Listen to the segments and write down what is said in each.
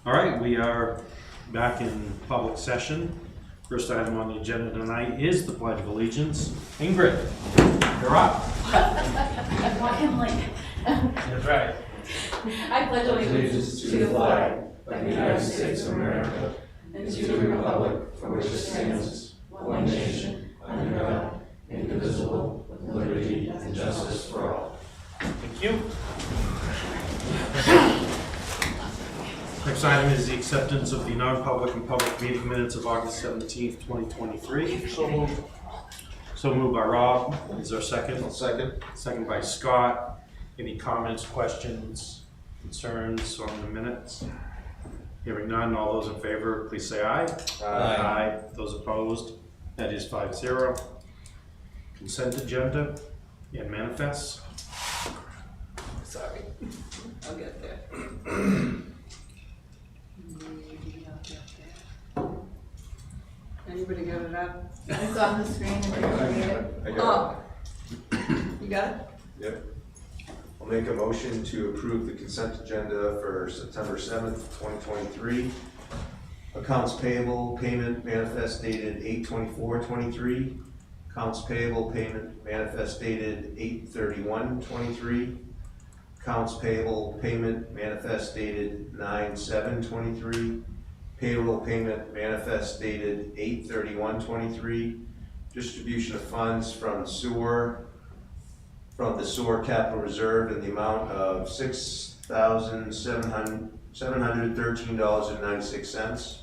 All right, we are back in public session. First item on the agenda tonight is the Pledge of Allegiance. Ingrid, you're up. I'm walking like. That's right. I pledge allegiance to the flag of the United States of America and to the republic for which it stands, one nation, under God, indivisible, with liberty and justice for all. Thank you. Next item is the acceptance of the non-public and public meeting minutes of August 17th, 2023. So moved by Rob. Is there a second? Second. Second by Scott. Any comments, questions, concerns on the minutes? Hearing none, all those in favor, please say aye. Aye. Those opposed, that is 5-0. Consent agenda and manifests. Sorry, I'll get there. Anybody got it up? It's on the screen and you can read it. I got You got it? it. Yep. I'll make a motion to approve the consent agenda for September 7th, 2023. Accounts payable payment manifest dated 8/24/23. Accounts payable payment manifest dated 8/31/23. Accounts payable payment manifest dated 9/7/23. Payroll payment manifest dated 8/31/23. Distribution of funds from the sewer capital reserve in the amount of $6,713.96.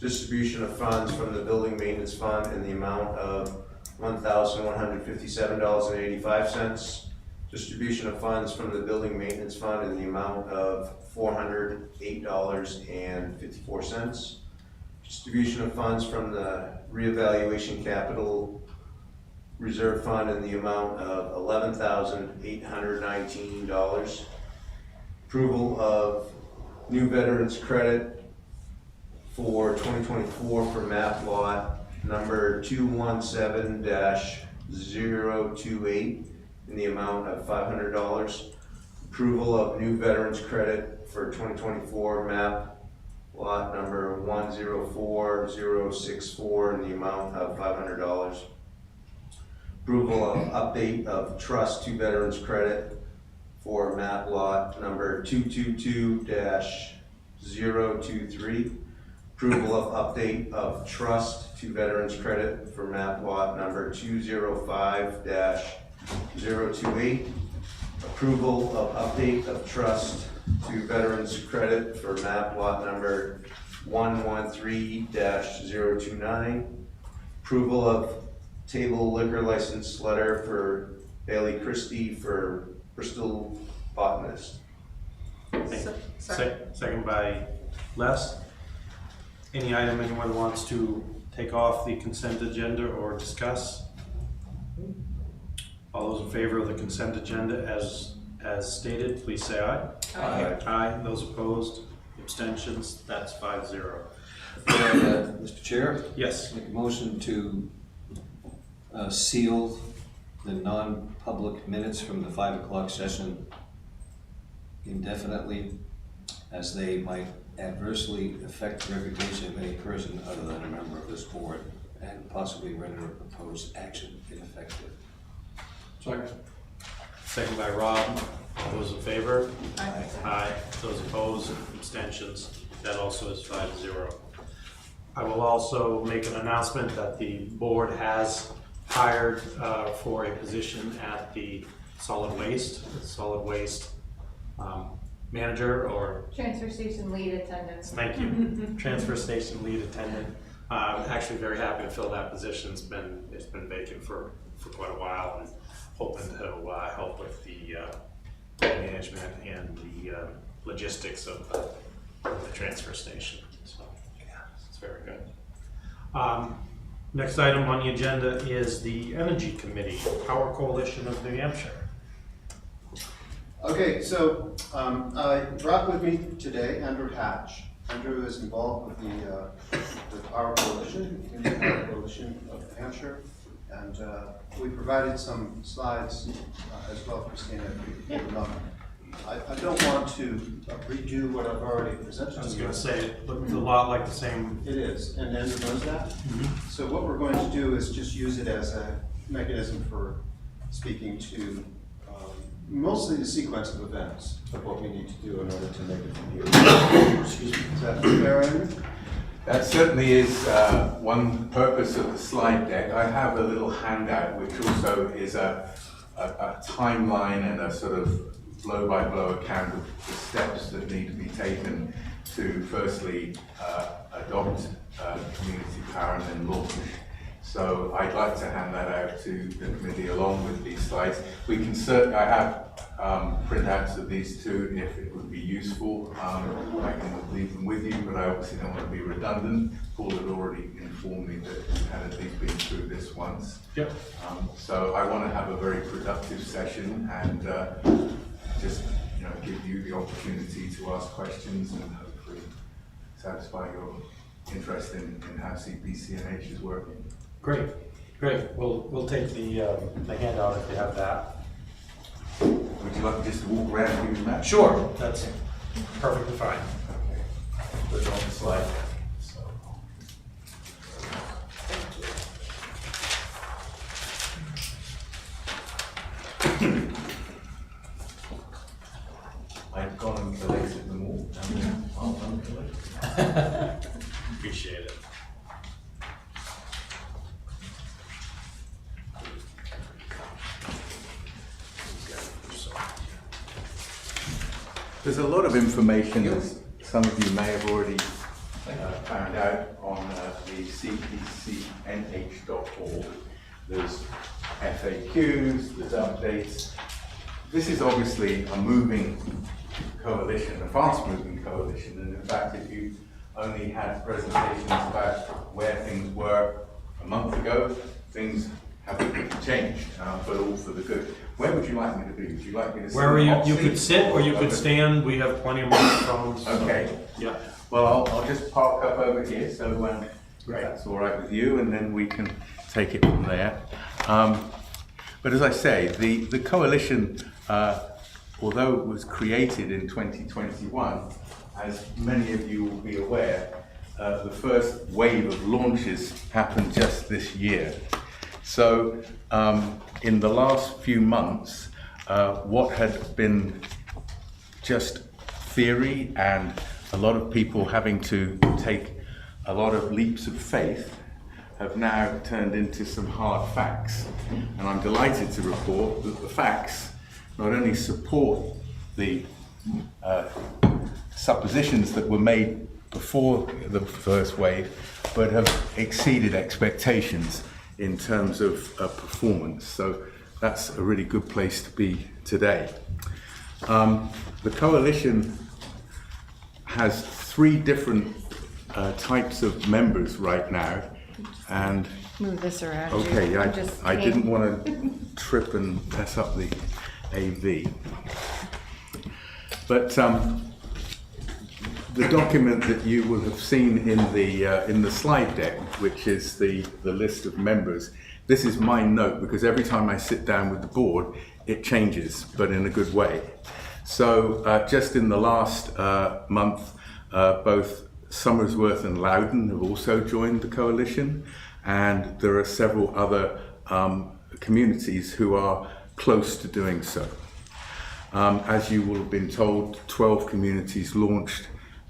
Distribution of funds from the building maintenance fund in the amount of $1,157.85. Distribution of funds from the building maintenance fund in the amount of $408.54. Distribution of funds from the reevaluation capital reserve fund in the amount of $11,819. Approval of new veterans credit for 2024 for map lot number 217-028 in the amount of $500. Approval of new veterans credit for 2024 map lot number 104064 in the amount of $500. Approval of update of trust to veterans credit for map lot number 222-023. Approval of update of trust to veterans credit for map lot number 205-028. Approval of update of trust to veterans credit for map lot number 113-029. Approval of table liquor license letter for Bailey Christie for Bristol botanist. Second by Les. Any item anyone wants to take off the consent agenda or discuss? All those in favor of the consent agenda as stated, please say aye. Aye. Aye. Those opposed, abstentions, that's 5-0. Mr. Chair, Yes. make a motion to seal the non-public minutes from the 5 o'clock session indefinitely, as they might adversely affect the reputation of any person other than a member of this board and possibly render a proposed action ineffective. Second by Rob. All those in favor? Aye. Aye. Those opposed, abstentions, that also is 5-0. I will also make an announcement that the board has hired for a position at the solid waste manager or Transfer station lead attendant. thank you, transfer station lead attendant. I'm actually very happy to fill that position. It's been vacant for quite a while, and hoping to help with the management and the logistics of the transfer station. So yeah, it's very good. Next item on the agenda is the Energy Committee, Power Coalition of New Hampshire. Okay, so I brought with me today Andrew Hatch. Andrew is involved with the Power Coalition, Community Power Coalition of New Hampshire, and we provided some slides as well, Christina, if you gave them up. I don't want to redo what I've already presented to you. I was gonna say, it looked a lot like the same. It is, and Andrew knows that. Mhm. So what we're going to do is just use it as a mechanism for speaking to mostly the sequence of events of what we need to do in order to make it from here. Excuse me. Is that fair, Andrew? That certainly is one purpose of the slide deck. I have a little handout which also is a timeline and a sort of blow-by-blow account of the steps that need to be taken to firstly adopt community power and then launch. So I'd like to hand that out to the committee along with these slides. We can certainly, I have printouts of these too if it would be useful. I can leave them with you, but I obviously don't want to be redundant. Paul had already informed me that he had at least been through this once. Yep. So I want to have a very productive session and just give you the opportunity to ask questions and hopefully satisfy your interest in how CPCNH is working. Great, great. We'll take the handout if you have that. Would you like me just to walk around and give you that? Sure, that's perfectly fine. Okay. Put it on the slide. So. I've gone and collated them all. Well done, collated. Appreciate it. There's a lot of information that some of you may have already found out on the cpcnh.org. There's FAQs, there's updates. This is obviously a moving coalition, a fast-moving coalition, and in fact, if you only had presentations about where things were a month ago, things have changed, but all for the good. Where would you like me to be? Would you like me to sit? Where are in the you? hot You seat could sit or you could over- stand. We have plenty of microphones. Okay. Yeah. Well, I'll just park up over here, so if Great. that's all right with you, and then we can take it from there. But as I say, the coalition, although it was created in 2021, as many of you will be aware, the first wave of launches happened just this year. So in the last few months, what had been just theory and a lot of people having to take a lot of leaps of faith have now turned into some hard facts. And I'm delighted to report that the facts not only support the suppositions that were made before the first wave, but have exceeded expectations in terms of performance. So that's a really good place to be today. The coalition has 3 different types of members right now, and Move this around. okay, I'm just I hanging. didn't want to trip and mess up the AV. But the document that you will have seen in the slide deck, which is the list of members, this is my note because every time I sit down with the board, it changes, but in a good way. So just in the last month, both Somersworth and Loudon have also joined the coalition, and there are several other communities who are close to doing so. As you will have been told, 12 communities launched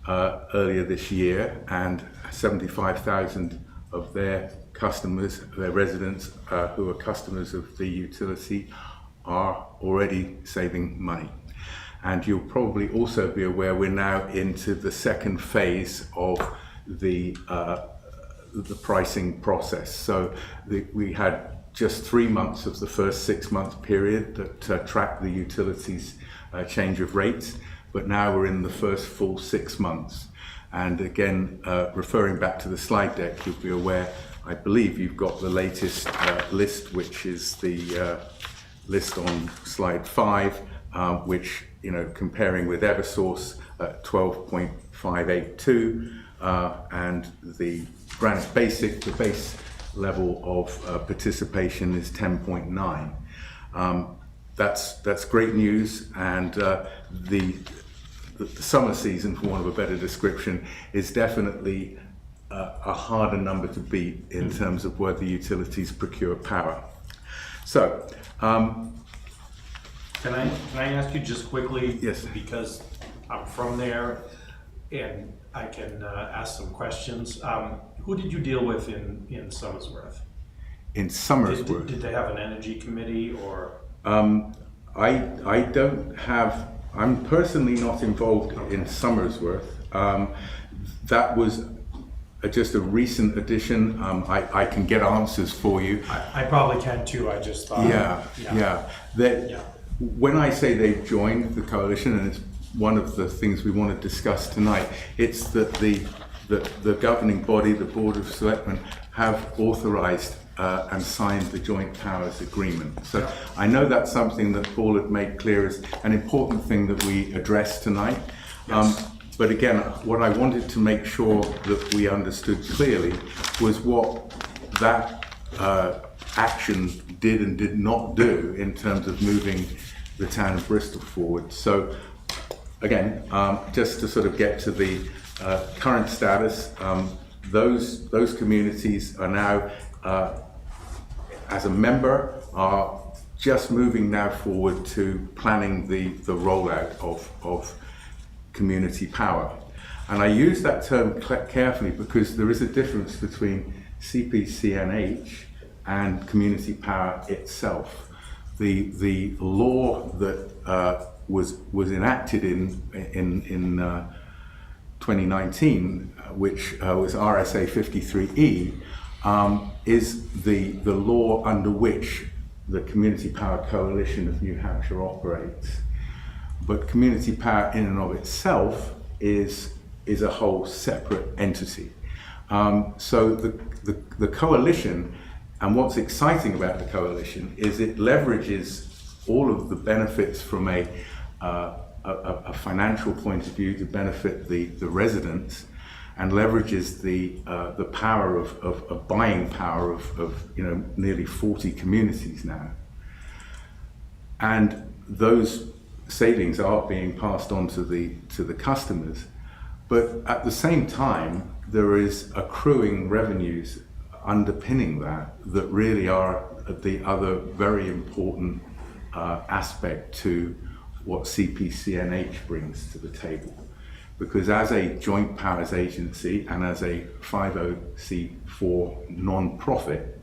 earlier this year, and 75,000 of their customers, their residents who are customers of the utility, are already saving money. And you'll probably also be aware we're now into the second phase of the pricing process. So we had just 3 months of the first 6-month period that tracked the utilities change of rates, but now we're in the first full 6 months. And again, referring back to the slide deck, you'll be aware, I believe you've got the latest list, which is the list on slide 5, which, comparing with Eversource at 12.582, and the Granite Basic, the base level of participation is 10.9. that's great news, and the summer season, for want of a better description, is definitely a harder number to beat in terms of where the utilities procure power. So, Can I ask you just quickly? Yes. Because I'm from there and I can ask some questions. Who did you deal with in Somersworth? in Somersworth, Did they have an energy committee or? I don't have. I'm personally not involved in Somersworth. That was just a recent addition. I can get answers for you. I probably can too, I just thought. Yeah. Yeah. When I say they've joined the coalition, and it's one of the things we want to discuss tonight, it's that the governing body, the Board of Selectmen, have authorized and signed the Joint Powers Agreement. So I know that's something that Paul had made clear is an important thing that we address tonight. Yes. But again, what I wanted to make sure that we understood clearly was what that action did and did not do in terms of moving the town of Bristol forward. So again, just to sort of get to the current status, those communities are now, as a member, are just moving now forward to planning the rollout of community power. And I use that term carefully because there is a difference between CPCNH and community power itself. The law that was enacted in 2019, which was RSA 53E, is the law under which the Community Power Coalition of New Hampshire operates. But community power in and of itself is a whole separate entity. So the coalition, and what's exciting about the coalition is it leverages all of the benefits from a financial point of view to benefit the residents, and leverages the power of buying power of nearly 40 communities now. And those savings are being passed on to the customers, but at the same time there is accruing revenues underpinning that really are the other very important aspect to what CPCNH brings to the table. Because as a joint powers agency and as a 50c4 non-profit,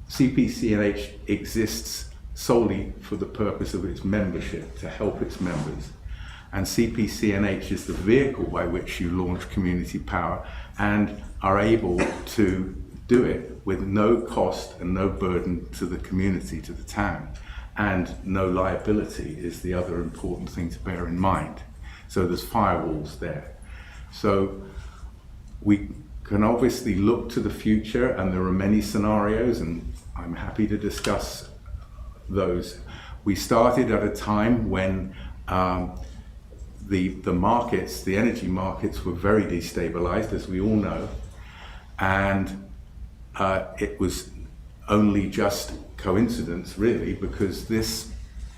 CPCNH exists solely for the purpose of its membership, to help its members. And CPCNH is the vehicle by which you launch community power and are able to do it with no cost and no burden to the community, to the town. And no liability is the other important thing to bear in mind. So there's firewalls there. So we can obviously look to the future, and there are many scenarios, and I'm happy to discuss those. We started at a time when the markets, the energy markets, were very destabilized, as we all know, and it was only just coincidence, really, because this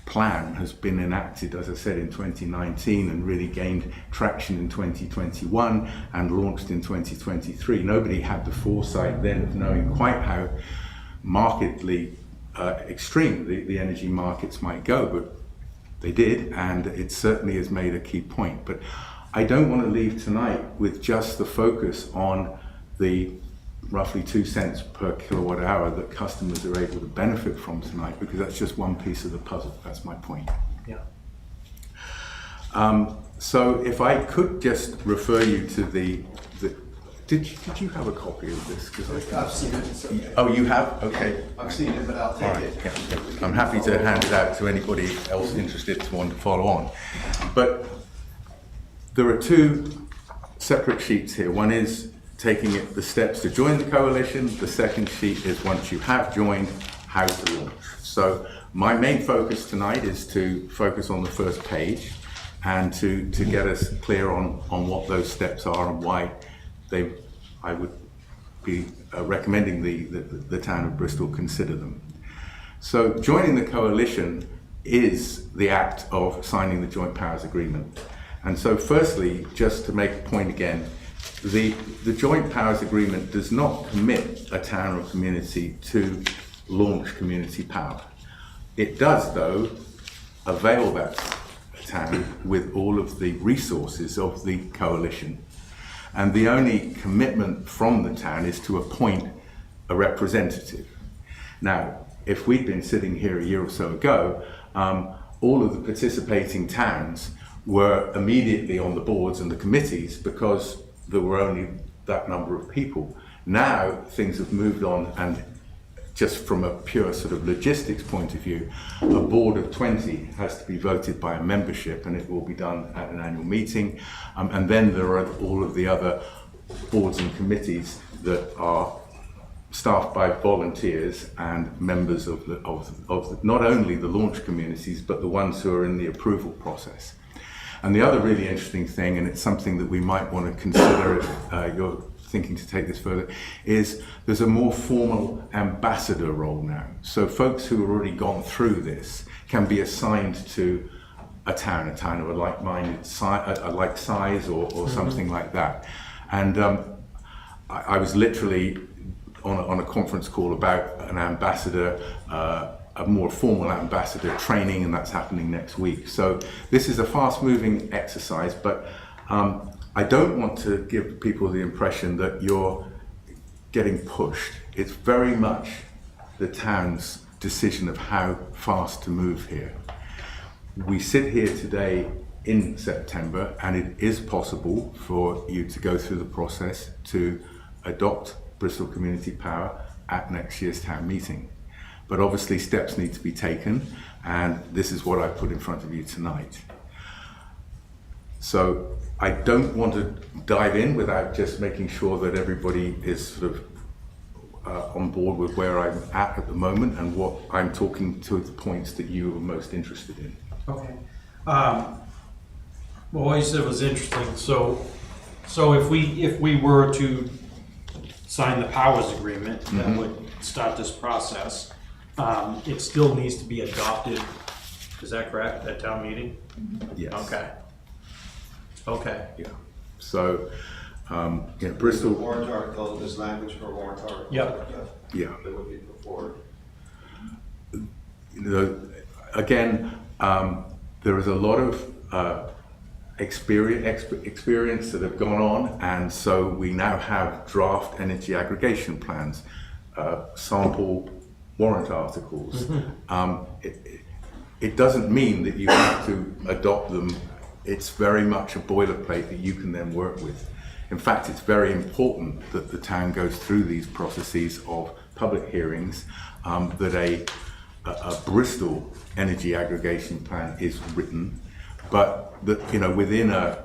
plan has been enacted, as I said, in 2019 and really gained traction in 2021 and launched in 2023. Nobody had the foresight then of knowing quite how markedly extreme the energy markets might go, but they did, and it certainly has made a key point. But I don't want to leave tonight with just the focus on the roughly 2 cents per kilowatt hour that customers are able to benefit from tonight, because that's just one piece of the puzzle. That's my point. Yeah. So if I could just refer you to the did you have a copy of this? I've seen it. It's okay. Oh, you have? Okay. I've seen it, but I'll All take right, it. yeah. I'm happy to hand it out to anybody else interested to want to follow on. But there are two separate sheets here. One is taking it the steps to join the coalition. The second sheet is once you have joined, how to launch. So my main focus tonight is to focus on the first page and to get us clear on what those steps are and why I would be recommending the town of Bristol consider them. So joining the coalition is the act of signing the joint powers agreement. And so firstly, just to make a point again, the joint powers agreement does not commit a town or community to launch community power. It does, though, avail that town with all of the resources of the coalition. And the only commitment from the town is to appoint a representative. Now, if we'd been sitting here a year or so ago, all of the participating towns were immediately on the boards and the committees because there were only that number of people. Now things have moved on, and just from a pure sort of logistics point of view, a board of 20 has to be voted by a membership, and it will be done at an annual meeting. And then there are all of the other boards and committees that are staffed by volunteers and members of not only the launch communities, but the ones who are in the approval process. And the other really interesting thing, and it's something that we might want to consider if you're thinking to take this further, is there's a more formal ambassador role now. So folks who have already gone through this can be assigned to a town of a like-minded size, a like size or something like that. And I was literally on a conference call about an ambassador, a more formal ambassador training, and that's happening next week. So this is a fast-moving exercise, but I don't want to give people the impression that you're getting pushed. It's very much the town's decision of how fast to move here. We sit here today in September, and it is possible for you to go through the process to adopt Bristol Community Power at next year's town meeting. But obviously steps need to be taken, and this is what I put in front of you tonight. So I don't want to dive in without just making sure that everybody is sort of on board with where I'm at the moment and what I'm talking to, the points that you are most interested in. Okay. Well, what you said was interesting. So if we were to sign the powers agreement, that would start this process. It still needs to be adopted. Is that correct? At town meeting? Yes. Okay. Okay. Yeah. So, The Bristol. warrant article, there's language for warrant article. Yep. Yeah. That would be put forward. Again, there is a lot of experience that have gone on, and so we now have draft energy aggregation plans, sample warrant articles. It doesn't mean that you have to adopt them. It's very much a boilerplate that you can then work with. In fact, it's very important that the town goes through these processes of public hearings, that a Bristol energy aggregation plan is written, but that, within a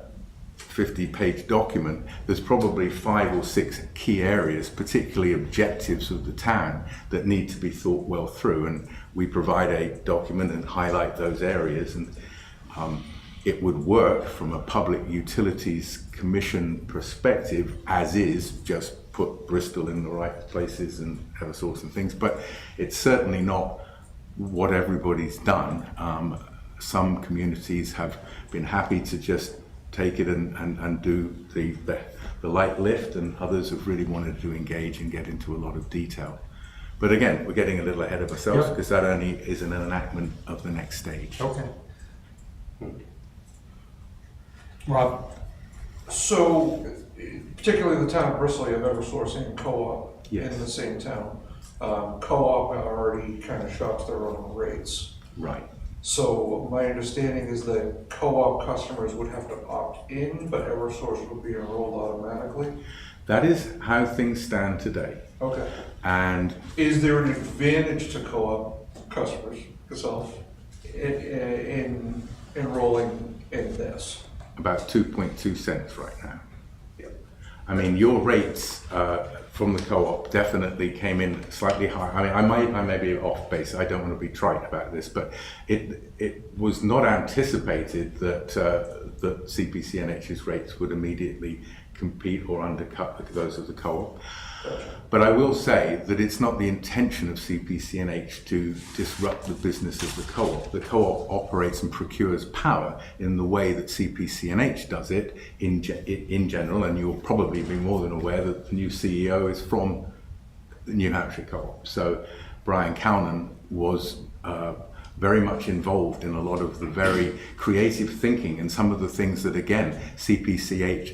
50-page document, there's probably 5 or 6 key areas, particularly objectives of the town, that need to be thought well through, and we provide a document and highlight those areas. And it would work from a Public Utilities Commission perspective, as is, just put Bristol in the right places and Eversource and things, but it's certainly not what everybody's done. Some communities have been happy to just take it and do the light lift, and others have really wanted to engage and get into a lot of detail. But again, we're getting a little ahead of ourselves, because that only is an enactment of the next stage. Okay. Rob? So, particularly the town of Bristol, you have Eversource and Co-op Yes. in the same town. Co-op already kind of shops their own rates. Right. So my understanding is that co-op customers would have to opt in, but Eversource would be enrolled automatically. That is how things stand today. Okay. And Is there an advantage to co-op customers yourself in enrolling in this? about 2.2 cents right now. Yep. I mean, your rates from the co-op definitely came in slightly higher. I mean, I may be off base. I don't want to be trite about this, but it was not anticipated that that CPCNH's rates would immediately compete or undercut those of the co-op. But I will say that it's not the intention of CPCNH to disrupt the business of the co-op. The co-op operates and procures power in the way that CPCNH does it in general, and you'll probably be more than aware that the new CEO is from the New Hampshire co-op. So Brian Cownan was very much involved in a lot of the very creative thinking and some of the things that, again, CPCNH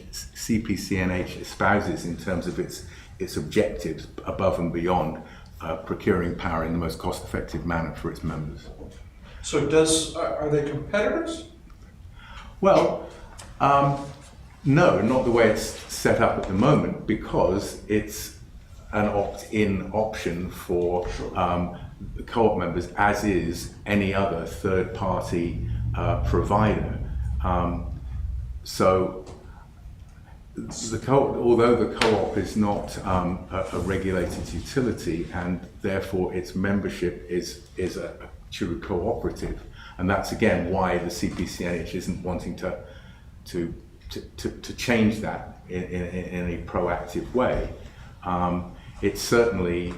espouses in terms of its objectives above and beyond procuring power in the most cost-effective manner for its members. So are they competitors? Well, no, not the way it's set up at the moment, because it's an opt-in option for the co-op members, as is any other third-party provider. So although the co-op is not a regulated utility, and therefore its membership is a true cooperative, and that's again why the CPCNH isn't wanting to change that in a proactive way. It's certainly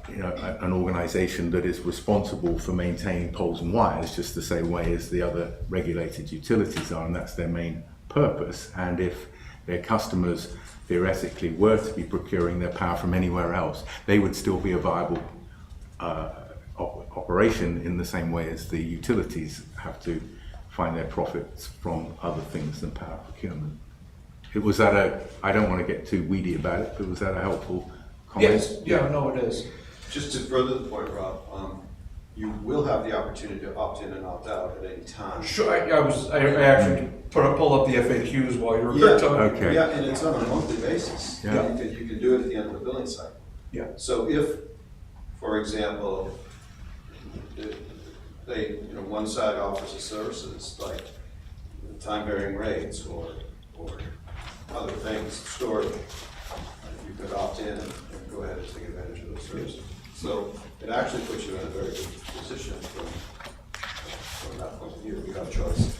an organisation that is responsible for maintaining poles and wires just the same way as the other regulated utilities are, and that's their main purpose. And if their customers theoretically were to be procuring their power from anywhere else, they would still be a viable operation in the same way as the utilities have to find their profits from other things than power procurement. Was that I don't want to get too weedy about it, but was that a helpful comment? Yes, yeah, no, it is. Just to further the point, Rob, you will have the opportunity to opt in and opt out at any time. Sure, I actually pull up the FAQs while you were talking. Okay. Yeah, and it's on a monthly basis. Yeah. You can do it at the end of the billing cycle. Yeah. So if, for example, one side offers a services like time varying rates or other things, storage, you could opt in and go ahead and take advantage of those services. So it actually puts you in a very good position from that point of view. You have a choice.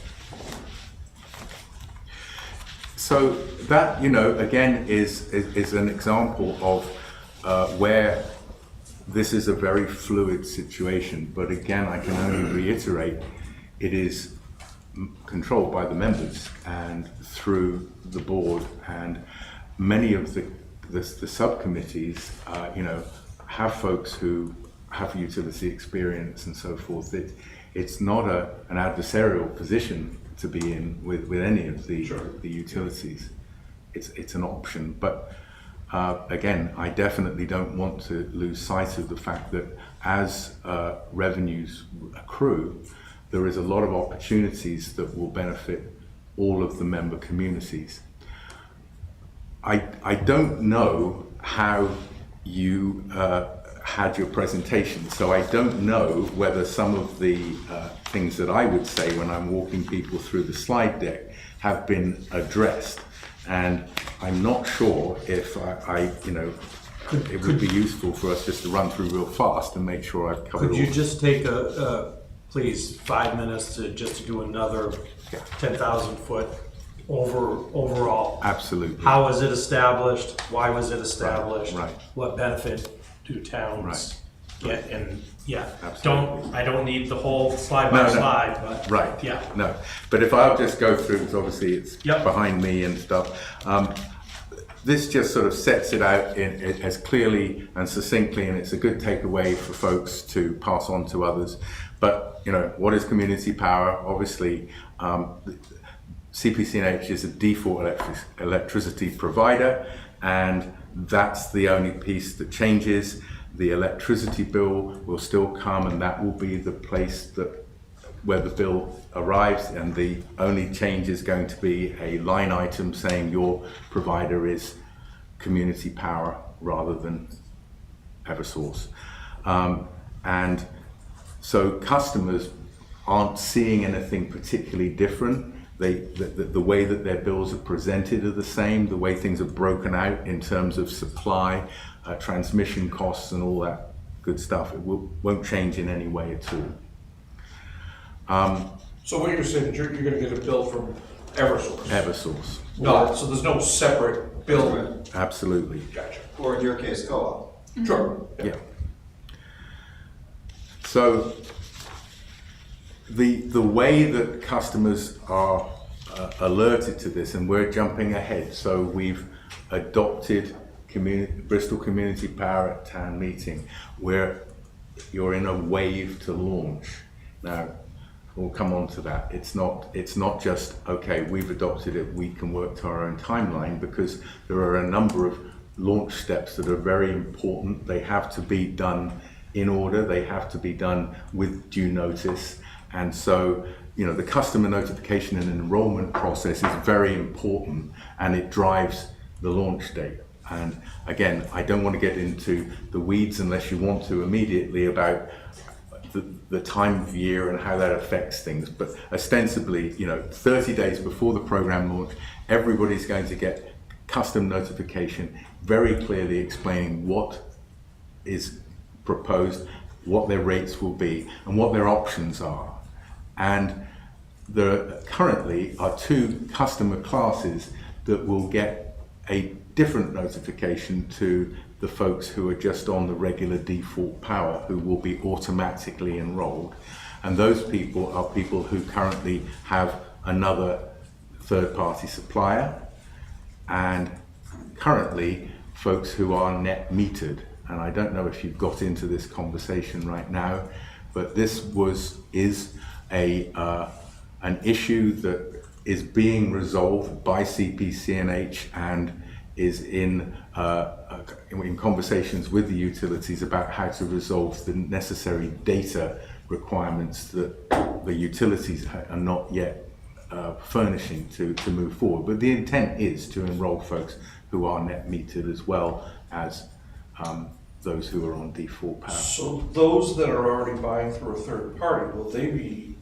So that, again, is an example of where this is a very fluid situation. But again, I can only reiterate, it is controlled by the members and through the board, and many of the subcommittees, have folks who have utility experience and so forth. It's not an adversarial position to be in with any of the utilities. It's an option, but again, I definitely don't want to lose sight of the fact that as revenues accrue, there is a lot of opportunities that will benefit all of the member communities. I don't know how you had your presentation, so I don't know whether some of the things that I would say when I'm walking people through the slide deck have been addressed, and I'm not sure if it would be useful for us just to run through real fast and make sure I've covered all. Could you just take please, 5 minutes to do another 10,000 foot overall? Absolutely. How was it established? Why was it established? Right. What benefit do towns get? And Absolutely. I don't need the whole slide by slide, but Right. yeah. No, but if I'll just go through, because obviously it's Yep. behind me and stuff. This just sort of sets it out as clearly and succinctly, and it's a good takeaway for folks to pass on to others. But what is community power? Obviously, CPCNH is a default electricity provider, and that's the only piece that changes. The electricity bill will still come, and that will be the place where the bill arrives, and the only change is going to be a line item saying your provider is community power rather than Eversource. And so customers aren't seeing anything particularly different. The way that their bills are presented are the same. The way things are broken out in terms of supply, transmission costs and all that good stuff, it won't change in any way at all. So what you're saying is you're going to get a bill from Eversource. Eversource. No, so there's no separate bill. Absolutely. Gotcha. Or in your case, co-op. Sure. Yeah. So the way that customers are alerted to this, and we're jumping ahead, so we've adopted Bristol Community Power at town meeting, where you're in a wave to launch. Now, we'll come on to that. It's not just, okay, we've adopted it, we can work to our own timeline, because there are a number of launch steps that are very important. They have to be done in order, they have to be done with due notice. And so, you know, the customer notification and enrollment process is very important, and it drives the launch date. And again, I don't want to get into the weeds unless you want to immediately about the time of year and how that affects things. But ostensibly, you know, 30 days before the program launch, everybody's going to get custom notification very clearly explaining what is proposed, what their rates will be, and what their options are. And there currently are 2 customer classes that will get a different notification to the folks who are just on the regular default power, who will be automatically enrolled. And those people are people who currently have another third-party supplier, and currently folks who are net metered. And I don't know if you've got into this conversation right now, but this is an issue that is being resolved by CPCNH and is in conversations with the utilities about how to resolve the necessary data requirements that the utilities are not yet furnishing to move forward. But the intent is to enroll folks who are net metered as well as those who are on default power. So those that are already buying through a third party, will they be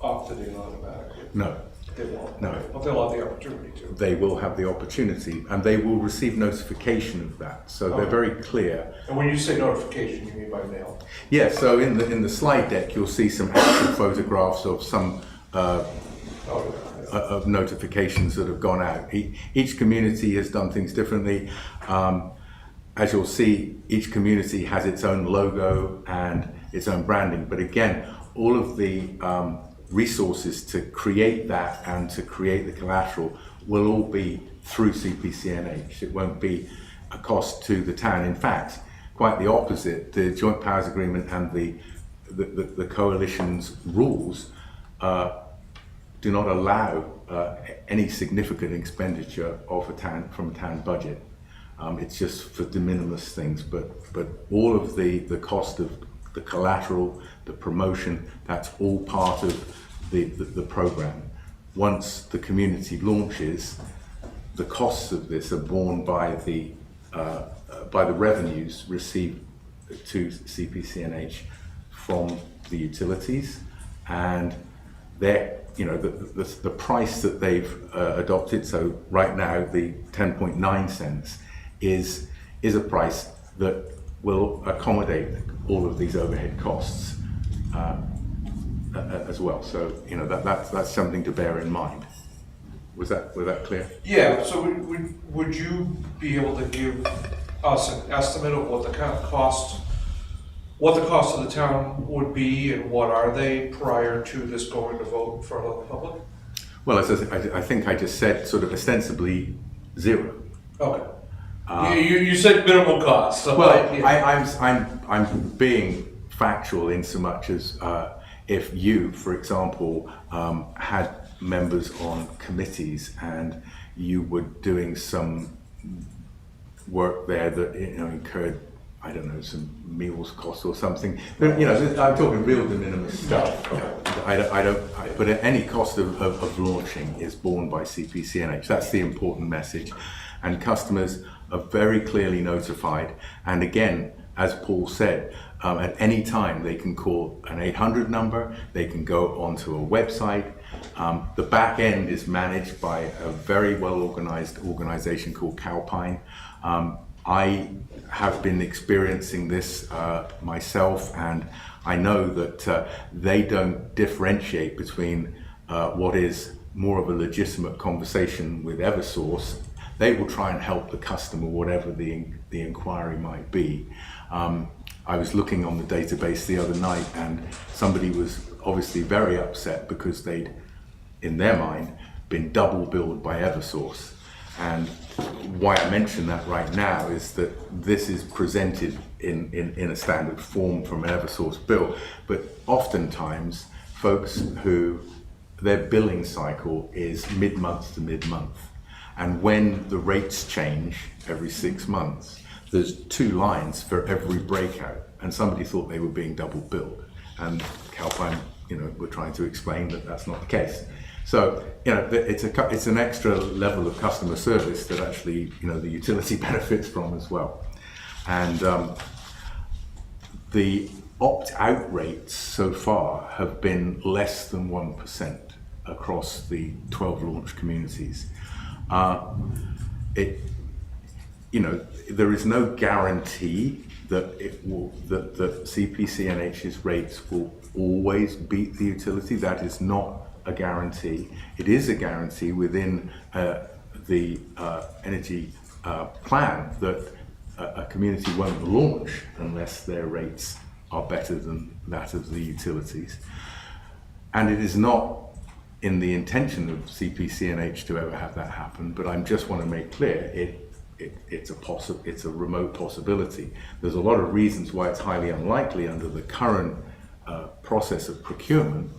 opted in automatically? No, They won't. No. But they'll have the opportunity to. they will have the opportunity, and they will receive notification of that. So they're very clear. And when you say notification, you mean by mail? Yeah, so in the slide deck, you'll see some actual photographs of some of notifications that have gone out. Each community has done things differently. As you'll see, each community has its own logo and its own branding. But again, all of the resources to create that and to create the collateral will all be through CPCNH. It won't be a cost to the town. In fact, quite the opposite. The Joint Powers Agreement and the coalition's rules do not allow any significant expenditure of from a town budget. It's just for de minimis things, but all of the cost of the collateral, the promotion, that's all part of the program. Once the community launches, the costs of this are borne by the revenues received to CPCNH from the utilities, and the price that they've adopted. So right now, the 10.9 cents is a price that will accommodate all of these overhead costs as well. So that's something to bear in mind. Was that clear? Yeah, so would you be able to give us an estimate of what the kind of cost of the town would be, and what are they prior to this going to vote in front of the public? Well, as I think I just said, sort of ostensibly zero. Okay. You said minimal cost. So I'm being factual in so much as if you, for example, had members on committees and you were doing some work there that incurred, I don't know, some meals costs or something. But, I'm talking real de minimis stuff. But any cost of launching is borne by CPCNH. That's the important message. And customers are very clearly notified. And again, as Paul said, at any time they can call an 800 number, they can go onto a website. The back end is managed by a very well organized organization called Calpine. I have been experiencing this myself, and I know that they don't differentiate between what is more of a legitimate conversation with Eversource, they will try and help the customer, whatever the inquiry might be. I was looking on the database the other night, and somebody was obviously very upset because they'd, in their mind, been double billed by Eversource. And why I mention that right now is that this is presented in a standard form from an Eversource bill, but oftentimes folks who their billing cycle is mid-month to mid-month. And when the rates change every 6 months, there's 2 lines for every breakout, and somebody thought they were being double billed. And Calpine, we're trying to explain that that's not the case. So, it's an extra level of customer service that actually, the utility benefits from as well. And the opt-out rates so far have been less than 1% across the 12 launch communities. There is no guarantee that that CPCNH's rates will always beat the utility. That is not a guarantee. It is a guarantee within the energy plan that a community won't launch unless their rates are better than that of the utilities. And it is not in the intention of CPCNH to ever have that happen, but I just want to make clear it's a remote possibility. There's a lot of reasons why it's highly unlikely under the current process of procurement,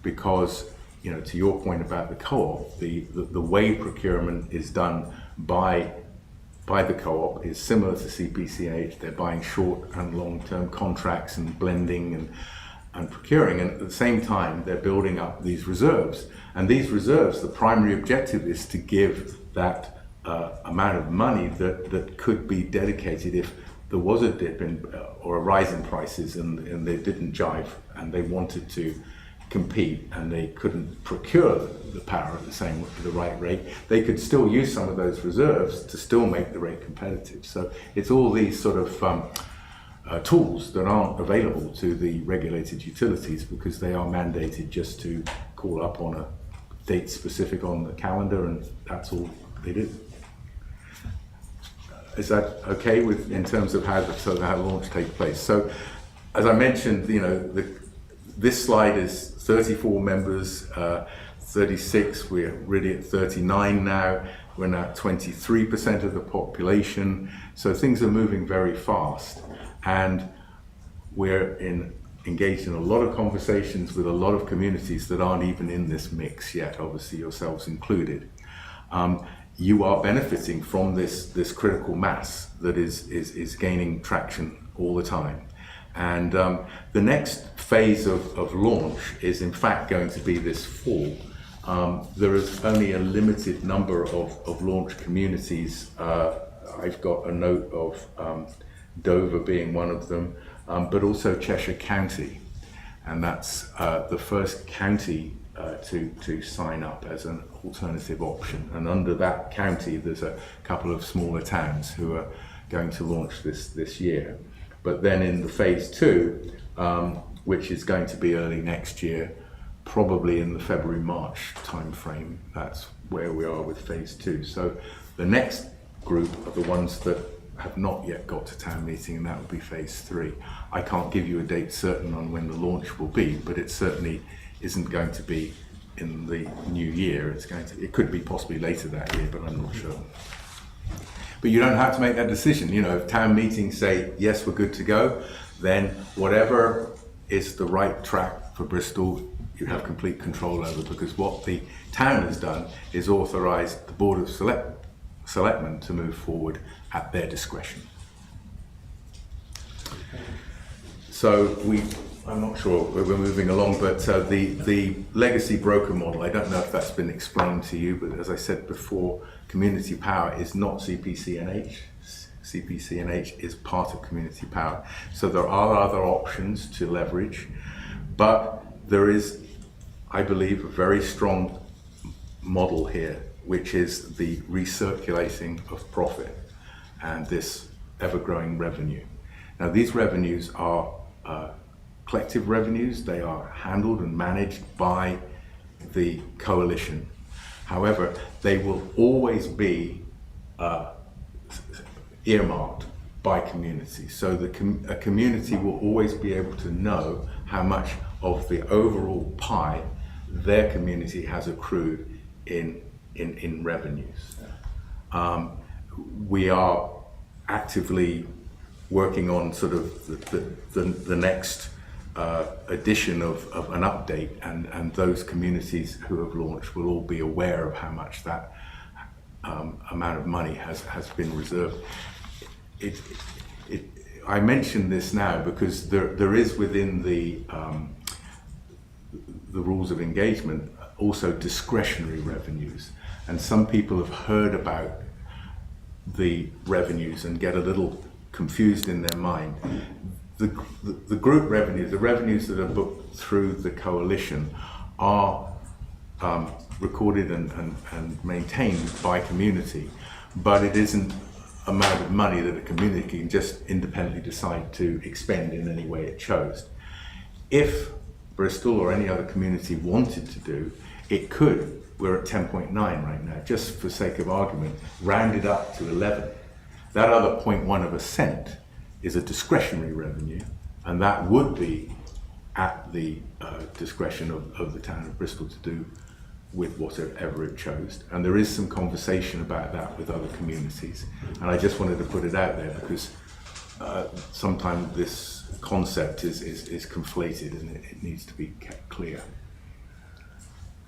because to your point about the co-op, the way procurement is done by the co-op is similar to CPCNH. They're buying short and long-term contracts and blending and procuring, and at the same time they're building up these reserves. And these reserves, the primary objective is to give that amount of money that could be dedicated if there was a dip in or a rise in prices and they didn't jive and they wanted to compete and they couldn't procure the power at the right rate. They could still use some of those reserves to still make the rate competitive. So it's all these sort of tools that aren't available to the regulated utilities because they are mandated just to call up on a date specific on the calendar, and that's all they do. Is that okay in terms of how launch takes place? So, as I mentioned, this slide is 34 members, 36. We're really at 39 now. We're now at 23% of the population. So things are moving very fast, and we're engaged in a lot of conversations with a lot of communities that aren't even in this mix yet, obviously yourselves included. You are benefiting from this critical mass that is gaining traction all the time. And the next phase of launch is in fact going to be this fall. There is only a limited number of launch communities. I've got a note of Dover being one of them, but also Cheshire County. And that's the first county to sign up as an alternative option. And under that county, there's a couple of smaller towns who are going to launch this year. But then in the phase 2, which is going to be early next year, probably in the February-March timeframe, that's where we are with phase 2. So the next group are the ones that have not yet got to town meeting, and that will be phase 3. I can't give you a date certain on when the launch will be, but it certainly isn't going to be in the new year. It could be possibly later that year, but I'm not sure. But you don't have to make that decision. If town meetings say, yes, we're good to go, then whatever is the right track for Bristol, you have complete control over, because what the town has done is authorised the Board of Selectmen to move forward at their discretion. So I'm not sure where we're moving along, but the legacy broker model, I don't know if that's been explained to you, but as I said before, Community Power is not CPCNH. CPCNH is part of Community Power. So there are other options to leverage, but there is, I believe, a very strong model here, which is the recirculating of profit and this ever-growing revenue. Now, these revenues are collective revenues. They are handled and managed by the coalition, However, they will always be earmarked by community. So a community will always be able to know how much of the overall pie their community has accrued in revenues. We are actively working on sort of the next edition of an update, and those communities who have launched will all be aware of how much that amount of money has been reserved. I mention this now because there is within the rules of engagement also discretionary revenues, and some people have heard about the revenues and get a little confused in their mind. The group revenues, the revenues that are booked through the coalition, are recorded and maintained by community, but it isn't amount of money that a community can just independently decide to expend in any way it chose. If Bristol or any other community wanted to do, it could. We're at 10.9 right now, just for sake of argument, round it up to 11. That other 0.1 of a cent is a discretionary revenue, and that would be at the discretion of the town of Bristol to do with whatever it chose. And there is some conversation about that with other communities. And I just wanted to put it out there because sometimes this concept is conflated, and it needs to be kept clear.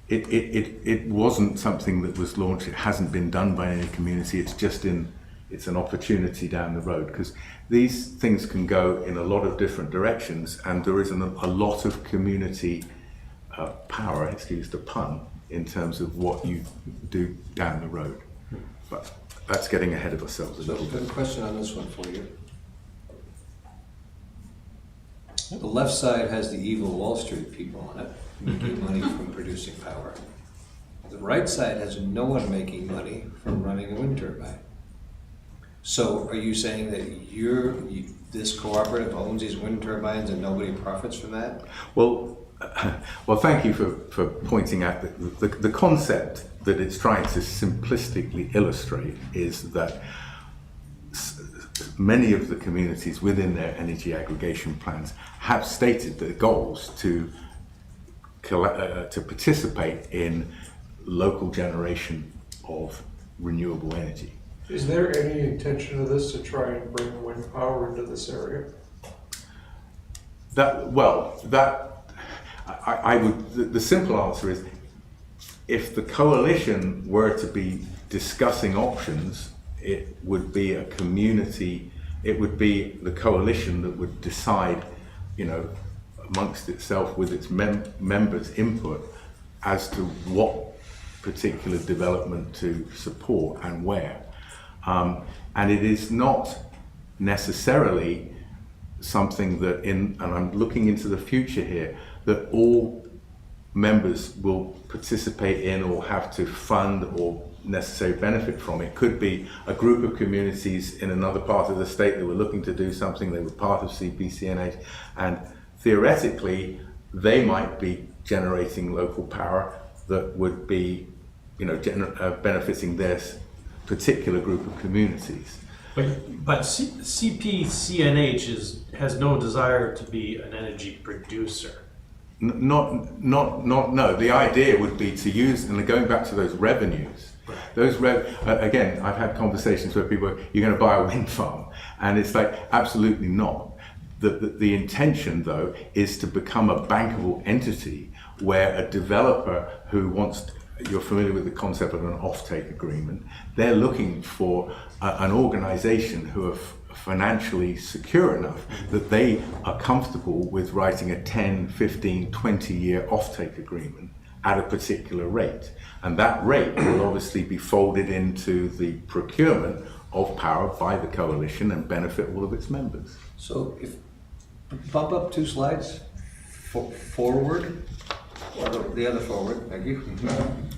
It wasn't something that was launched, it hasn't been done by any community, it's an opportunity down the road, because these things can go in a lot of different directions, and there isn't a lot of community power, excuse the pun, in terms of what you do down the road. But that's getting ahead of ourselves a So little I've got bit. a question on this one for you. The left side has the evil Wall Street people on it, making money from producing power. The right side has no one making money from running a wind turbine. So are you saying that this cooperative owns these wind turbines and nobody profits from that? Well, thank you for pointing out that the concept that it's trying to simplistically illustrate is that many of the communities within their energy aggregation plans have stated their goals to participate in local generation of renewable energy. Is there any intention of this to try and bring wind power into this area? The simple answer is, if the coalition were to be discussing options, it would be a community, it would be the coalition that would decide, amongst itself with its members' input as to what particular development to support and where. And it is not necessarily something that and I'm looking into the future here, that all members will participate in or have to fund or necessarily benefit from. It could be a group of communities in another part of the state that were looking to do something, they were part of CPCNH, and theoretically they might be generating local power that would be benefiting their particular group of communities. But CPCNH has no desire to be an energy producer. No. The idea would be to use, and going back to those revenues, again, I've had conversations where people, you're going to buy a wind farm, and it's like, absolutely not. The intention, though, is to become a bankable entity where a developer who wants, you're familiar with the concept of an offtake agreement, they're looking for an organization who are financially secure enough that they are comfortable with writing a 10, 15, 20-year offtake agreement at a particular rate. And that rate will obviously be folded into the procurement of power by the coalition and benefit all of its members. So if, bump up 2 slides forward, or the other forward, thank you.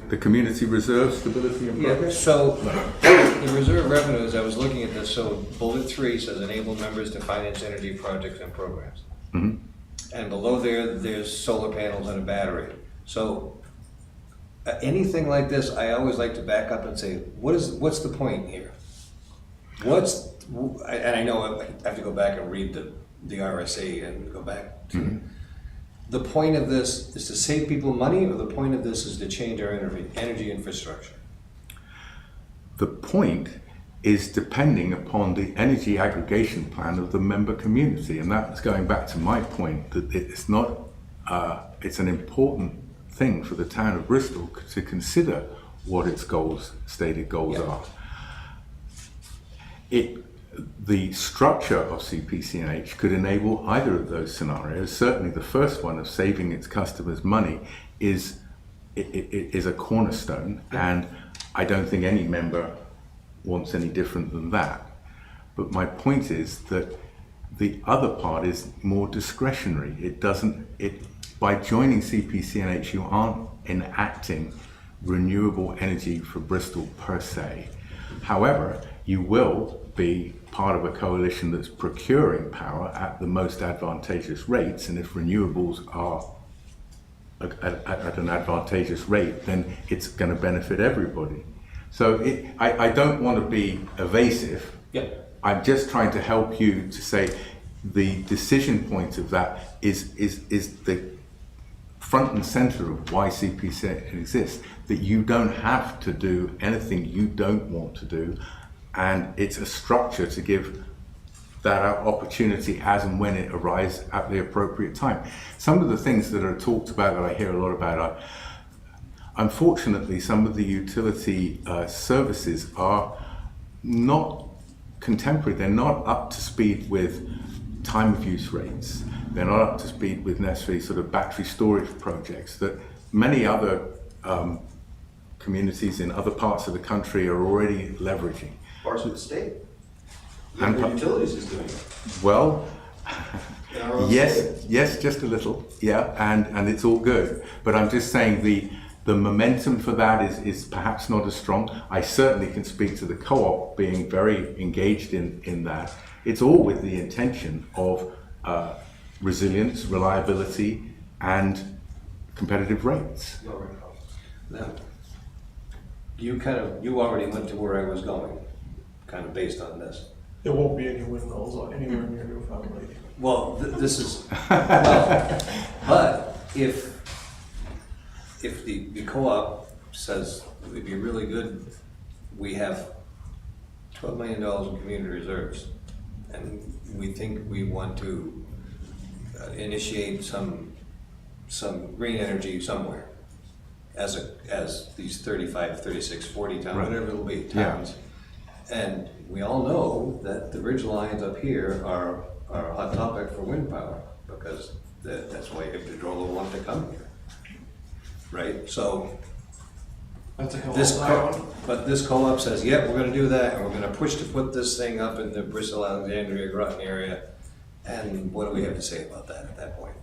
The community reserve stability and Yeah, progress. so the reserve revenues, I was looking at this, so bullet 3 says enable members to finance energy projects and programs. Mhm. And below there's solar panels and a battery. So anything like this, I always like to back up and say, what's the point here? And I know I have to go back and read the RSA and go back to, the point of this is to save people money, or the point of this is to change our energy infrastructure? The point is depending upon the energy aggregation plan of the member community, and that's going back to my point that it's not, it's an important thing for the town of Bristol to consider what its stated goals are. The structure of CPCNH could enable either of those scenarios. Certainly the first one of saving its customers money is a cornerstone, and I don't think any member wants any different than that. But my point is that the other part is more discretionary. By joining CPCNH, you aren't enacting renewable energy for Bristol per se. However, you will be part of a coalition that's procuring power at the most advantageous rates, and if renewables are at an advantageous rate, then it's going to benefit everybody. So I don't want to be evasive. Yeah. I'm just trying to help you to say the decision point of that is the front and center of why CPC exists, that you don't have to do anything you don't want to do, and it's a structure to give that opportunity as and when it arises at the appropriate time. Some of the things that are talked about that I hear a lot about are, unfortunately, some of the utility services are not contemporary. They're not up to speed with time of use rates. They're not up to speed with necessarily sort of battery storage projects that many other communities in other parts of the country are already leveraging. Parts of the state. And The utilities is doing it. Well, In our own state. yes, just a little, yeah, and it's all good. But I'm just saying the momentum for that is perhaps not as strong. I certainly can speak to the co-op being very engaged in that. It's all with the intention of resilience, reliability, and competitive rates. Now, you already went to where I was going, kind of based on this. There won't be any windmills anywhere near Newfoundland. Well, this is, well, but if the co-op says it would be really good, we have $12 million in community reserves, and we think we want to initiate some green energy somewhere as these 35, 36, 40 towns, Right. whatever it'll be, towns. And we all know that the ridge lines up here are a hot topic for wind power, because that's why you have to draw the one to come here, right? So That's a hill this, on that one. but this co-op says, yep, we're gonna do that, and we're gonna push to put this thing up in the Bristol, Alexandria, Groton area. And what do we have to say about that at that point?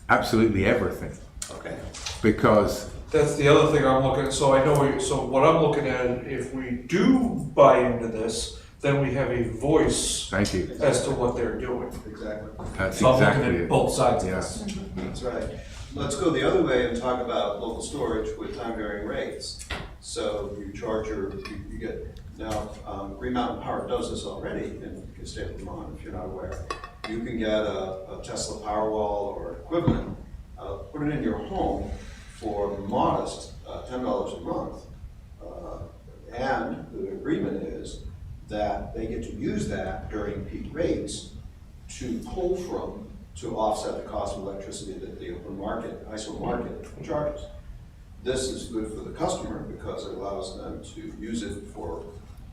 Absolutely everything, Okay. because That's the other thing I'm looking at. So I know, so what I'm looking at, if we do buy into this, then we have a voice thank you. as to what they're doing. Exactly. That's So I'm looking exactly at it. both sides of Yeah. this. That's right. Let's go the other way and talk about local storage with time varying rates. So you charge you get, now, Green Mountain Power does this already in the state of Vermont, if you're not aware. You can get a Tesla Powerwall or equivalent, put it in your home for modest $10 a month. And the agreement is that they get to use that during peak rates to pull from to offset the cost of electricity that the open market, ISO market charges. This is good for the customer because it allows them to use it for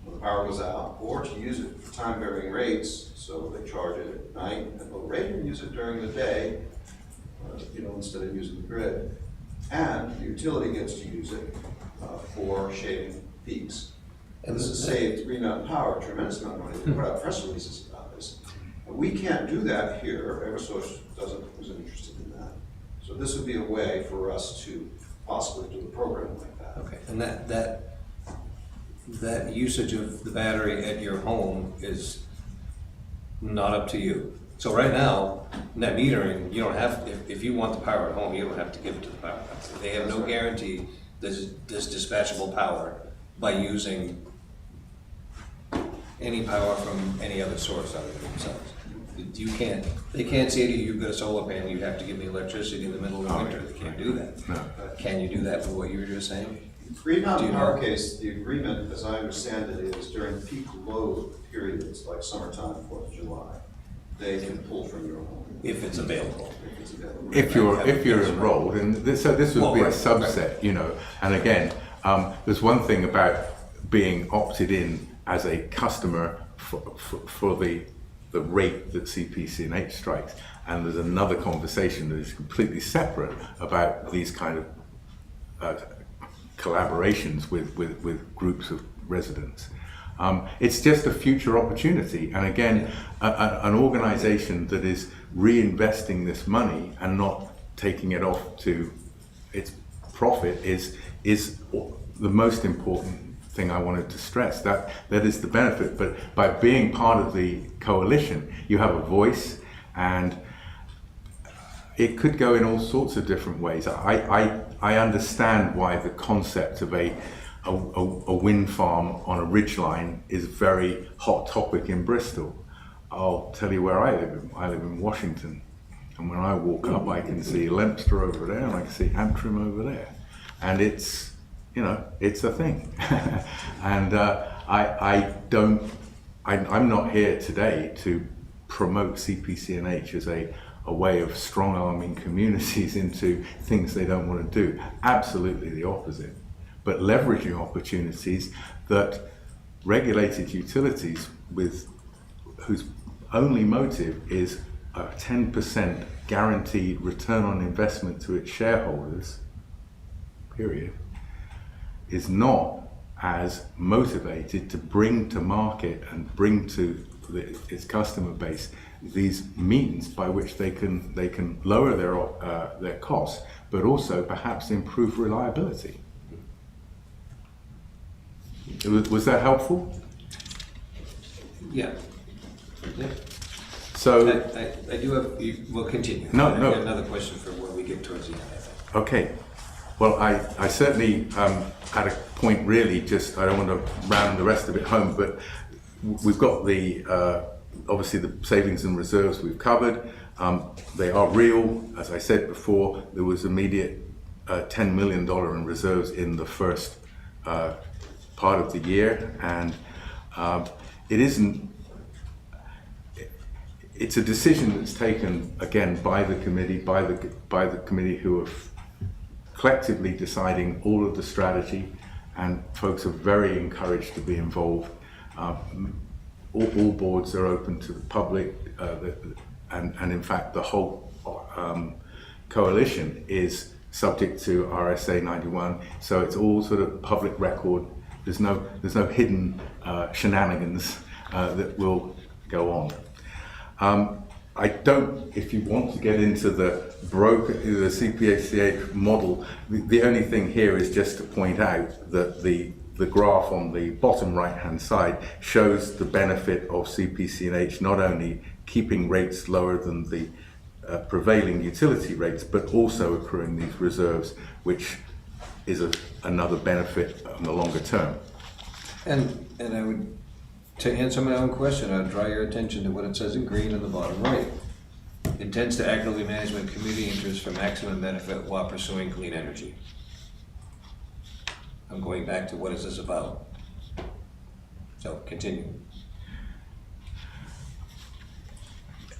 when the power goes out, or to use it for time varying rates, so they charge it at night at low rate and use it during the day, instead of using the grid. And the utility gets to use it for shading peaks. And this has saved Green Mountain Power a tremendous amount of money. They put out press releases about this. And we can't do that here. Eversource isn't interested in that. So this would be a way for us to possibly do a program like that. Okay, and that usage of the battery at your home is not up to you. So right now, net metering, you don't have, if you want the power at home, you don't have to give it to the power company. They have no guarantee this dispatchable power by using any power from any other source other than themselves. They can't say to you, you've got a solar panel, you have to give me electricity in the middle of winter. They can't do that. No. Can you do that with what you were just saying? Green Do Mountain you Power know? case, the agreement, as I understand it, is during peak load periods, like summertime, 4th of July, they can pull from your home If it's available. if it's available. If you're enrolled, and so this would Well, be a right, subset, you know. And again, there's one thing about being opted in as a customer for the rate that CPC&H strikes, and there's another conversation that is completely separate about these kind of collaborations with groups of residents. It's just a future opportunity, and again, an organization that is reinvesting this money and not taking it off to its profit is the most important thing I wanted to stress. That is the benefit, but by being part of the coalition, you have a voice, and it could go in all sorts of different ways. I understand why the concept of a wind farm on a ridgeline is a very hot topic in Bristol. I'll tell you where I live. I live in Washington, and when I walk up, I can see Lempster over there, and I can see Antrim over there, and it's, you know, it's a thing. And I'm not here today to promote CPC&H as a way of strong-arming communities into things they don't want to do. Absolutely the opposite. But leveraging opportunities that regulated utilities whose only motive is a 10% guaranteed return on investment to its shareholders, period, is not as motivated to bring to market and bring to its customer base these means by which they can lower their costs, but also perhaps improve reliability. Was that helpful? Yeah. So, I do have, we'll continue. No. I got another question for when we get towards the end, I think. okay. Well, I certainly had a point really, just I don't want to round the rest of it home, but we've got the obviously the savings and reserves we've covered. They are real. As I said before, there was immediate $10 million in reserves in the first part of the year, and it's a decision that's taken again by the committee who are collectively deciding all of the strategy, and folks are very encouraged to be involved. All boards are open to the public, and in fact the whole coalition is subject to RSA 91, so it's all sort of public record. There's no hidden shenanigans that will go on. I don't, if you want to get into the CPC&H model, the only thing here is just to point out that the graph on the bottom right-hand side shows the benefit of CPC&H not only keeping rates lower than the prevailing utility rates, but also accruing these reserves, which is another benefit in the longer term. And I would, to answer my own question, I'd draw your attention to what it says in green on the bottom right. Intends to actively manage community interests for maximum benefit while pursuing clean energy. I'm going back to what is this about? So continue.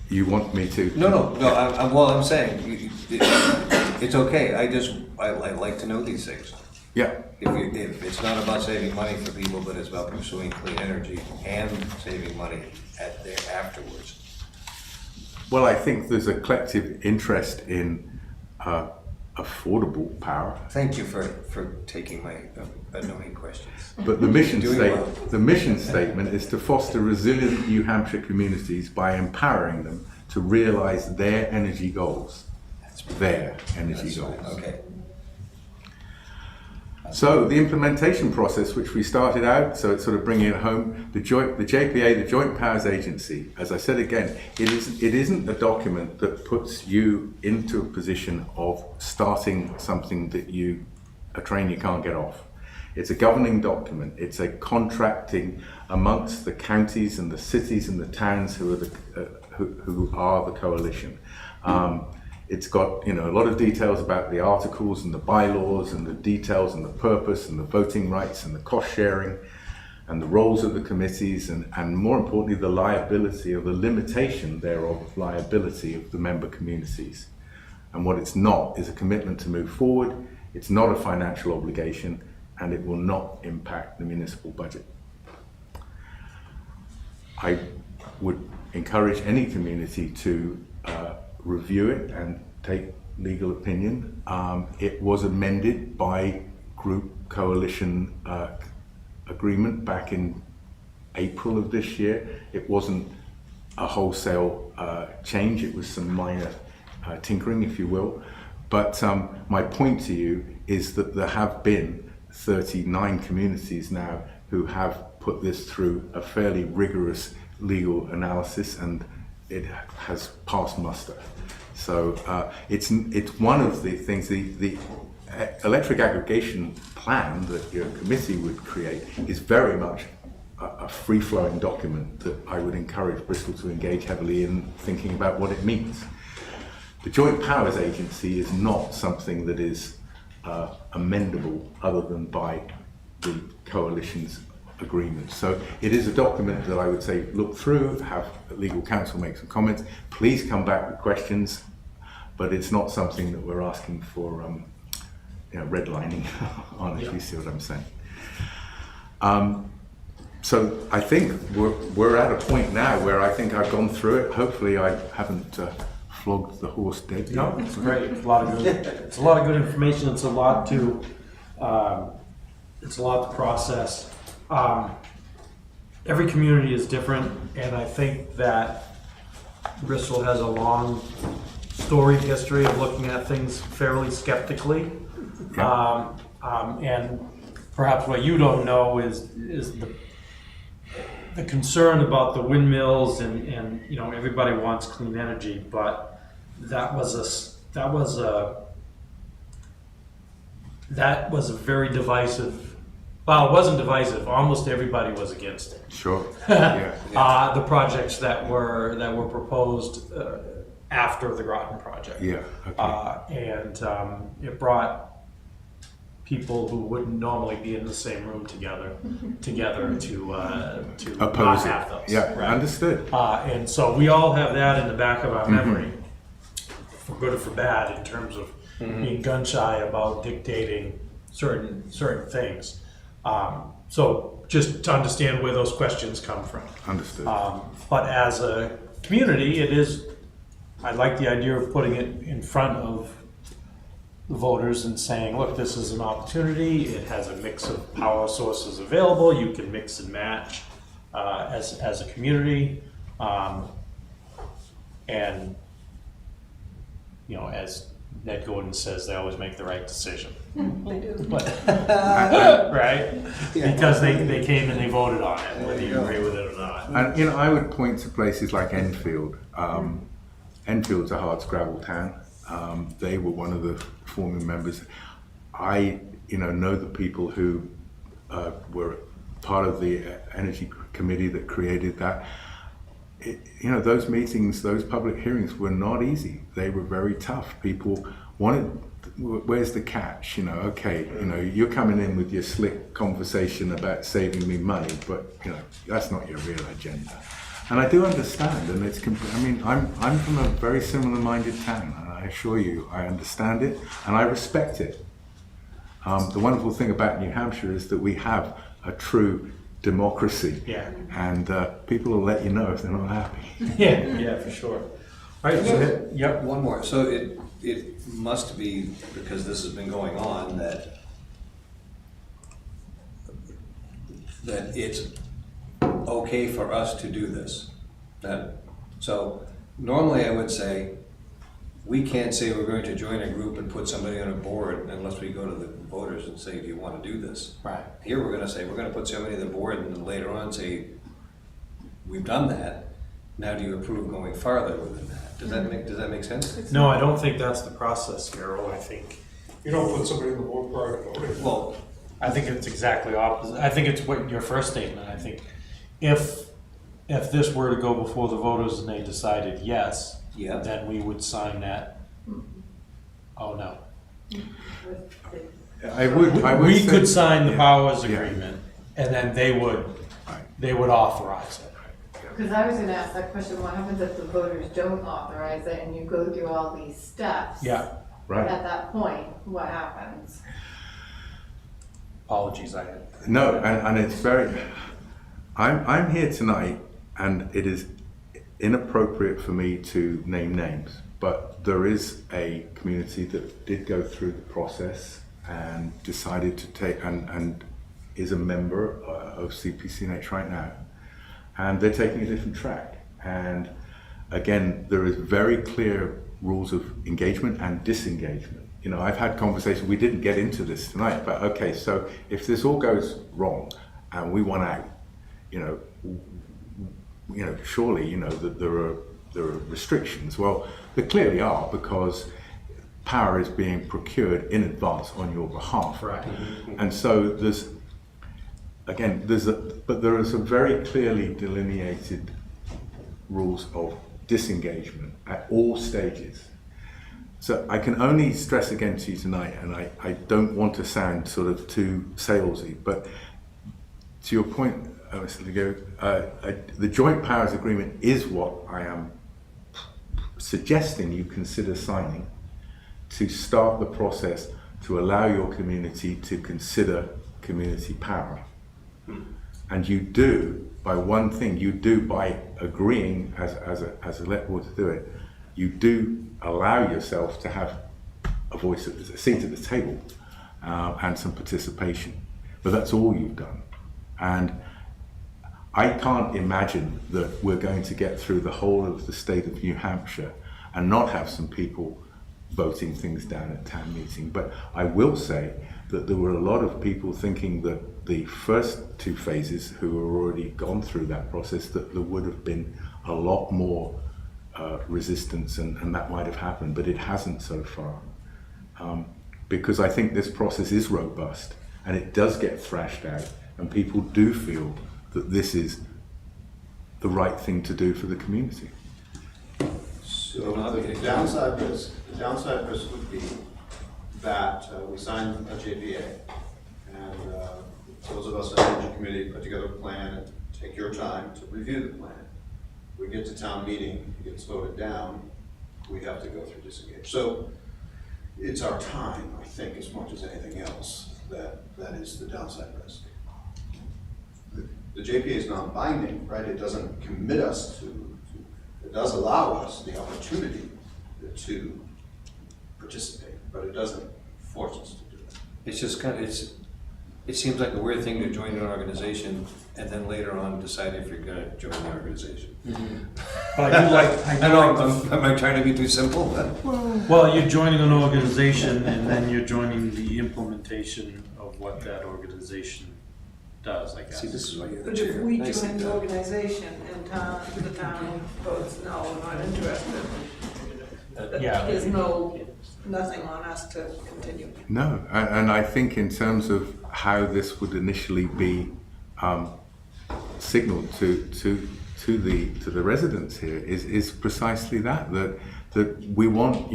You want me to? No. I'm saying it's okay. I like to know these things. Yeah. If it's not about saving money for people, but it's about pursuing clean energy and saving money afterwards. Well, I think there's a collective interest in affordable power. Thank you for taking my annoying questions. But the mission Doing well. the mission statement is to foster resilient New Hampshire communities by empowering them to realize their energy goals. Their energy That's goals. fine. Okay. So the implementation process, which we started out, so it's sort of bringing it home, the JPA, the Joint Powers Agency, as I said again, it isn't a document that puts you into a position of starting something that you a train you can't get off. It's a governing document. It's a contracting amongst the counties and the cities and the towns who are the coalition. It's got a lot of details about the articles and the bylaws and the details and the purpose and the voting rights and the cost sharing and the roles of the committees and more importantly the liability or the limitation thereof of liability of the member communities. And what it's not is a commitment to move forward. It's not a financial obligation, and it will not impact the municipal budget. I would encourage any community to review it and take legal opinion. It was amended by group coalition agreement back in April of this year. It wasn't a wholesale change, it was some minor tinkering, if you will. But my point to you is that there have been 39 communities now who have put this through a fairly rigorous legal analysis, and it has passed muster. So it's one of the things, the electric aggregation plan that your committee would create is very much a free-flowing document that I would encourage Bristol to engage heavily in thinking about what it means. The Joint Powers Agency is not something that is amendable other than by the coalition's agreement. So it is a document that I would say look through, have legal counsel make some comments. Please come back with questions, but it's not something that we're asking for redlining on, if you see what I'm saying. So I think we're at a point now where I think I've gone through it. Hopefully I haven't flogged the horse dead. No, it's great. It's a lot of good information. It's a lot to process. Every community is different, and I think that Bristol has a long storied history of looking at things fairly skeptically. Yeah. And perhaps what you don't know is the concern about the windmills and everybody wants clean energy, but that was a very divisive. Well, it wasn't divisive. Almost everybody was against it. Sure. Yeah. The projects that were proposed after the Groton project. Yeah. Okay. It brought people who wouldn't normally be in the same room together to Oppose not it. have those. Yeah. Right? Understood. And so we all have that in the back of our memory, for good or for bad, in terms of being gun shy about dictating certain things. So just to understand where those questions come from. Understood. But as a community, I like the idea of putting it in front of the voters and saying, look, this is an opportunity. It has a mix of power sources available. You can mix and match as a community. And, as Ned Gordon says, they always make the right decision. They do. Right? Because they came and they voted on it, whether you agree with it or not. And I would point to places like Enfield. Enfield's a hardscrabble town. They were one of the forming members. I know the people who were part of the energy committee that created that. Those meetings, those public hearings were not easy. They were very tough. People wanted, where's the catch? You're coming in with your slick conversation about saving me money, but that's not your real agenda. And I do understand, and I'm from a very similar-minded town, and I assure you, I understand it, and I respect it. The wonderful thing about New Hampshire is that we have a true democracy, and people will let you know if they're not happy. Yeah, for sure. All right, so yep. One more. So it must be, because this has been going on, that it's okay for us to do this. So normally I would say, we can't say we're going to join a group and put somebody on a board unless we go to the voters and say, do you want to do this? Right. Here we're going to say, we're going to put somebody on the board and then later on say, we've done that. Now do you approve going farther within that? Does that make sense? No, I don't think that's the process, Carol. I think You don't put somebody in the board prior to voting. Well, I think it's exactly opposite. I think it's what your first statement. I think if this were to go before the voters and they decided yes, yeah, then we would sign that. Oh, no. I would We say- could sign the yeah, powers yeah. agreement and then they would Right. authorize it. Because I was gonna ask that question, what happens if the voters don't authorize it and you go through all these steps? Yeah, Right. At that point, what happens? apologies, I had. No, and it's very, I'm here tonight and it is inappropriate for me to name names, but there is a community that did go through the process and decided to take, and is a member of CPCNH right now. And they're taking a different track. And again, there is very clear rules of engagement and disengagement. You know, I've had conversations, we didn't get into this tonight, but okay, so if this all goes wrong and we want out, surely, that there are restrictions. Well, there clearly are, because power is being procured in advance on your behalf. Right. And so there are some very clearly delineated rules of disengagement at all stages. So I can only stress again to you tonight, and I don't want to sound sort of too salesy, but to your point, Mr. Ligo, the Joint Powers Agreement is what I am suggesting you consider signing to start the process to allow your community to consider community power. And you do by one thing, you do by agreeing as a elect board to do it, you do allow yourself to have a seat at the table and some participation. But that's all you've done. And I can't imagine that we're going to get through the whole of the state of New Hampshire and not have some people voting things down at town meeting. But I will say that there were a lot of people thinking that the first two phases, who were already gone through that process, that there would have been a lot more resistance and that might have happened, but it hasn't so far. Because I think this process is robust and it does get thrashed out, and people do feel that this is the right thing to do for the community. So the downside risk would be that we sign a JPA, and those of us on the energy committee put together a plan and take your time to review the plan. We get to town meeting, it gets voted down, we have to go through disengage. So it's our time, I think, as much as anything else, that is the downside risk. The JPA is non-binding, right? It doesn't commit us to, it does allow us the opportunity to participate, but it doesn't force us to do it. it's just it seems like a weird thing to join an organization and then later on decide if you're gonna join the organization. But I do like, I know, am I trying to be too simple? well, you're joining an organization and then you're joining the implementation of what that organization does, I guess. See, this is why you're the But chair. if we Nicely join the done. organization and the town votes no, we're not interested, Yeah. there's nothing on us to continue. No, and I think in terms of how this would initially be signaled to the residents here is precisely that we want,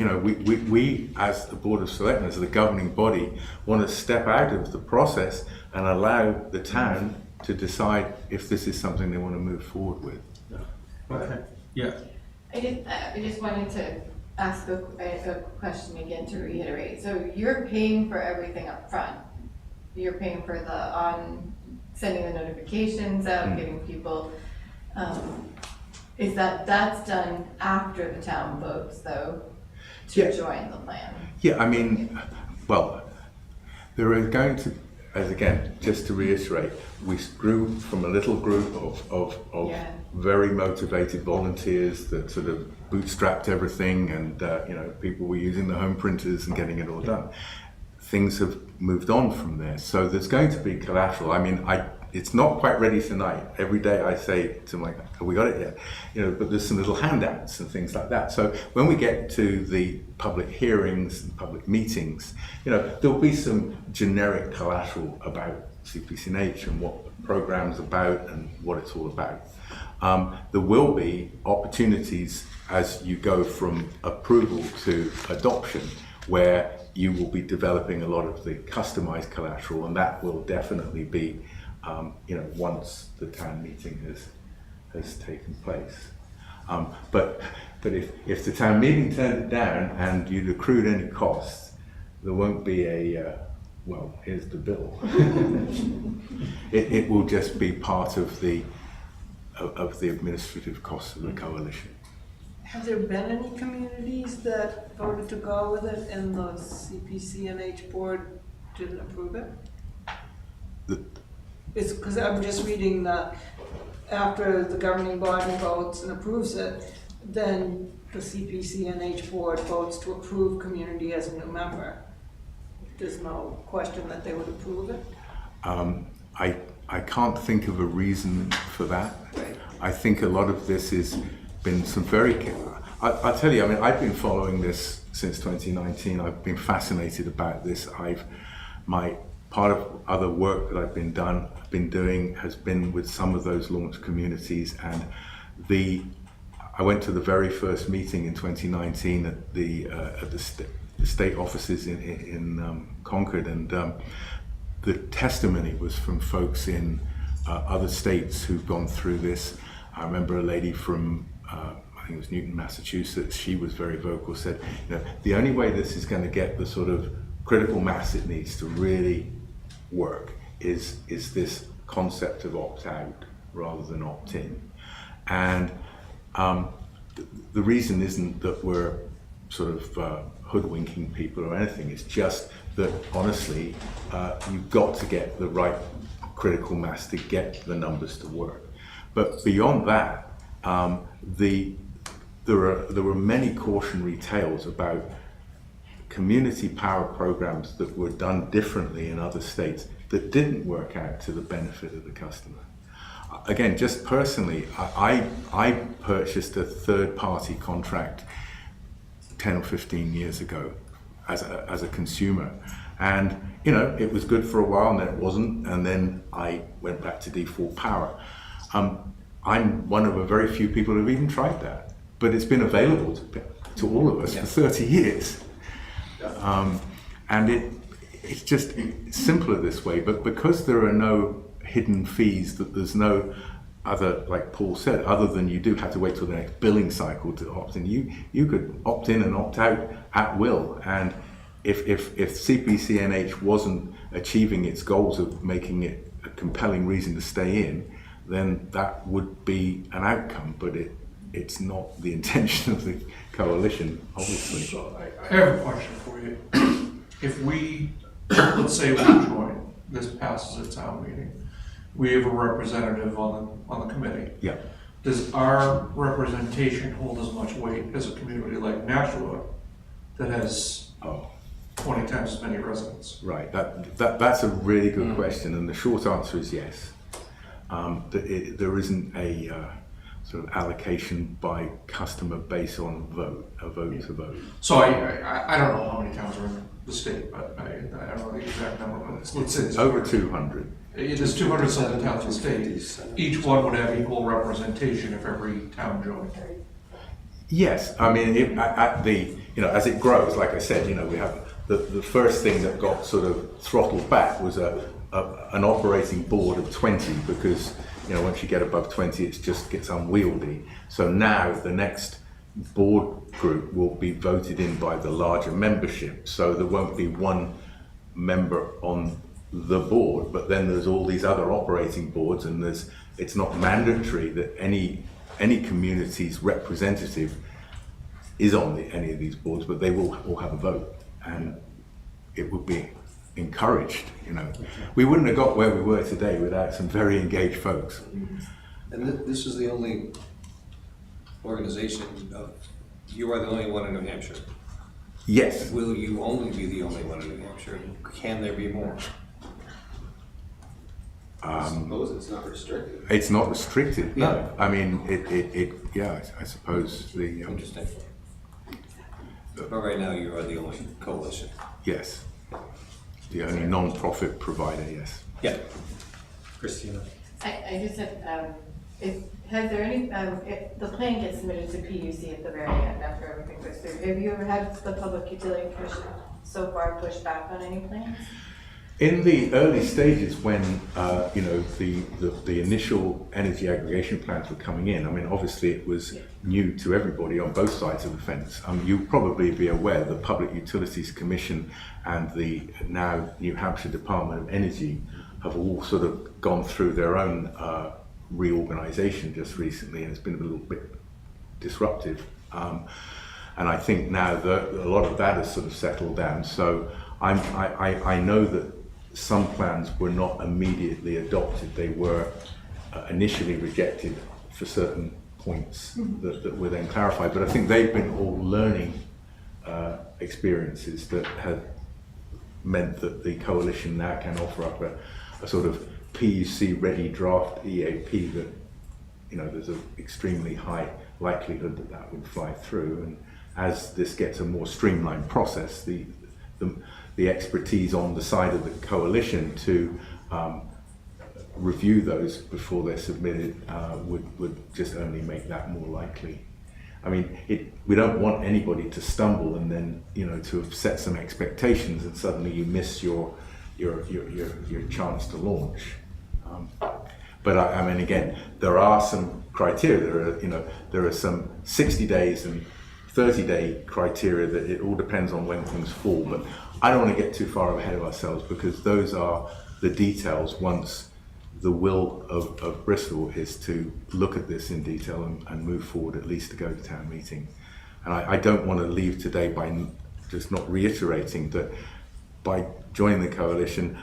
we as the Board of Selectmen, as the governing body, want to step out of the process and allow the town to decide if this is something they want to move forward with. Okay, yeah. I just wanted to ask a question again to reiterate. So you're paying for everything up front. You're paying for sending the notifications out, giving people, that's done after the town votes though, to join the plan? Yeah, I mean, well, there are going to, as again, just to reiterate, we grew from a little group of Yeah. very motivated volunteers that sort of bootstrapped everything, and people were using the home printers and getting it all done. Things have moved on from there, so there's going to be collateral. I mean, it's not quite ready tonight. Every day I say to my, have we got it yet? But there's some little handouts and things like that. So when we get to the public hearings and public meetings, there'll be some generic collateral about CPC&H and what the program's about and what it's all about. There will be opportunities as you go from approval to adoption where you will be developing a lot of the customized collateral, and that will definitely be, once the town meeting has taken place. But if the town meeting turned it down and you'd accrued any costs, there won't be here's the bill. It will just be part of the administrative costs of the coalition. Have there been any communities that voted to go with it and the CPC&H board didn't approve it? It's because I'm just reading that after the governing body votes and approves it, then the CPC&H board votes to approve community as a new member. There's no question that they would approve it? I can't think of a reason for that. I think a lot of this has been some very... I'll tell you, I've been following this since 2019. I've been fascinated about this. Part of other work that I've been doing has been with some of those launch communities, and I went to the very first meeting in 2019 at the state offices in Concord, and the testimony was from folks in other states who've gone through this. I remember a lady from I think it was Newton, Massachusetts. She was very vocal, said, the only way this is going to get the sort of critical mass it needs to really work is this concept of opt-out rather than opt-in. And the reason isn't that we're sort of hoodwinking people or anything. It's just that, honestly, you've got to get the right critical mass to get the numbers to work. But beyond that, there were many cautionary tales about community power programs that were done differently in other states that didn't work out to the benefit of the customer. Again, just personally, I purchased a third-party contract 10 or 15 years ago as a consumer, and it was good for a while, and then it wasn't, and then I went back to default power. I'm one of a very few people who've even tried that, but it's been available to all of us for 30 years. And it's just simpler this way, but because there are no hidden fees, that there's no other, like Paul said, other than you do have to wait till the next billing cycle to opt in. You could opt in and opt out at will, and if CPC&H wasn't achieving its goals of making it a compelling reason to stay in, then that would be an outcome, but it's not the intention of the coalition, obviously. So I have a question for you. If we, let's say we join, this passes at town meeting, we have a representative on the committee. Yeah. Does our representation hold as much weight as a community like Nashua that has 20 times as many residents? Right, that's a really good question, and the short answer is yes. There isn't a sort of allocation by customer based on a vote to vote. So I don't know how many towns are in the state, but I don't know the exact number, but let's say it's over 200. There's 200 something towns in the state. Each one would have equal representation if every town joined. Yes, I mean, as it grows, like I said, we have the first thing that got sort of throttled back was an operating board of 20, because once you get above 20, it just gets unwieldy. So now the next board group will be voted in by the larger membership. So there won't be one member on the board, but then there's all these other operating boards, and it's not mandatory that any community's representative is on any of these boards, but they will all have a vote, and it would be encouraged. We wouldn't have got where we were today without some very engaged folks. And this is the only organization you are the only one in New Hampshire. Yes. Will you only be the only one in New Hampshire? Can there be more? I suppose it's not restricted. It's not restricted. No. I mean, yeah, I suppose the, Interesting. But right now, you are the only coalition. yes. The only non-profit provider, yes. Yeah. Christina? I just said, has there any, if the plan gets submitted to PUC at the very end after everything goes through, have you ever had the Public Utility Commission so far push back on any plans? In the early stages when, you know, the initial energy aggregation plans were coming in, I mean, obviously it was new to everybody on both sides of the fence. You'll probably be aware the Public Utilities Commission and the now New Hampshire Department of Energy have all sort of gone through their own reorganization just recently, and it's been a little bit disruptive. And I think now that a lot of that has sort of settled down. So I know that some plans were not immediately adopted. They were initially rejected for certain points that were then clarified. But I think they've been all learning experiences that have meant that the coalition now can offer up a sort of PUC-ready draft EAP that, you know, there's an extremely high likelihood that that would fly through. And as this gets a more streamlined process, the expertise on the side of the coalition to review those before they're submitted would just only make that more likely. I mean, we don't want anybody to stumble and then, you know, to have set some expectations and suddenly you miss your chance to launch. But I mean, again, there are some criteria. There are some 60 days and 30-day criteria that it all depends on when things fall. But I don't want to get too far ahead of ourselves because those are the details once the will of Bristol is to look at this in detail and move forward, at least to go to town meeting. And I don't want to leave today by just not reiterating that by joining the coalition,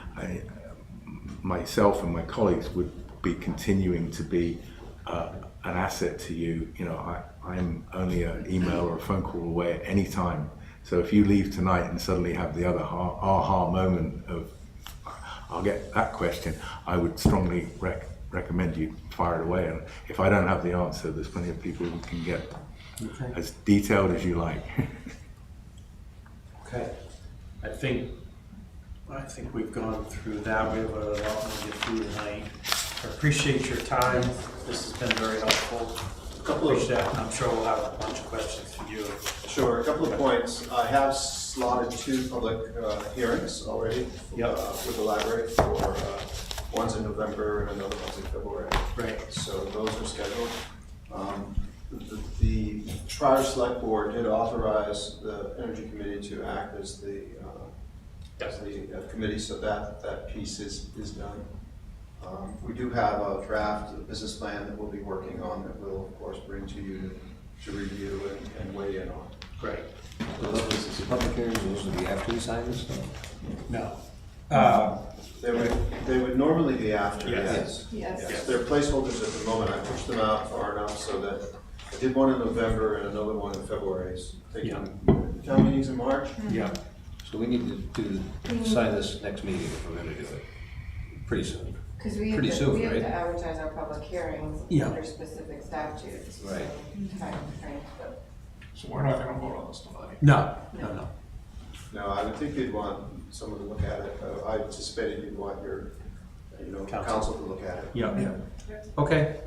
myself and my colleagues would be continuing to be an asset to you. You know, I'm only an email or a phone call away at any time. So if you leave tonight and suddenly have the other aha moment of, I'll get that question, I would strongly recommend you fire it away. And if I don't have the answer, there's plenty of people who can get as detailed as you like. Okay. I think we've gone through that. We have a lot more to get through tonight. I appreciate your time. This has been very helpful. I'm sure we'll have a bunch of questions for you. Sure, a couple of points. I have slotted 2 public hearings already with the library for one's in November and another one's in February. Right. So those are scheduled. The prior select board did authorize the Energy Committee to act as the committee, so that piece is done. We do have a draft business plan that we'll be working on that we'll of course bring to you to review and weigh in on. Great. The public hearings, those would be after we sign this stuff? No. They would normally be after, Yes. yes. They're placeholders at the moment. I pushed them out far enough so that I did one in November and another one in February. Town meetings in March. Yeah. So we need to sign this next meeting if we're gonna do it, pretty soon. Because we Pretty have soon, to right? advertise our public hearings Yeah. under specific statutes. so Right. time constraints, but So we're not gonna vote on this tonight. No. No, I would think you'd want someone to look at it. I anticipated you'd want your, council to look at it. Yeah. Okay.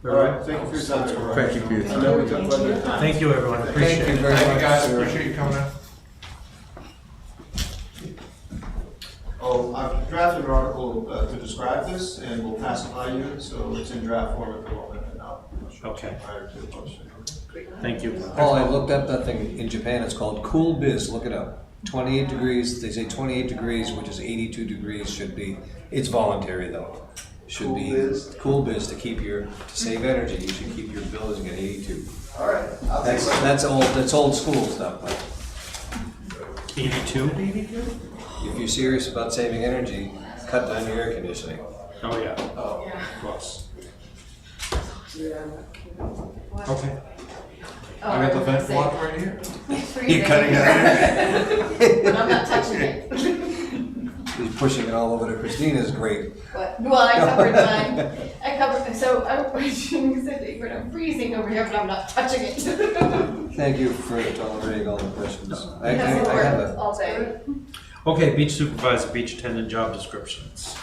All right, thank you for your time. everyone. Thank you for your I time. know we took quite a bit of time. Thank you, everyone. Appreciate Thank you it. very Thank you much. guys, sir. appreciate you coming in. Oh, I've drafted an article to describe this, and we'll pass it by you, so it's in draft form at the moment, and I'll show Okay. it prior to the posting. Thank you. Paul, I looked up that thing in Japan, it's called Cool Biz, look it up. 28 degrees, they say 28 degrees, which is 82 degrees should be, it's voluntary though. Should Cool be Biz? Cool Biz to save energy, you should keep your building at 82. All right. I'll take it. That's old school stuff, but 82? if you're serious about saving energy, cut down your air conditioning. Oh, yeah. Of course. Okay. Oh, I got the was gonna vent say, block right here. it's freezing. You're cutting it out. But I'm not touching it. These pushing it all over to Christine is great. But, well, I covered mine. So I'm pushing the paper and I'm freezing over here, but I'm not touching it. Thank you for tolerating all the questions. I That's I have a, all day. Okay, beach supervisor, beach attendant job descriptions.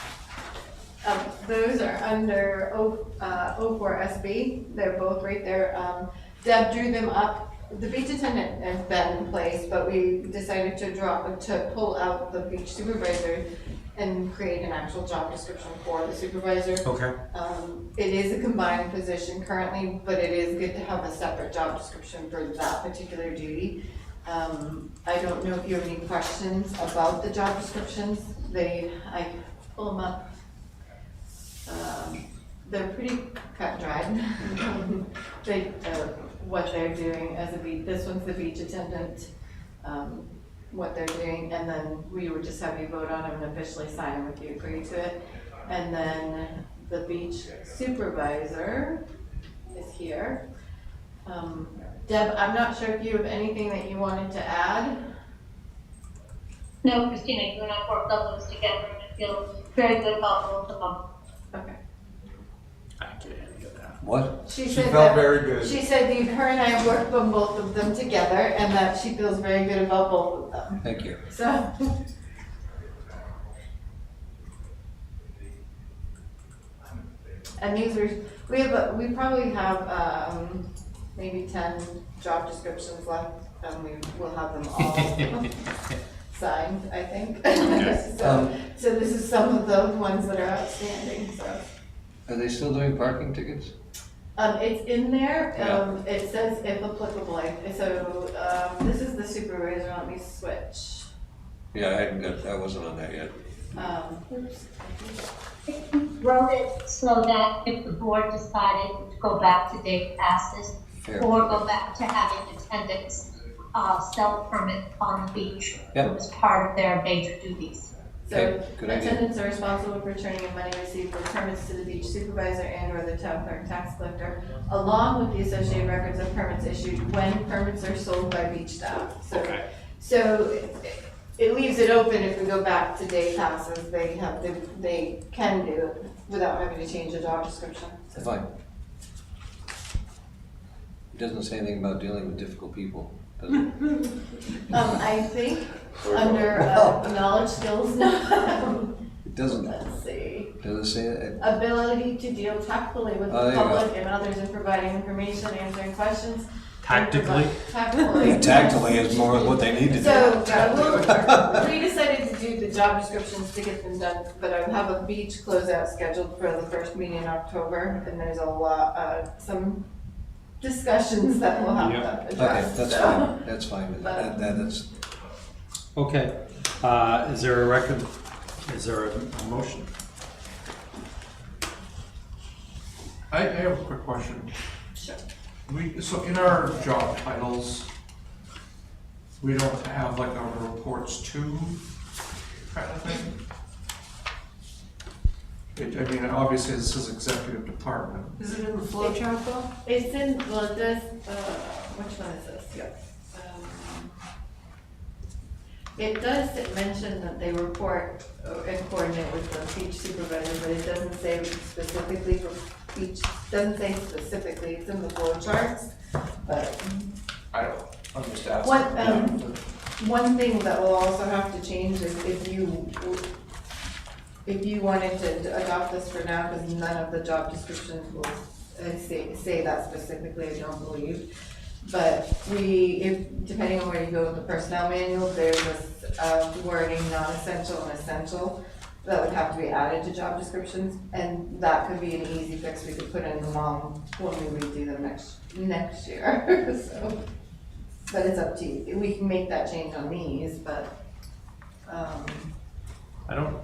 Those are under 04 SB. They're both right there. Deb drew them up. The beach attendant has been in place, but we decided to pull out the beach supervisor and create an actual job description for the supervisor. Okay. It is a combined position currently, but it is good to have a separate job description for that particular duty. I don't know if you have any questions about the job descriptions. I pull them up. They're pretty cut and dried. What they're doing as a beach, this one's the beach attendant, what they're doing, and then we would just have you vote on them and officially sign them if you agree to it. And then the beach supervisor is here. Deb, I'm not sure if you have anything that you wanted to add. No, Christina, you and I worked on those together, and I feel very good about both of them. Okay. I get any of that. what? She She said felt that, very good. she said her and I have worked on both of them together and that she feels very good about both of them. Thank you. So. And these are, we probably have, maybe 10 job descriptions left and we will have them all signed, I think. So this is some of the ones that are outstanding, so. Are they still doing parking tickets? It's in there, Yeah. it says if applicable, so, this is the supervisor, let me switch. Yeah, I hadn't got, I wasn't on that yet. Oops. Wrote it so that if the board decided to go back to day passes Fair. or go back to having attendants self-permit on the beach, Yep. it was part of their major duties. So Okay, good idea. attendants are responsible for returning any money received for permits to the beach supervisor and or the town clerk tax collector, along with the associated records of permits issued when permits are sold by beach staff. So, Okay. so it leaves it open if we go back to day passes, they can do it without having to change the job description. So- Fine. It doesn't say anything about dealing with difficult people, does it? I think under knowledge skills, It doesn't, let's see. does it say it? Ability to deal tactfully with Oh, the there you go. public and others in providing information, answering questions. Tactically? Tactfully. Tactily is more what they need to do. So, we decided to do the job descriptions to get them done, but I have a beach closeout scheduled for the first meeting in October, and there's a lot, some discussions that we'll have to Okay, address, that's so. fine, that's fine. That's, Okay, is there a motion? I have a quick question. Sure. So in our job titles, we don't have like a reports to kind of thing? I mean, obviously this is executive department. Is it in the flow chart though? It's in, well, it does, which one is this? Yep. It does mention that they report and coordinate with the beach supervisor, but it doesn't say specifically for beach, doesn't say specifically, it's in the flow charts, but. I don't, I'm just asking. One thing that will also have to change is if you wanted to adopt this for now, because none of the job descriptions will say that specifically, I don't believe. But depending on where you go with the personnel manual, there's a wording non-essential and essential that would have to be added to job descriptions, and that could be an easy fix. We could put in them all when we redo them next year. So, but it's up to you. We can make that change on these, but I don't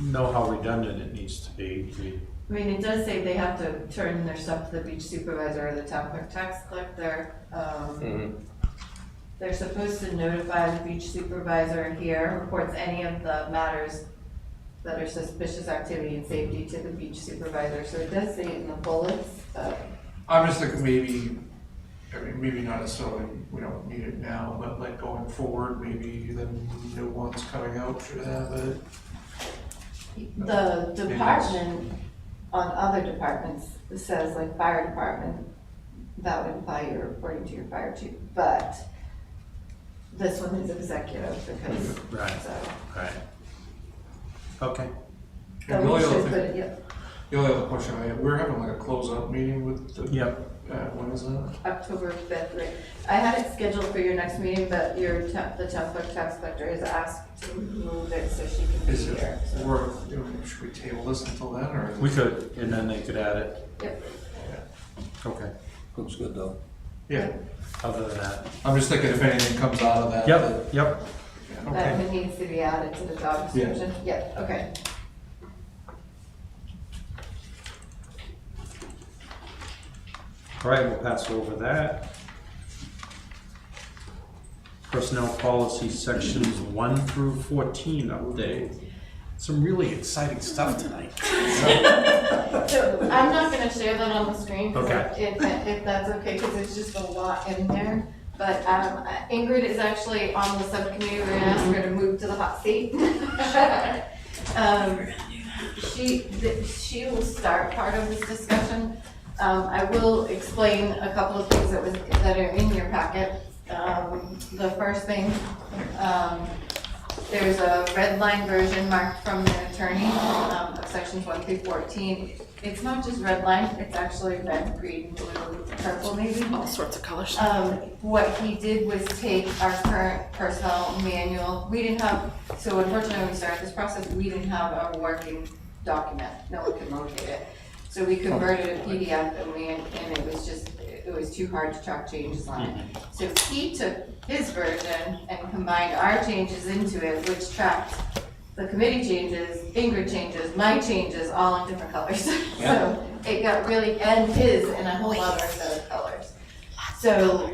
know how redundant it needs to be. I mean, it does say they have to turn their stuff to the beach supervisor or the town clerk tax collector. They're supposed to notify the beach supervisor here, reports any of the matters that are suspicious activity and safety to the beach supervisor. So it does say it in the bullets, but. I'm just thinking maybe not necessarily, we don't need it now, but like going forward, maybe the new ones coming out should have it. The department, on other departments, says like fire department, that would imply you're reporting to your fire chief, but this one is executive because, Right. so. Right. Okay. And So the we only other should thing- put it, yep, The only other question I have, we're having like a closeout meeting with the. Yep. When is that? October 5th, right? I had it scheduled for your next meeting, but the town clerk tax collector is asked to move it so she can be Is it here. so. worth, should we table this until then, or? We could, and then they could add it. Yep. Okay. Looks good though. Yeah, Other than that. I'm just thinking if anything comes out of that. Yep, yep. Yeah. That Okay. one needs to be added to the job Yeah. description? Yep, okay. All right, we'll pass over that. Personnel policy sections 1 through 14 update. Some really exciting stuff tonight. So I'm not gonna share that on the screen, 'cause Okay. if that's okay, because it's just a lot in there. But Ingrid is actually on the subcommittee, we're gonna ask her to move to the hot seat. She will start part of this discussion. I will explain a couple of things that are in your packet. The first thing, there's a red line version marked from the attorney of sections 1 through 14. It's not just red line, it's actually red, green, blue, purple maybe. All sorts of colors. What he did was take our current personnel manual. We didn't have, so unfortunately when we started this process, we didn't have a working document. No one could locate it. So we converted a PDF and it was too hard to track changes on it. So he took his version and combined our changes into it, which tracked the committee changes, Ingrid changes, my changes, all in different colors. So it got really, and his in a whole other set of colors. So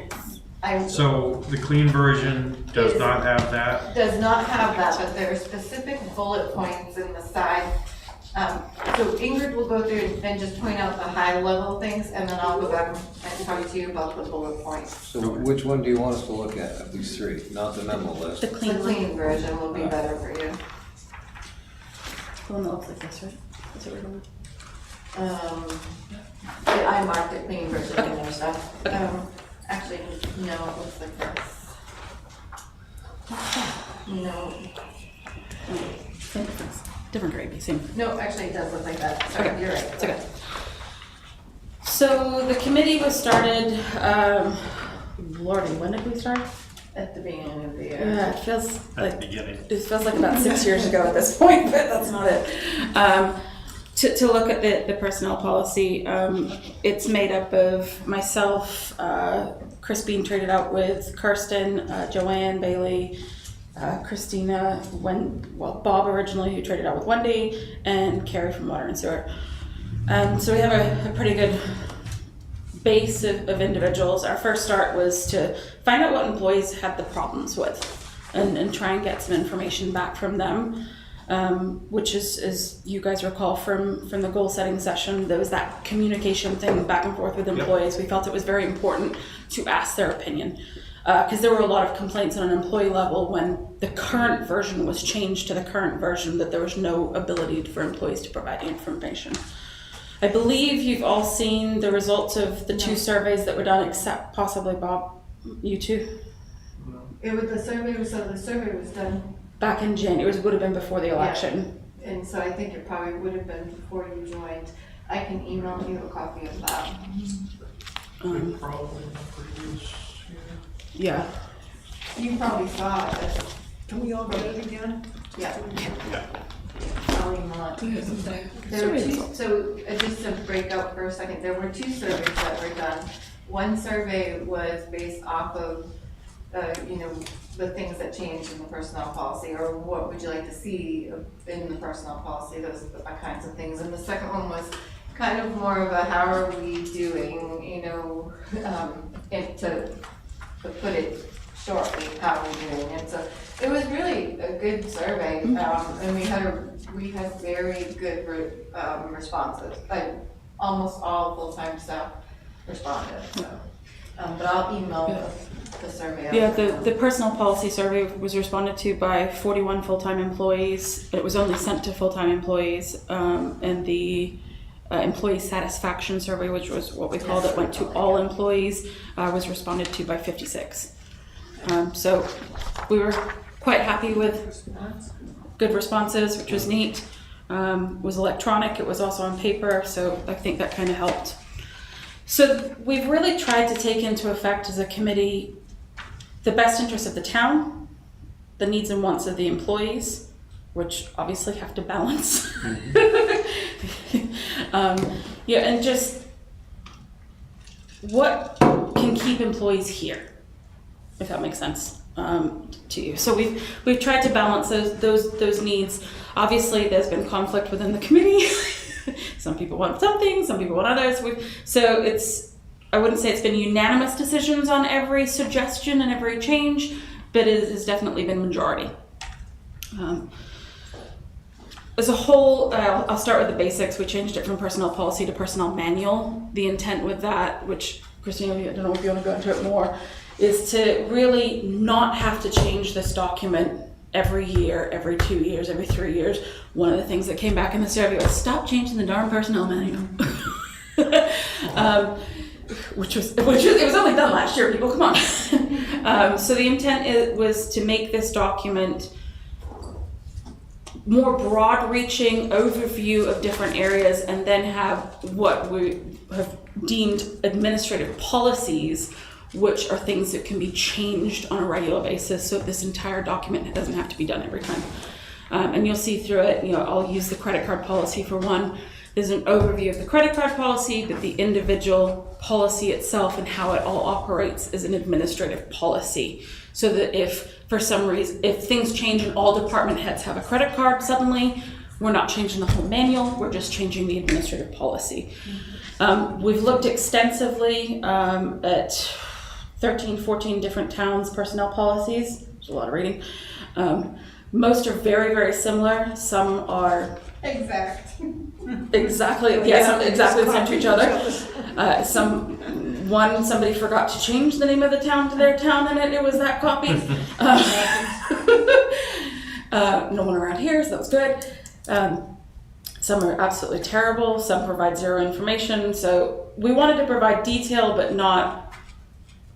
So the clean version does not have that? does not have that, but there are specific bullet points in the side. So Ingrid will go through and just point out the high level things, and then I'll go back and talk to you about the bullet points. So which one do you want us to look at, of these three, not the memo list? The The clean one. clean version will be better for you. The one that looks like this, right? That's what we're going with. I marked it clean version in there stuff. Actually, no, it looks like this. No, Same difference. Different gravy, same. no, actually it does look like that. Sorry, Okay, you're right. it's okay. So the committee was started, Lordy, when did we start? At the beginning of the year. Yeah, it feels At the like, beginning. it feels like about 6 years ago at this point, but that's not it. To look at the personnel policy, it's made up of myself, Chris being traded out with Kirsten, Joanne, Bailey, Christina, Bob originally, who traded out with Wendy, and Carrie from Water and Sewer. So we have a pretty good base of individuals. Our first start was to find out what employees had the problems with and try and get some information back from them, which is, as you guys recall from the goal setting session, there was that communication thing back and forth with employees. We felt it was very important to ask their opinion. Because there were a lot of complaints on an employee level when the current version was changed to the current version that there was no ability for employees to provide the information. I believe you've all seen the results of the two surveys that were done, except possibly Bob, you two, The survey was done, back in January. It would have been before the election. and so I think it probably would have been before you joined. I can email you a copy of that. Probably the previous Yeah. You probably saw it. Can we all get it again? Yeah. Yeah. I'll email it. There were two, so just to break out for a second, there were two surveys that were done. One survey was based off of, the things that changed in the personnel policy, or what would you like to see in the personnel policy, those kinds of things. And the second one was kind of more of a how are we doing, and to put it shortly, how are we doing. And so it was really a good survey, and we had very good responses. Almost all full-time staff responded, so. But I'll email the survey. out. Yeah, the personnel policy survey was responded to by 41 full-time employees. It was only sent to full-time employees, and the employee satisfaction survey, which was what we called it, went to all employees, was responded to by 56. So we were quite happy with good responses, which was neat. It was electronic, it was also on paper, so I think that kind of helped. So we've really tried to take into effect as a committee the best interests of the town, the needs and wants of the employees, which obviously have to balance. Yeah, and just what can keep employees here, if that makes sense to you. So we've tried to balance those needs. Obviously, there's been conflict within the committee. Some people want something, some people want others. So I wouldn't say it's been unanimous decisions on every suggestion and every change, but it has definitely been majority. As a whole, I'll start with the basics. We changed it from personnel policy to personnel manual. The intent with that, which Christina, I don't know if you want to go into it more, is to really not have to change this document every year, every 2 years, every 3 years. One of the things that came back in the survey was stop changing the darn personnel manual. Which was it was only done last year, people, come on. So the intent was to make this document more broad-reaching overview of different areas, and then have what we have deemed administrative policies, which are things that can be changed on a regular basis, so this entire document doesn't have to be done every time. And you'll see through it, I'll use the credit card policy for one. There's an overview of the credit card policy, but the individual policy itself and how it all operates is an administrative policy. So that if for some reason, if things change and all department heads have a credit card suddenly, we're not changing the whole manual, we're just changing the administrative policy. We've looked extensively at 13, 14 different towns' personnel policies. There's a lot of reading. Most are very, very similar. Some are exactly the same to each other. Somebody forgot to change the name of the town to their town, and it was that copy. No one around here, so that was good. Some are absolutely terrible. Some provide zero information. So we wanted to provide detail, but not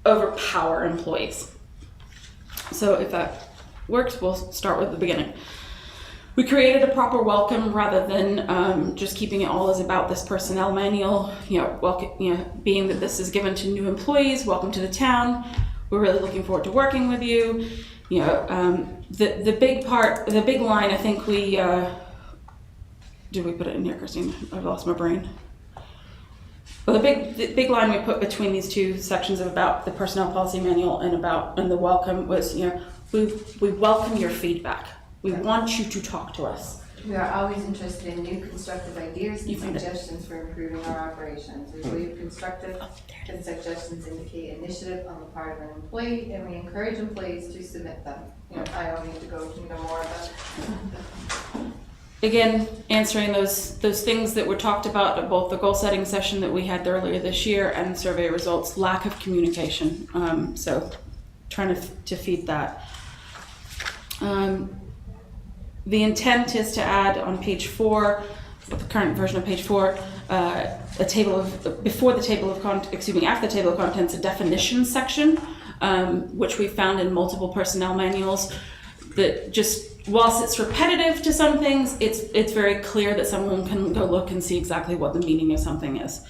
overpower employees. So if that works, we'll start with the beginning. We created a proper welcome rather than just keeping it all as about this personnel manual. Being that this is given to new employees, welcome to the town. We're really looking forward to working with you. The big line. I think we did we put it in here, Christine? I've lost my brain. Well, the big line we put between these two sections of about the personnel policy manual and the welcome was, we welcome your feedback. We want you to talk to us. We are always interested in new constructive ideas and suggestions for improving our operations. We believe constructive suggestions indicate initiative on the part of an employee, and we encourage employees to submit them. I don't need to go into more, but again, answering those things that were talked about at both the goal setting session that we had earlier this year and survey results, lack of communication. So trying to feed that. The intent is to add on page 4, the current version of page 4, after the table of contents, a definition section, which we found in multiple personnel manuals. That just, whilst it's repetitive to some things, it's very clear that someone can go look and see exactly what the meaning of something is.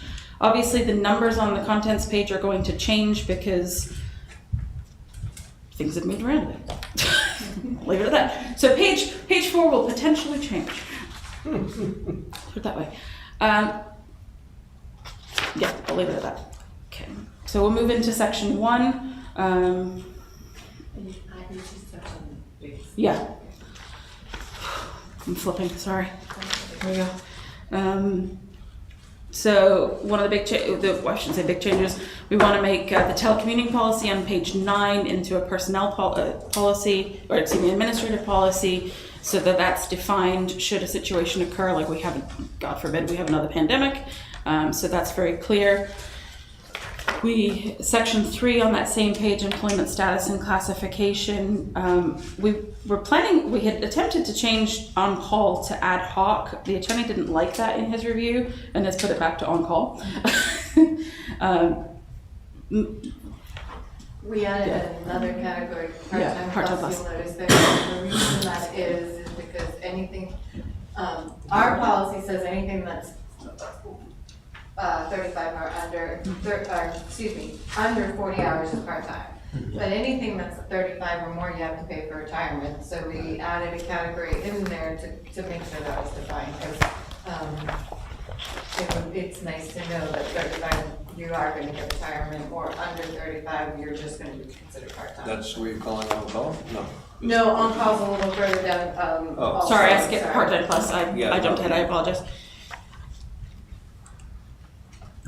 Obviously, the numbers on the contents page are going to change because things have moved around a bit. Leave it at that. So page 4 will potentially change. Put it that way. Yeah, I'll leave it at that. Okay. So we'll move into section 1. Yeah. I'm flipping, sorry. There we go. So one of the I shouldn't say big changes, we want to make the telecommuting policy on page 9 into a personnel policy, or administrative policy, so that that's defined should a situation occur, like we haven't, God forbid, we have another pandemic. So that's very clear. Section 3 on that same page, employment status and classification, we had attempted to change on-call to ad hoc. The attorney didn't like that in his review and has put it back to on-call. We added another category, part-time part-time plus, plus. you'll notice there. The reason that is because anything, our policy says anything that's 35 or under, under 40 hours is part-time. But anything that's 35 or more, you have to pay for retirement. So we added a category in there to make sure that was defined, because it's nice to know that 35, you are gonna get retirement, or under 35, you're just gonna be considered part-time. That's what you're calling on call? No. No, on call's a little further down, also, Sorry, I skipped sorry. part-time plus. I jumped ahead, I apologize.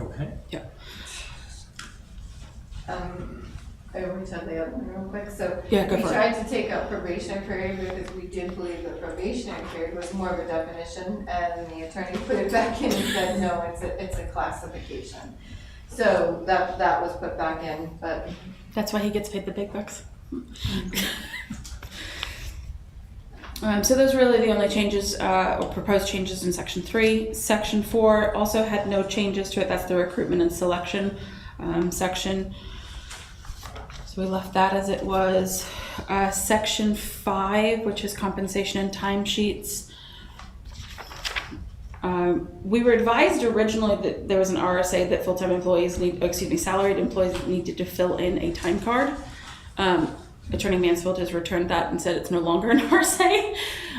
Okay. I will tell the other one real quick, so. Yeah, go We for it. tried to take out probationary period because we did believe that probationary period was more of a definition, and the attorney put it back in and said, no, it's a classification. So that was put back in, but That's why he gets paid the big bucks. So those are really the only changes, or proposed changes in section 3. Section 4 also had no changes to it. That's the recruitment and selection section. So we left that as it was. Section 5, which is compensation and timesheets. We were advised originally that there was an RSA that full-time employees salaried employees needed to fill in a time card. Attorney Mansfield has returned that and said it's no longer an RSA.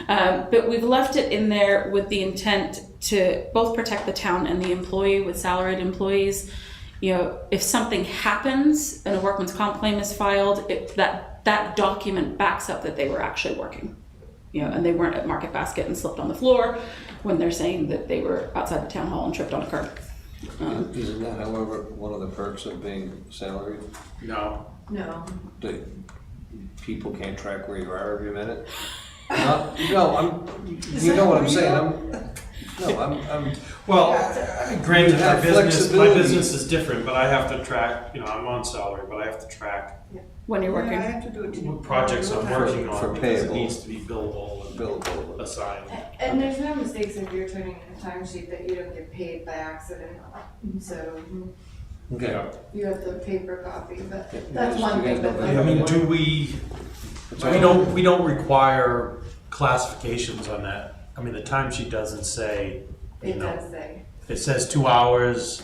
But we've left it in there with the intent to both protect the town and the employee with salaried employees. You know, if something happens and a workman's comp claim is filed, that document backs up that they were actually working. You know, and they weren't at Market Basket and slipped on the floor when they're saying that they were outside the town hall and tripped on a curb. Isn't that, however, one of the perks of being salaried? No. no. That people can't track where you are every minute? No, you know what I'm saying, I'm Well, granted, You have my flexibility. business is different, but I have to track, I'm on salary, but I have to track When you're Yeah, I working. have to do it too. what projects I'm working For on because it payable. needs to be billable and billable. assigned. And there's no mistakes if you're turning in a timesheet that you don't get paid by accident. So Okay. you have the paper copy, but Yeah, that's you one guys thing. don't But pay I mean, everyone? do we don't require classifications on that. I mean, the timesheet doesn't say, it does say. it says 2 hours,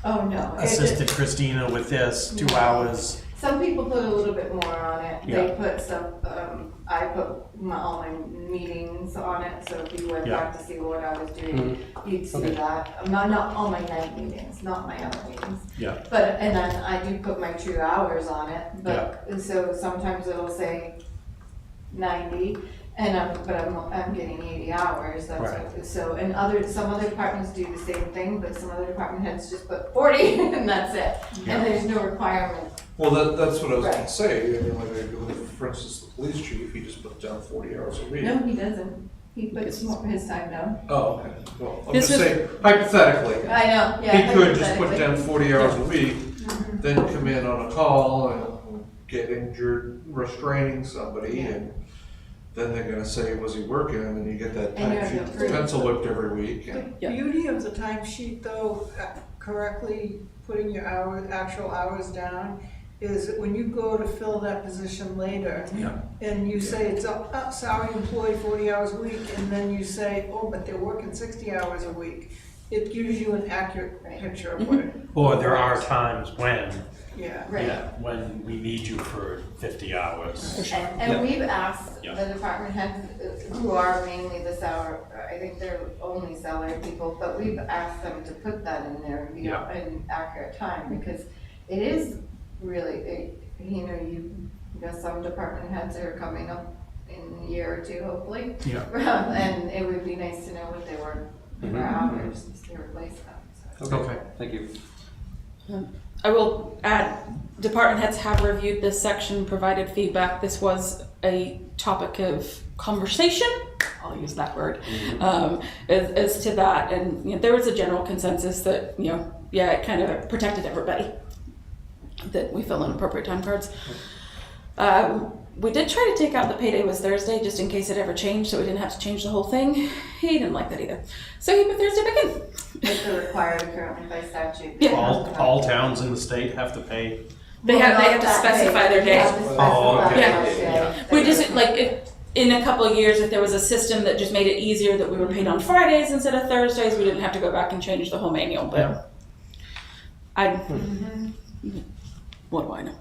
assisted Christina with this, 2 hours. Some people put a little bit more on it. They Yeah. put stuff, I put all my meetings on it, so if you went Yeah. back to see what I was doing, you'd see that. Not all my night meetings, not my other meetings. Yeah. But, and then I do put my true hours on it, but, so sometimes it'll say 90, and I'm getting 80 hours, that's Right. what, so, and some other departments do the same thing, but some other department heads just put 40, and that's it. And there's no requirement. Well, that's what I was gonna Right. say, I mean, for instance, the police chief, he just puts down 40 hours a week. No, he doesn't. He puts more his time down. Oh, okay, well, I'm This just was- saying, hypothetically, I know, yeah. he could just put hypothetically. down 40 hours a week, then come in on a call and get injured restraining somebody, and then they're gonna say, was he working, and you get that And you have time to sheet prove it. pencil whipped every week, and The beauty of the timesheet though, correctly putting your actual hours down, is that when you go to fill that position later, and you say it's a salary employee 40 hours a week, and then you say, oh, but they're working 60 hours a week, it gives you an accurate picture of what it. Or there are times when, Yeah. Right. when we need you for 50 hours. And we've asked Yeah. the department heads, who are mainly the salary, I think they're only salary people, but we've asked them to put that in there, in accurate time, because it is really, you got some department heads that are coming up in a year or two, hopefully. Yeah. And it would be nice to know what they were for hours to replace them, so. Okay. Thank you. I will add, department heads have reviewed this section, provided feedback. This was a topic of conversation I'll use that word, as to that. And there was a general consensus that, yeah, it kind of protected everybody, that we fill in appropriate time cards. We did try to take out the payday was Thursday just in case it ever changed, so we didn't have to change the whole thing. He didn't like that either. So he put Thursday back in. It's required currently by statute. Yeah. All towns in the state have to pay. They have to specify their day. Oh, okay. Yeah. We just, in a couple of years, if there was a system that just made it easier that we were paid on Fridays instead of Thursdays, we didn't have to go back and change the whole manual, but what do I know?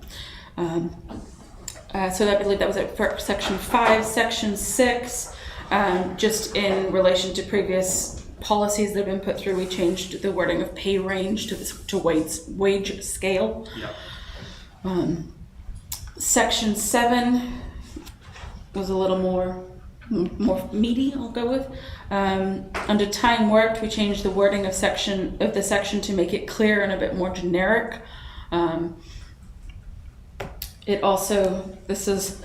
So I believe that was it for section 5. Section 6, just in relation to previous policies that have been put through, we changed the wording of pay range to wage scale. Yep. Section 7 was a little more meaty, I'll go with. Under time worked, we changed the wording of the section to make it clear and a bit more generic. It also, this is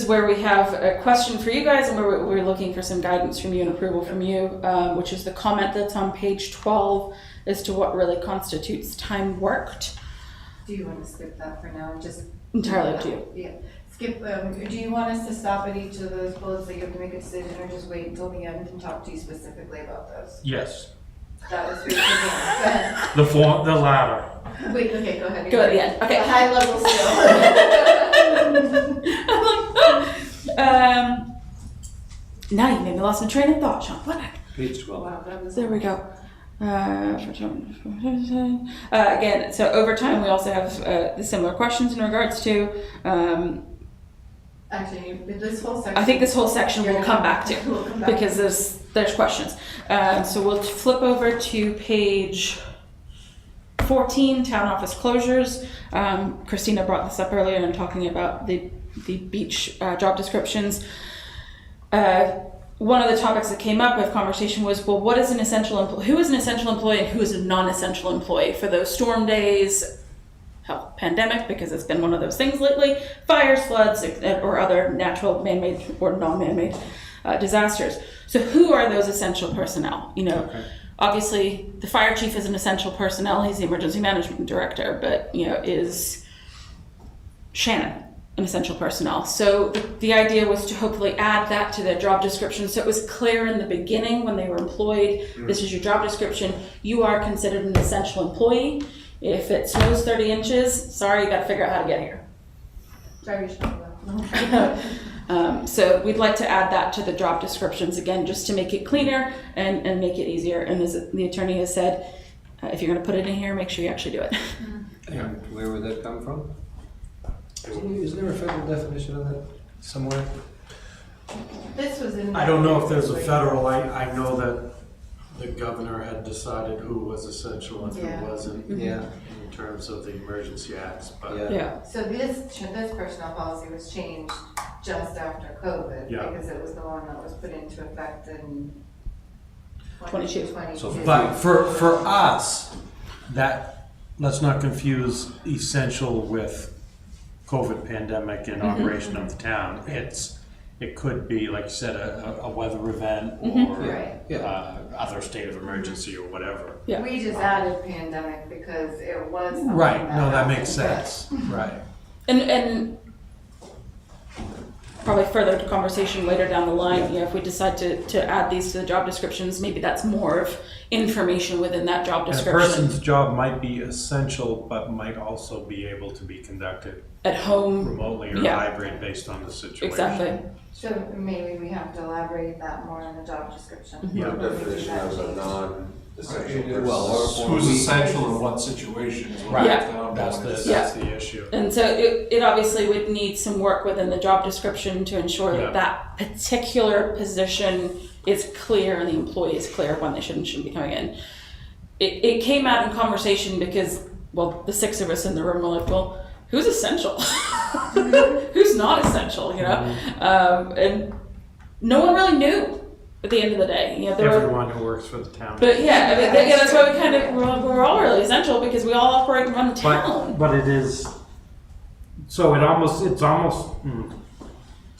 where we have a question for you guys, and where we're looking for some guidance from you and approval from you, which is the comment that's on page 12 as to what really constitutes time worked. Do you want to skip that for now and just? Entirely up to you. Yeah, skip, do you want us to stop at each of those bullets that you have to make a decision, or just wait until the end and talk to you specifically about those? Yes. That was pretty good. Go ahead. The latter. Wait, okay, go ahead. Go at the end. Okay. The high level still. Now you made me lost my train of thought, Sean. What? Page 12. Wow, that was. There we go. Again, so over time we also have the similar questions in regards to. Actually, this whole section. I think this whole section we'll come back to We'll come back. because there's questions. So we'll flip over to page 14, town office closures. Christina brought this up earlier in talking about the beach job descriptions. One of the topics that came up with conversation was, well, what is an essential employee? Who is an essential employee and who is a non-essential employee for those storm days? Hell, pandemic, because it's been one of those things lately. Fires, floods, or other natural man-made or non-man-made disasters. So who are those essential personnel? Obviously the fire chief is an essential personnel. He's the emergency management director, but is Shannon an essential personnel? So the idea was to hopefully add that to their job description, so it was clear in the beginning when they were employed, this is your job description, you are considered an essential employee. If it snows 30 inches, sorry, you got to figure out how to get here. Sorry, So we'd like to add that to the job descriptions again, just to make it cleaner and make it easier. And as the attorney has said, if you're going to put it in here, make sure you actually do it. And where would that come from? Isn't there a federal definition of that somewhere? This was in. I don't know if there's a federal, I know that the governor had decided who was essential and Yeah. who wasn't Yeah. in terms of the emergency acts, but. Yeah. So this personnel policy was changed just after COVID, Yeah. because it was the one that was put into effect in 22. 2022. But for us, let's not confuse essential with COVID pandemic and operation of the town. It could be, like you said, a weather event or Right. other state of emergency or whatever. Yeah. We just added pandemic because it was. something Right, no, that happened. makes sense, right. And probably further conversation later down the line, if we decide to add these to the job descriptions, maybe that's more of information within that job And a description. person's job might be essential, but might also be able to be conducted At home, remotely or Yeah. hybrid based on the situation. exactly. So maybe we have to elaborate that more in the job description. Yeah. The definition of a non-essential Well, person. Who's essential in what situation is what Right, Yeah. that's Yeah. the issue. And so it obviously would need some work within the job description to ensure Yeah. that that particular position is clear and the employee is clear when they should and shouldn't be coming in. It came out in conversation because, well, the 6 of us in the room were like, well, who's essential? Who's not essential, And no one really knew at the end of the day. There were, Everyone who works for the town. but yeah, that's why we kind of, we're all really essential because we all operate and run the town. But it is, so it's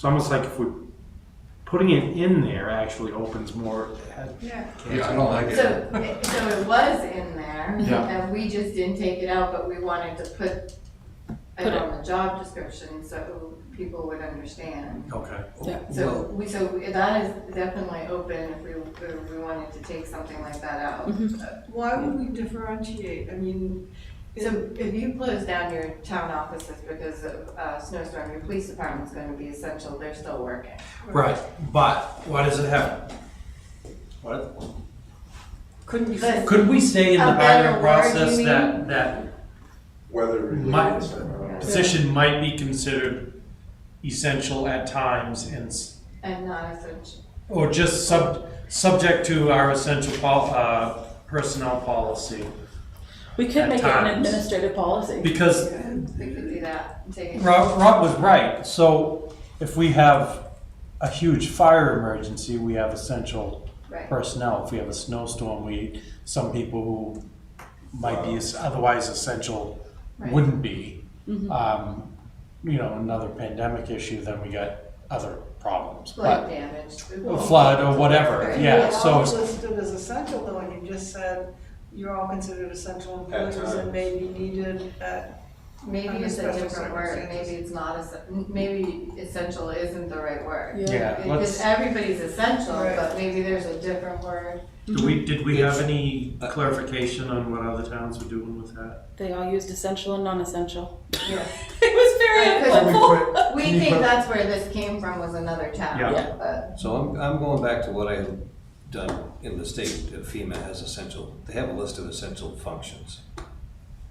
almost like if we putting it in there actually opens more. Yeah. Yeah, I don't like it. So it was in there, Yeah. and we just didn't take it out, but we wanted to put it on the job description so people would understand. Okay. So that is definitely open if we wanted to take something like that out. Why would we differentiate? I mean, So if you close down your town offices because of a snowstorm, your police department's gonna be essential, they're still working. Right, but why does it have? What? couldn't you But- say? Could we say in the A better hiring word, process you that, that Weather My- related stuff. position might be considered essential at times And not essential. or just subject to our essential personnel policy? We could At make it an times. administrative policy. Because We could do that and take it. Rob was right, so if we have a huge fire emergency, we have essential Right. personnel. If we have a snowstorm, some people who might be otherwise essential Right. wouldn't be. Another pandemic issue, then we got other problems. Flood damage. Flood or whatever, Right. yeah, You're all so, listed as essential though, and you just said you're all considered essential employees times. and may be needed at, Maybe Under it's a special different word, circumstances. maybe it's not, maybe essential isn't the right word. yeah, Because let's, everybody's essential, Right. but maybe there's a different word. did we have any clarification on what other towns were doing with that? They all used essential and non-essential. Yeah. It was very helpful. We think that's where this came from, was another town, Yeah. but, So I'm going back to what I have done in the state. FEMA has essential, they have a list of essential functions,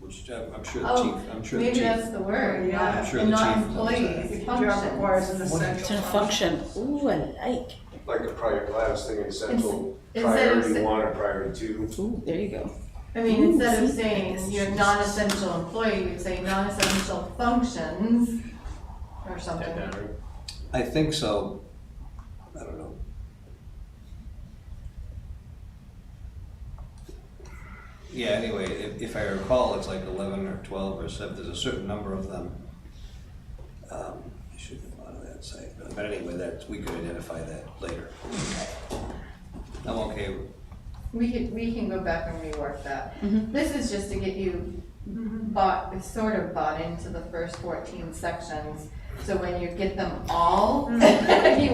which I'm sure the Oh, chief, I'm sure the maybe chief. that's the word, Yeah. not, I'm sure and the not chief knows that. employees, your job requires an functions. essential Essential function. Ooh, I like. Like the prior, I was thinking essential Instead of priority sa- 1 or priority 2. Ooh, there you go. I mean, Ooh, instead of see, saying nice. you're non-essential employee, you'd say non-essential functions or something. I think so. I don't know. Yeah, anyway, if I recall, it's like 11 or 12 or 7, there's a certain number of them. I should have thought of that site, but anyway, we could identify that later. I'm okay. We can go back and rework that. This is just to get you sort of bought into the first 14 sections. So when you get them all, you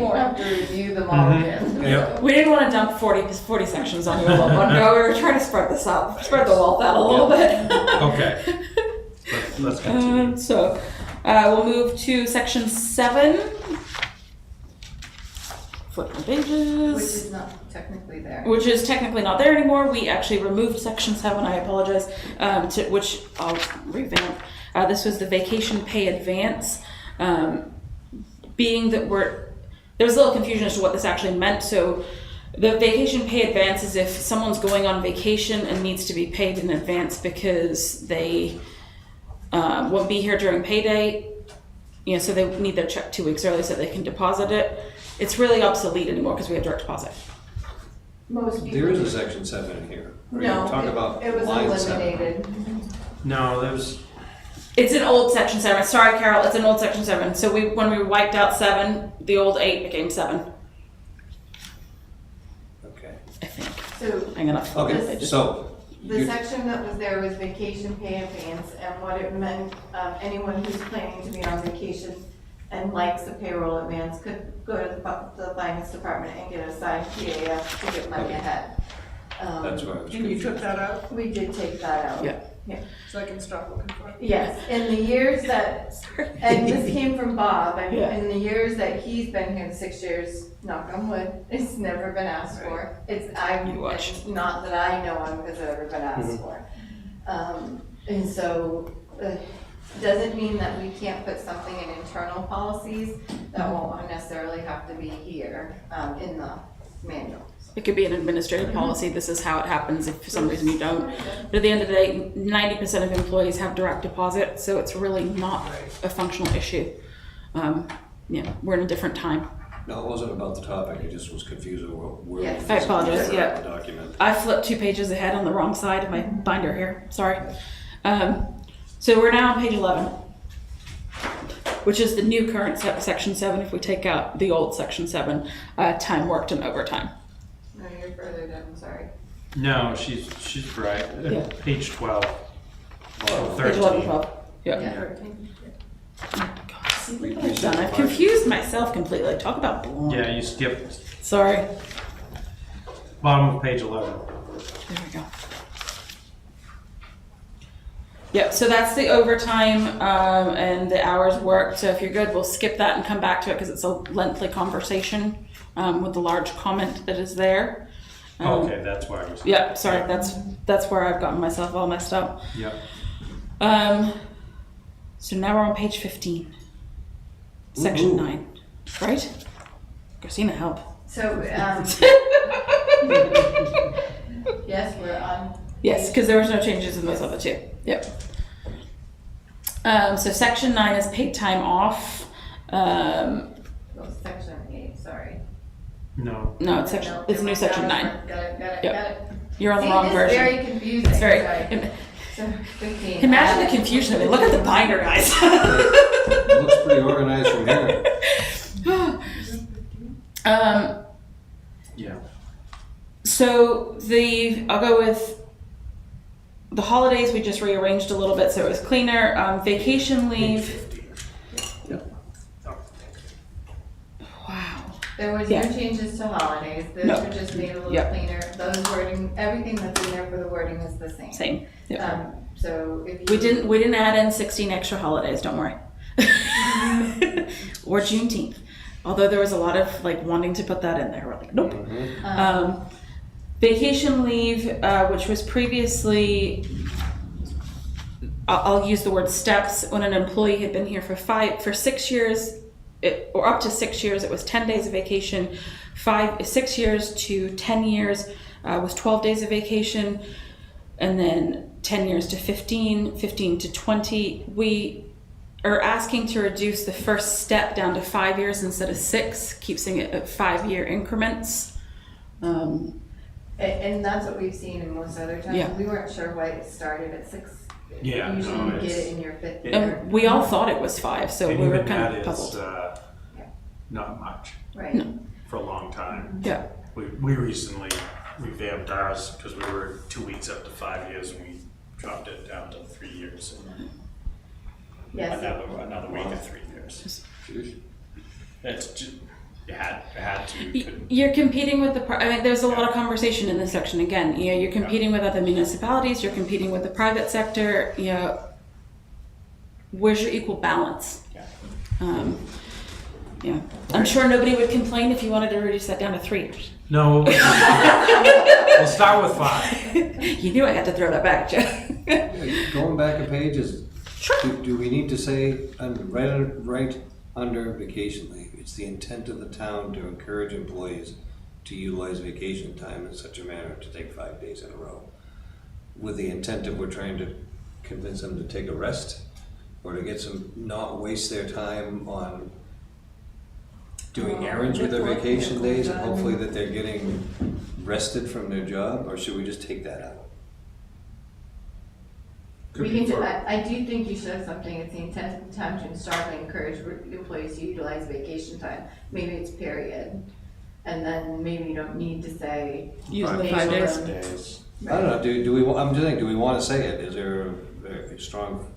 won't have to review them all again. Yep. We didn't want to dump 40 sections on you all in one go. We were trying to spread this out, spread the wealth out a little bit. Okay. Let's continue. We'll move to section 7. Flip the pages. Which is not technically there. Which is technically not there anymore. We actually removed section 7, I apologize, which I'll revamp. This was the vacation pay advance. Being that there was a little confusion as to what this actually meant. So the vacation pay advance is if someone's going on vacation and needs to be paid in advance because they won't be here during payday. So they need their check 2 weeks early so they can deposit it. It's really obsolete anymore because we have direct deposit. Most people. There is a section 7 in here. Are you No, talking about it was line 7? eliminated. No, there's, It's an old section 7. Sorry, Carol, it's an old section 7. So when we wiped out 7, the old 8 became 7. Okay. I think. So I'm gonna flip Okay, it. so, the section that was there was vacation pay advance, and what it meant, anyone who's planning to be on vacation and likes a payroll advance could go to the finance department and get a signed PAF to get money Okay. ahead. that's where I was and you took confused. that out, We did take that out. Yeah. so I can stop looking for it. Yes, in the years that, and this came from Bob, and Yeah. in the years that he's been here, 6 years, knock on wood, it's never been asked for. You watch. It's not that I know of, because it's ever been asked for. And so, doesn't mean that we can't put something in internal policies that won't necessarily have to be here, in the manual. It could be an administrative policy. This is how it happens if for some reason you don't. But at the end of the day, 90% of employees have direct deposit, so it's really not a functional issue. We're in a different time. No, it wasn't about the topic, I just was confused with where. Yes. I apologize, yeah. The document. I flipped 2 pages ahead on the wrong side of my binder here. Sorry. So we're now on page 11, which is the new current section 7 if we take out the old section 7, time worked and overtime. No, you're further down, sorry. No, she's right. Yeah. Page 12. Well, Page 11, 13. 12. Yeah. Yeah, 13. God, see, look what I've done. I've confused myself completely. Talk about blonde. Yeah, you skipped Sorry. bottom of page 11. There we go. Yep, so that's the overtime and the hours worked. So if you're good, we'll skip that and come back to it because it's a lengthy conversation with the large comment that is there. Okay, that's why I was. Yeah, sorry, that's where I've gotten myself all messed up. Yep. So now we're on page 15, section 9, right? Christina, help. So, yes, we're on. Yes, because there was no changes in those other two. Yep. So section 9 is paid time off. Well, section 8, sorry. No. No, it's section. No, It's new section 9. Got it. Yep. You're on the wrong version. See, this is very confusing. It's very. Sorry. So, 15. Imagine the confusion of it. Look at the binder, guys. It looks pretty organized from here. Yeah. So I'll go with the holidays. We just rearranged a little bit so it was cleaner. Vacation leave. Wow. There was Yeah. no changes to holidays. Those No. were just made a little Yep. cleaner. Those wording, everything that's in there for the wording is the same. Same. Yep. So if you. We didn't add in 16 extra holidays. Don't worry. Or Juneteenth. Although there was a lot of like wanting to put that in there. We're like, nope. Vacation leave, which was previously, I'll use the word steps. When an employee had been here for 6 years, or up to 6 years, it was 10 days of vacation. 6 years to 10 years was 12 days of vacation, and then 10 years to 15, 15 to 20. We are asking to reduce the first step down to 5 years instead of 6, keeping it at 5-year increments. And that's what we've seen in most other towns. Yeah. We weren't sure why it started at 6. Yeah, Usually no, you get it's- it in your 5th it- year. And we all thought it was 5, so And we were even kind that of is, puzzled. not much Right. for a long time. Yeah. We recently revamped ours because we were 2 weeks up to 5 years and we dropped it down to 3 years and Yes. another week of 3 years. It's just, you had to, you couldn't. You're competing with there's a lot of conversation in this section again. You know, you're competing with other municipalities, you're competing with the private sector, you know, where's your equal balance? Yeah. Yeah. I'm sure nobody would complain if you wanted to reduce that down to 3 years. No, we'll start with 5. You knew I had to throw that back, Joe. Going back a page, do we need to say, right under vacation leave, it's the intent of the town to encourage employees to utilize vacation time in such a manner to take 5 days in a row? With the intent of we're trying to convince them to take a rest? Or to get some, not waste their time on doing errands with their vacation days and hopefully that they're getting rested from their job? Or should we just take that out? We can do, I do think you should have something, it's the intent of the town to strongly encourage employees to utilize vacation time. Maybe it's period. And then maybe you don't need to say. Use the make 5 sure days. them- Days. I don't know, do we, I'm just thinking, do we want to say it? Is there a strong,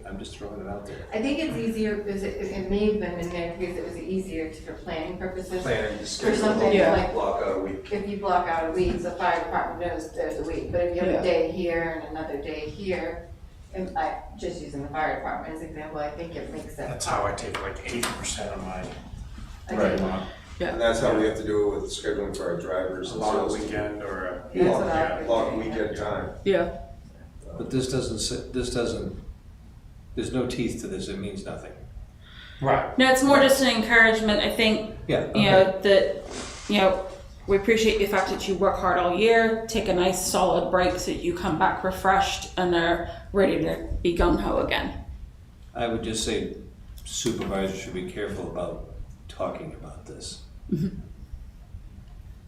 I'm just throwing it out there. I think it's easier, because it may have been in there because it was easier for planning purposes. Planning to For schedule, something Yeah. like, block out a week. if you block out a week, the fire department knows there's a week, but if you have Yeah. a day here and another day here, and just using the fire department as an example, I think it makes that. That's how I take like 80% of my Right. day off. And that's how we have to do it with scheduling for our drivers. A and long sales. weekend or a. That's what I would Long think. weekend time. Yeah. But this doesn't, there's no teeth to this, it means nothing. Right. No, it's more just an encouragement. I think, Yeah, you know, that, you know, we appreciate the fact that you work hard all year, take a nice solid break so that you come back refreshed and are ready to be gung-ho again. I would just say supervisors should be careful about talking about this.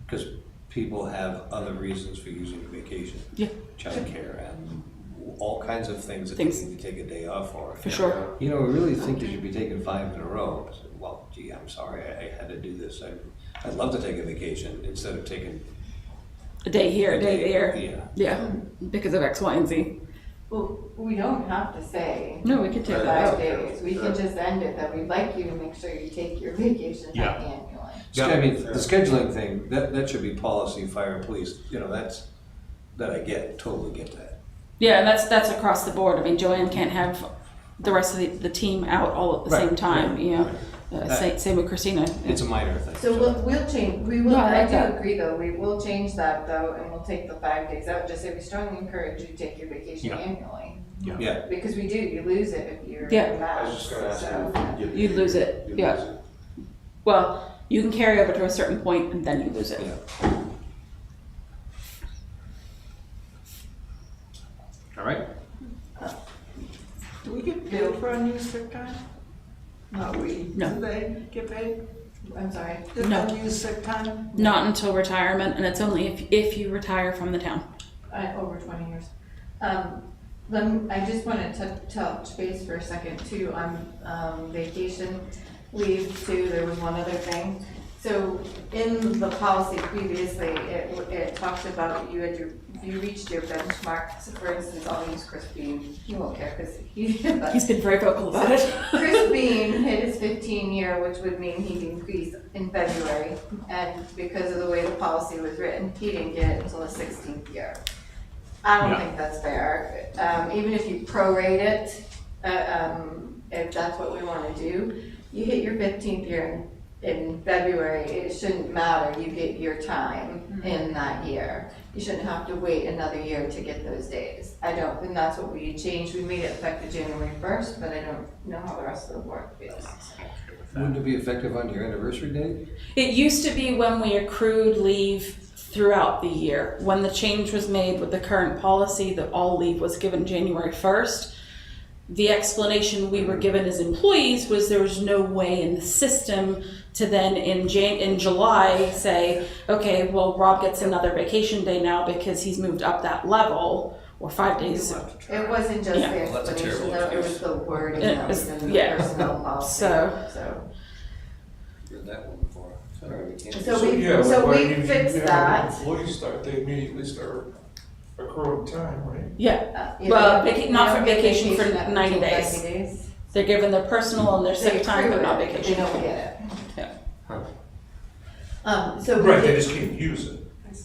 Because people have other reasons for using vacation. Yeah. Childcare and all kinds of things that they Things- need to take a day off for. For sure. You know, I really think you should be taking 5 in a row. I said, well, gee, I'm sorry, I had to do this. I'd love to take a vacation instead of taking A day here, a day there. Yeah. Yeah, because of X, Y, and Z. Well, we don't have to say No, we could take that 5 out. days, we can just end it, that we'd like you to make sure you take your vacation Yeah. annually. I mean, the scheduling thing, that should be policy, fire and police, you know, that I get, totally get that. Yeah, and that's across the board. I mean, Joanne can't have the rest of the team out all at the Right, same time, you know. That- Same with Christina. It's a minor thing. So we'll change, we will, No, I I like do that. agree though, we will change that though, and we'll take the 5 days out, just say we strongly encourage you to take your vacation Yeah. annually. Yeah, Because we do, you lose it if you're Yeah. back, I was just gonna ask so. you. You'd lose it, You'd yeah. lose it. Well, you can carry over to a certain point and then you lose it. yeah. All right? Do we get paid for unused sick time? Not we. No. Do they get paid? I'm sorry. The No. unused sick time? Not until retirement, and it's only if you retire from the town. Over 20 years. I just wanted to touch base for a second too on vacation leave too. There was one other thing. So in the policy previously, it talked about if you reached your benchmark. So for instance, I'll use Chris Bean. He won't care because but He's been very vocal about it. Chris Bean hit his 15-year, which would mean he'd increase in February. And because of the way the policy was written, he didn't get it until the 16th year. I don't Yeah. think that's fair. Even if you prorate it, if that's what we want to do, you hit your 15th year in February, it shouldn't matter. You get your time in that year. You shouldn't have to wait another year to get those days. I don't, and that's what we changed. We made it effective January 1st, but I don't know how the rest of the board feels. Wouldn't it be effective on your anniversary date? It used to be when we accrued leave throughout the year. When the change was made with the current policy that all leave was given January 1st, the explanation we were given as employees was there was no way in the system to then in July say, okay, well, Rob gets another vacation day now because he's moved up that level, or 5 days. It wasn't just Yeah. the Well, that's a explanation, terrible though, it was excuse. the wording It that was- was in the yeah. personnel policy. So- Heard that one before. Sorry, we can't. So we- yeah, so why we do you fixed have that. Employees start, they immediately start accruing time, right? Yeah, You well, don't- not you for don't get vacation for up 90 until days. 90 days. They're given their personal and their They sick time, accrue but not it, vacation. They don't get it. Huh. So we Right, they did, just can't use it.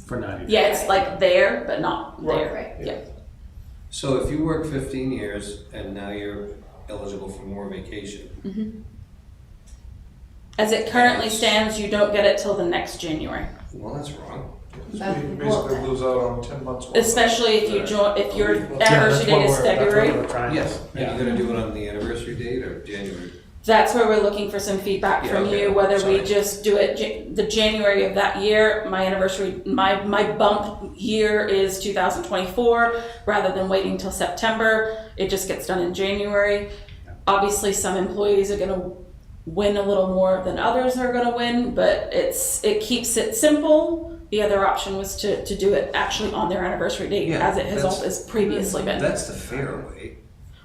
For 90 days. Yeah, it's like there, but not there. right. Yeah. So if you work 15 years and now you're eligible for more vacation, As it currently stands, you don't get it till the next January. well, that's wrong. So That's- you basically lose out on 10 months. worth of- Especially if you join, if your Yeah, anniversary date is February. Yes, are Yeah. you gonna do it on the anniversary date or January? That's where we're looking for some feedback Yeah, from okay. you, whether we Sorry. just do it the January of that year. My anniversary, my bump year is 2024, rather than waiting till September. It just gets done in January. Obviously, some employees are gonna win a little more than others are gonna win, but it keeps it simple. The other option was to do it actually on their anniversary date, Yeah, as it has that's- always previously been, That's the fair way.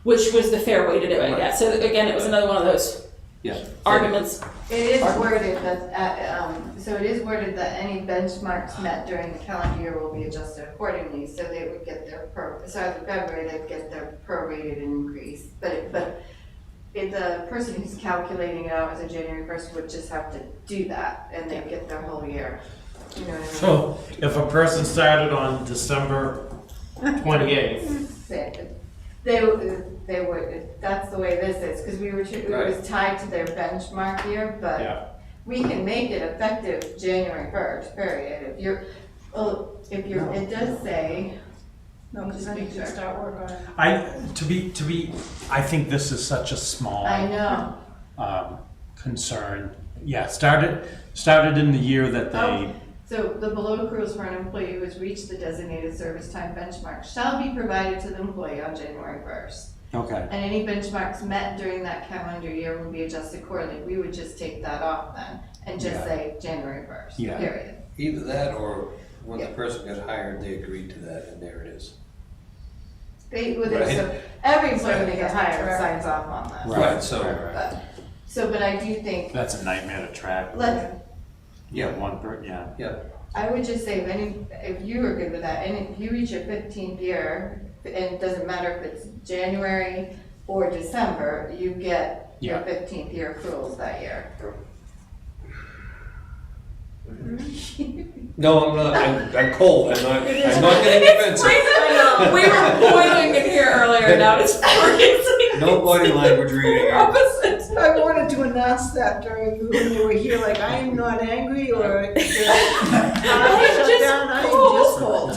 which was the fair way to do it. Right. Yeah. So again, it was another one of those Yeah. arguments. It is worded that, so it is worded that any benchmarks met during the calendar year will be adjusted accordingly, so they would get their so as of February, they'd get their prorated increase. But the person who's calculating it out as a January 1st would just have to do that, and they'd get their whole year. You know what I mean? So if a person started on December 28th, They would, that's the way this is, because it was tied to their benchmark year, but yeah, we can make it effective January 1st, period. It does say, No, because then you can start work on it. I think this is such a small I know, concern. Yeah, started in the year that they, so the below accruals for an employee who has reached the designated service time benchmark shall be provided to the employee on January 1st. okay, And any benchmarks met during that calendar year will be adjusted accordingly. We would just take that off then and just Yeah. say January 1st, Yeah. period. Either that or when the Yeah. person got hired, they agreed to that and there it is. So every employee they get hired signs off on that. Right, so, But I do think, That's a nightmare to track. yeah, One per, yeah. yeah. I would just say, if you are good with that, and if you reach your 15th year, and it doesn't matter if it's January or December, you get your Yeah. 15th year accruals that year. No, I'm not, I'm cold, I'm not getting defensive. We were boiling in here earlier, now it's freezing. No body language reading. Opposite. I wanted to announce that during, when you were here, like, I am not angry or I am just cold.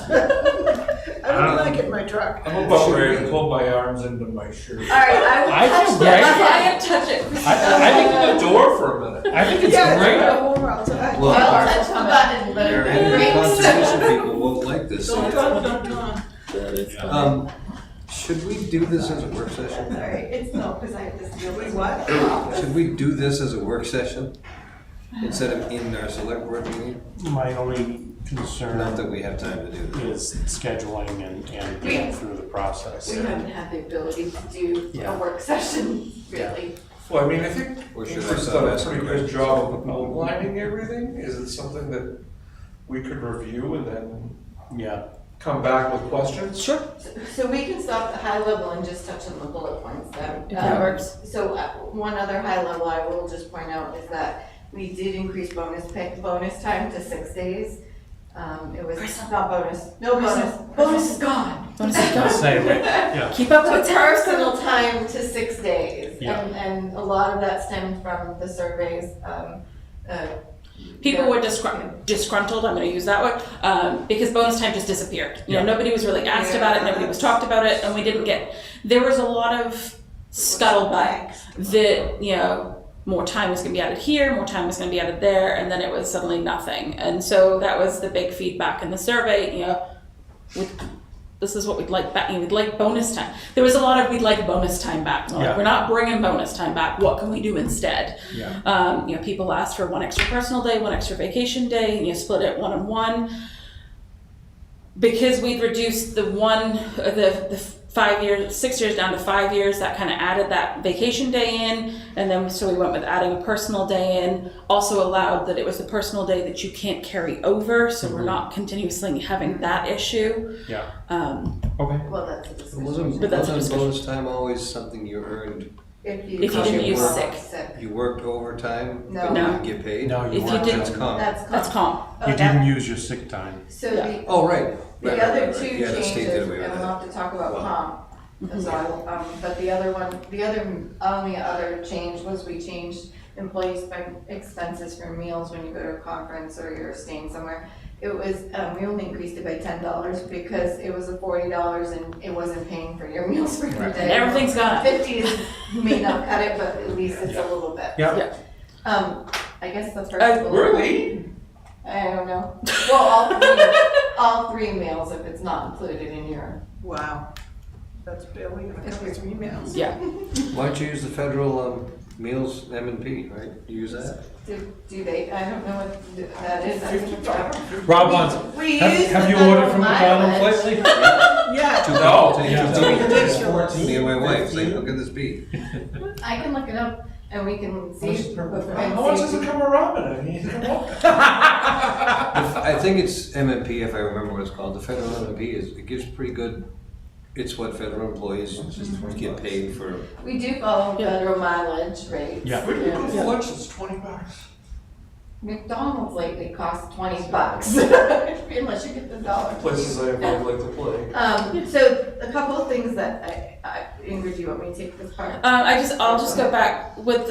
I don't like it in my truck. I'm about ready to pull my arms into my shirt. All right, I will I touch feel that. I am touching. I think Open the door for a minute. I think it's Yeah, great. it's warm outside. Well, I'll touch the button, but Our it energy breaks. conservation people won't like this. Don't talk, don't talk. Should we do this as a work session? Sorry, it's no, because I have to steal this. What? Should we do this as a work session instead of in our select board meeting? My only concern Not that we have time to do this. is scheduling and getting through the process. We haven't had the ability to do Yeah. a work session, really. Well, I mean, I think Or should Ingrid's I done a ask pretty you good questions? job of outlining everything. Is it something that we could review and then Yeah. come back with questions? Sure. So we can stop at high level and just touch on the bullet points then. If that works. So one other high level I will just point out is that we did increase bonus time to 6 days. It was not bonus, no bonus, bonus is gone. Bonus is gone. Say, right, yeah. Keep up So with the personal time to 6 days. Yeah. And a lot of that stemmed from the surveys. People were disgruntled, I'm gonna use that word, because bonus time just disappeared. You know, Yeah. nobody was really asked about it, nobody was talked about it, and we didn't get, there was a lot of scuttlebutt that, you know, more time was gonna be added here, more time was gonna be added there, and then it was suddenly nothing. And so that was the big feedback in the survey, you know, this is what we'd like back, we'd like bonus time. There was a lot of, we'd like bonus time back. We're like, Yeah. we're not bringing bonus time back, what can we do instead? Yeah. You know, people asked for one extra personal day, one extra vacation day, and you split it 1 and 1. Because we'd reduced the 5 years, 6 years down to 5 years, that kind of added that vacation day in, and then so we went with adding a personal day in. Also allowed that it was the personal day that you can't carry over, so we're not continuously having that issue. Yeah. Um, Okay. Well, that's a discussion. Wasn't But that's a bonus time always something you earned? If you didn't use sick. You worked overtime, No. but No. didn't get paid? No, you If you weren't. did- That's comp. that's comp. You didn't use your sick time. So Yeah. the, Oh, right. the Right, other right, two right. Yeah, the state did changes, away with and we'll that. have to talk about comp, so but the other one, only other change was we changed employee expenses for meals when you go to a conference or you're staying somewhere. It was, we only increased it by $10 because it was a $40 and it wasn't paying for your meals for the Right. day. And everything's gone. 50 may not cut it, but at least it's a little bit. Yeah. I guess the first. Really? I don't know. Well, all three meals if it's not included in your. Wow. That's barely gonna cover 3 meals. Yeah. Why don't you use the federal meals M&P, right? You use that? Do they, I don't know what that is. Rob wants, We have use have the you ordered federal from McDonald's mileage. lately? Yeah. No. Ridiculous. Me and my wife, like, look at this beef. I can look it up and we can see. How much does it come around in? I mean, come on. I think it's M&P, if I remember what it's called. The federal M&P it gives pretty good, it's what federal employees get paid for. We do follow federal mileage rates. Yeah. Where do you go Yeah. for lunch that's $20? McDonald's lately costs $20, unless you get the dollar. Places I avoid like the plague. So a couple of things that Ingrid, do you want me to take this part? I'll just go back with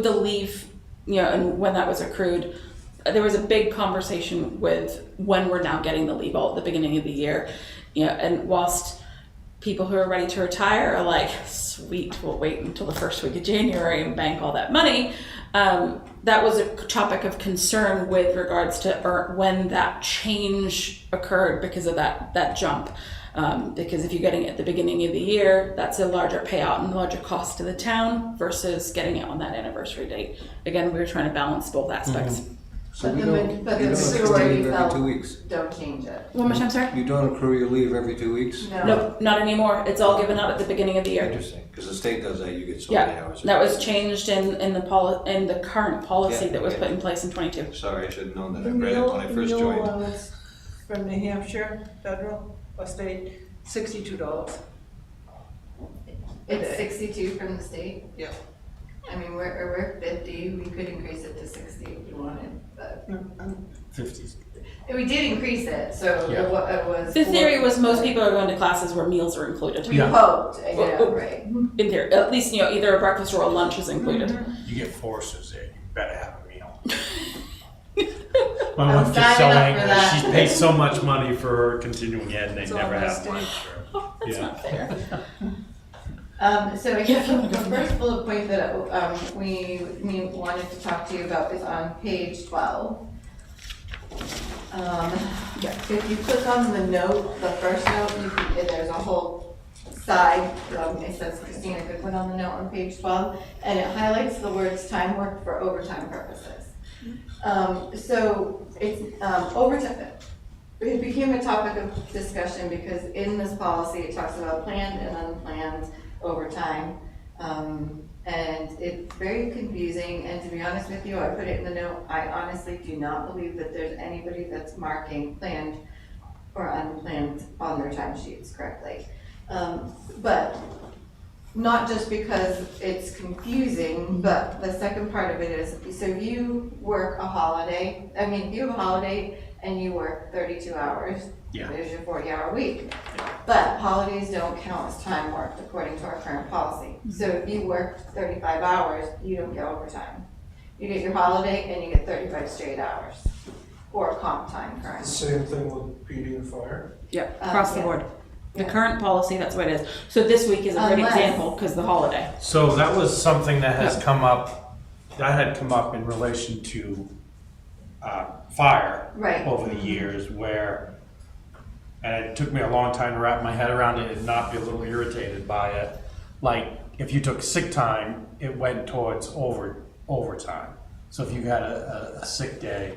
the leave, you know, and when that was accrued. There was a big conversation with when we're now getting the leave all at the beginning of the year, you know, and whilst people who are ready to retire are like, sweet, we'll wait until the first week of January and bank all that money. That was a topic of concern with regards to when that change occurred because of that jump. Because if you're getting it at the beginning of the year, that's a larger payout and larger cost to the town versus getting it on that anniversary date. Again, we were trying to balance both aspects. So But we the don't, ma- but you the don't accrue majority leave every felt- 2 weeks? Don't change it. One more time, sorry? You don't accrue your leave every 2 weeks? No. Nope, not anymore. It's all given out at the beginning of the year. Interesting, because the state does that, you get so many Yeah, hours. that was changed in the current policy Yeah, that was yeah. put in place in 22. Sorry, I should have known that. The I read it meal, when I the first meal joined. allowance from New Hampshire, federal or state, $62. It's 62 from the state. Yeah. I mean, we're 50, we could increase it to 60 if you wanted, but. 50s. We did increase it, so Yeah. it was. The theory was most people are going to classes where meals are included. We Yeah. hoped, yeah, Oh, right. In theory, at least, either a breakfast or a lunch is included. You get forces there. You better have a meal. I'm My wife gets so signing up for angry. that. She pays so much money for continuing ed and they It's never all have my lunch. Oh, that's Yeah. not fair. So I guess the first bullet point that we wanted to talk to you about is on page 12. If you click on the note, the first note, there's a whole side, it says Christina Goodwin on the note on page 12, and it highlights the words time worked for overtime purposes. So it's overtime. It became a topic of discussion because in this policy, it talks about planned and unplanned overtime. And it's very confusing, and to be honest with you, I put it in the note, I honestly do not believe that there's anybody that's marking planned or unplanned on their timesheets correctly. But not just because it's confusing, but the second part of it is, so you work a holiday, if you have a holiday and you work 32 hours, Yeah. there's your 40-hour week. But holidays don't count as time worked according to our current policy. So if you work 35 hours, you don't get overtime. You get your holiday and you get 35 straight hours, or comp time currently. Same thing with PD and fire. Yep, across the Yeah. board. The Yeah. current policy, that's what it is. So this week is a great Unless- example because the holiday. So that was something that has come up, that had come up in relation to fire Right. over the years where, and it took me a long time to wrap my head around it and not be a little irritated by it. Like, if you took sick time, it went towards overtime. So if you had a sick day,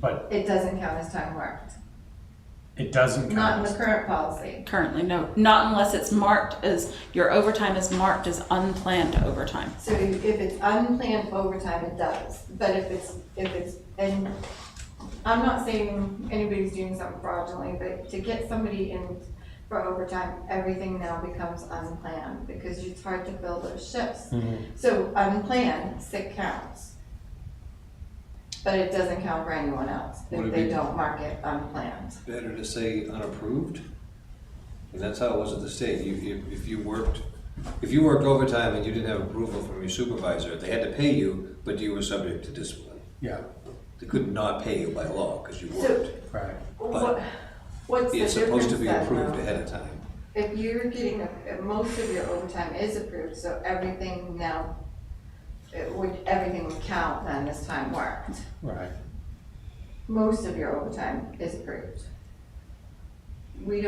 but It doesn't count as time worked. it doesn't Not in count. the current policy. Currently, no. Not unless it's marked as, your overtime is marked as unplanned overtime. So if it's unplanned overtime, it does. But if it's, and I'm not saying anybody's doing something fraudulently, but to get somebody in for overtime, everything now becomes unplanned because it's hard to fill those shifts. So unplanned, sick counts. But it doesn't count for anyone else Would if it they be- don't mark it unplanned. Better to say unapproved? And that's how it was at the state. If you worked overtime and you didn't have approval from your supervisor, they had to pay you, but you were subject to discipline. Yeah, They could not pay you by law because you So- worked. right. What's the It's difference supposed to be then, approved though? ahead of time. If you're getting, most of your overtime is approved, so everything now, everything would count then as time worked. Right. Most of your overtime is approved. We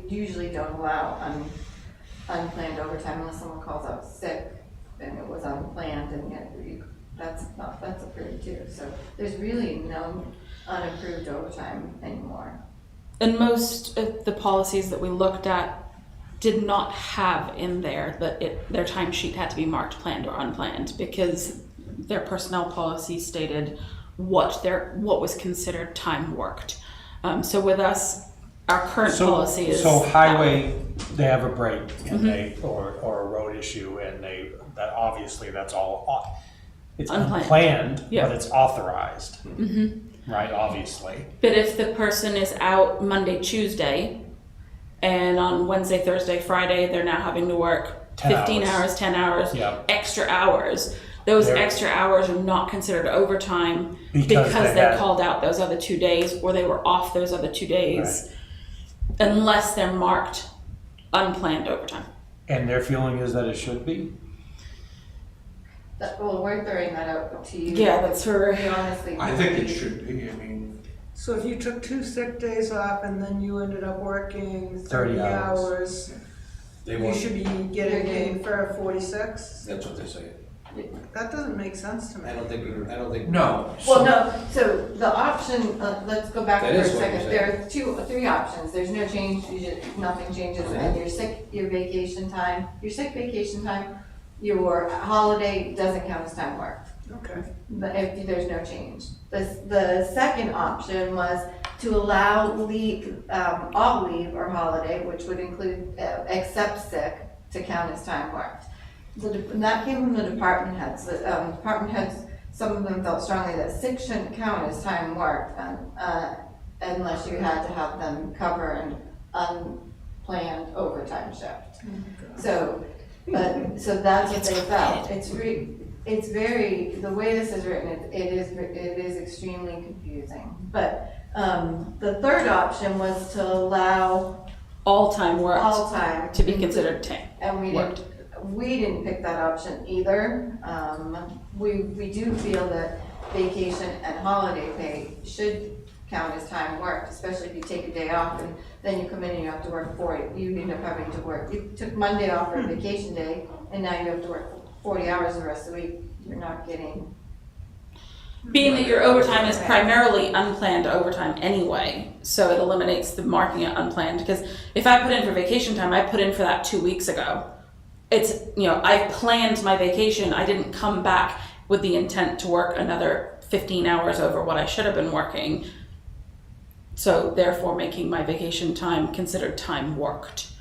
usually don't allow unplanned overtime unless someone calls out sick and it was unplanned and yet that's approved too. So there's really no unapproved overtime anymore. And most of the policies that we looked at did not have in there that their timesheet had to be marked planned or unplanned because their personnel policy stated what was considered time worked. So with us, our current policy is. So highway, they have a break and or a road issue and that obviously that's all, it's Unplanned. unplanned, Yeah. but it's authorized. Right, obviously. But if the person is out Monday, Tuesday, and on Wednesday, Thursday, Friday, they're now having to work 10 15 hours. hours, 10 hours, Yeah. extra hours. Those They're- extra hours are not considered overtime Because because they they had- called out those other 2 days or they were off those other 2 days, unless they're marked unplanned overtime. And their feeling is that it should be? Well, we're throwing that out to you. Yeah, that's for. We honestly. I think it should be, I mean, So if you took 2 sick days off and then you ended up working 30 30 hours. hours, They you want, should be getting paid for 46? that's what they say. That doesn't make sense to me. I don't think. No. Well, no, so the option, let's go back for That a is what you're second. There are three options. There's no change, nothing changes, and your sick, your vacation time, your sick vacation time, your holiday doesn't count as time worked. Okay. But if there's no change. The second option was to allow leave, all leave or holiday, which would include, except sick, to count as time worked. And that came from the department heads. The department heads, some of them felt strongly that sick shouldn't count as time worked, unless you had to have them cover an unplanned overtime shift. So that's what they felt. It's very, the way this is written, it is extremely confusing. But the third option was to allow All time worked all time to be considered time. and we didn't pick that option either. We do feel that vacation and holiday pay should count as time worked, especially if you take a day off and then you come in and you have to work 40, you end up having to work, you took Monday off for a vacation day and now you have to work 40 hours the rest of the week, you're not getting. Being that your overtime is primarily unplanned overtime anyway, so it eliminates the marking it unplanned. Because if I put in for vacation time, I put in for that 2 weeks ago. It's, I planned my vacation. I didn't come back with the intent to work another 15 hours over what I should have been working. So therefore making my vacation time considered time worked.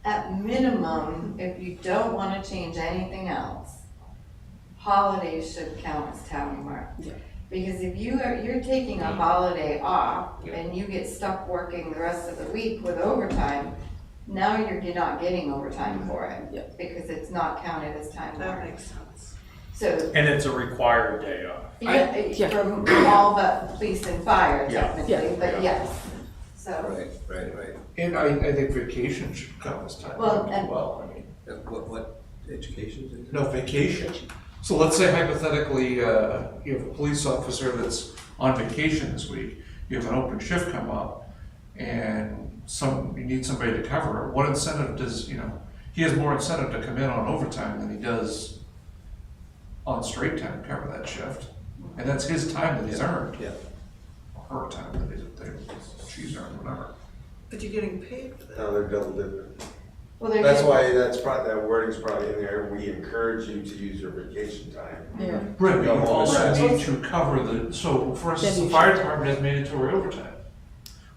At minimum, if you don't want to change anything else, holidays should count as time work. Yeah. Because if you're taking a holiday off and you get stuck working the rest of the week with overtime, now you're not getting overtime for it. Yeah. Because it's not counted as time That work. makes sense. So, And it's a required day off. yeah, from all but police and fire Yeah. technically, but yes, so. Right. And I think vacation should count as time Well, worked as and- well, I mean. What education is it? No, vacation. So let's say hypothetically, you have a police officer that's on vacation this week, you have an open shift come up, and you need somebody to cover it. What incentive does, he has more incentive to come in on overtime than he does on straight time to cover that shift. And that's his time that he's earned. Yeah. Or her time that she's earned, whatever. But you're getting paid for that. No, they're double dipping. Well, they're That's getting- why, that wording's probably in there, we encourage you to use your vacation time. Yeah. Right, but you Go home. also need to cover so for instance, the fire department has mandatory overtime.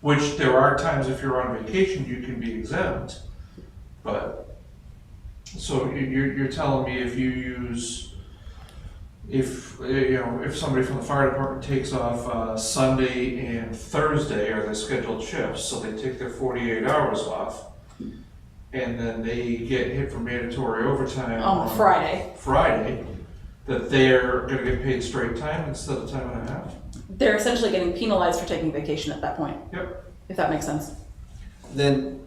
Which there are times if you're on vacation, you can be exempt, but, so you're telling me if you use, if somebody from the fire department takes off Sunday and Thursday are their scheduled shifts, so they take their 48 hours off, and then they get hit for mandatory overtime On Friday. that they're gonna get paid straight time instead of time and a half? They're essentially getting penalized for taking vacation at that point. Yep. If that makes sense. Then,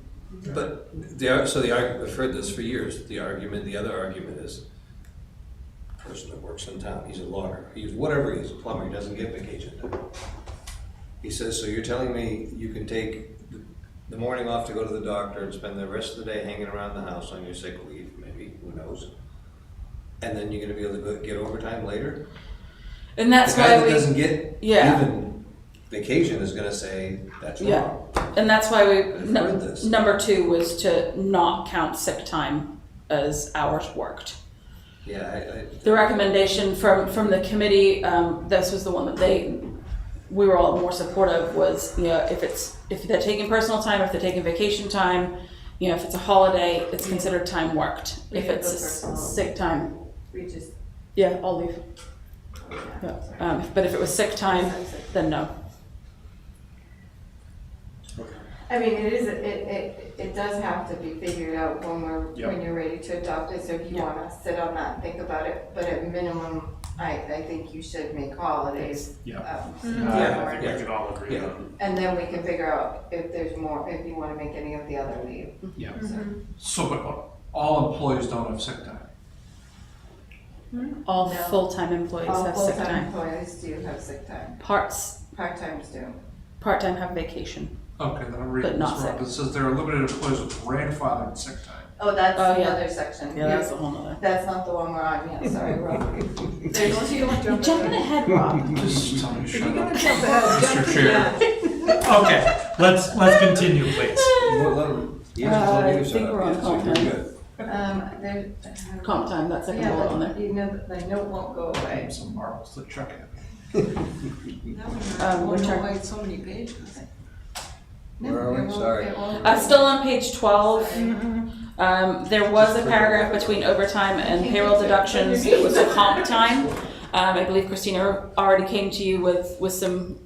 but the argument, I've heard this for years, the other argument is, person that works in town, he's a logger, he's whatever, he's a plumber, he doesn't get vacation time. He says, so you're telling me you can take the morning off to go to the doctor and spend the rest of the day hanging around the house on your sick leave, maybe, who knows? And then you're gonna be able to get overtime later? And that's The guy why that we, doesn't get Yeah. even vacation is gonna say, that's Yeah. wrong. and that's why we, I've heard this. number 2 was to not count sick time as hours worked. Yeah, The recommendation from the committee, this was the one that we were all more supportive, was, if they're taking personal time, if they're taking vacation time, if it's a holiday, it's considered time worked. We If could it's put personal. sick time, We just, yeah, I'll leave. Yeah. But if it was sick time, then no. I mean, it does have to be figured out Yep. when you're ready to adopt it, so if you wanna sit on that and think about it, but at minimum, I think you should make holidays. Yeah. Yeah, I think we can all agree Yeah. on. And then we can figure out if there's more, if you wanna make any of the other leave. Yeah. So, but all employees don't have sick time? All No. full-time employees All have sick full-time time. employees do have sick time, part-timers do. Part-time have vacation. Okay, then I'm reading But not this wrong. sick. It says there are limited employees with grandfathered sick time. Oh, that's Oh, yeah. another section. Yeah, that's a whole nother. That's not the one we're on yet, sorry, Rob. There's two. You're jumping ahead, Rob. Just tell me to If shut you're gonna up. jump ahead, jump Mr. to Chair. that. Okay, let's continue, please. Well, let him- he hasn't told you to I shut think up we're on yet, so you're comp time. good. There's. Comp time, that second bullet on Yeah, there. but you know, the note won't go away. Some marbles to chuck at me. Which are- Why so many pages? No, Where are we? it won't- Sorry. it won't. Still on page 12. There was a paragraph between overtime and payroll deductions. It was a comp time. I believe Christina already came to you with some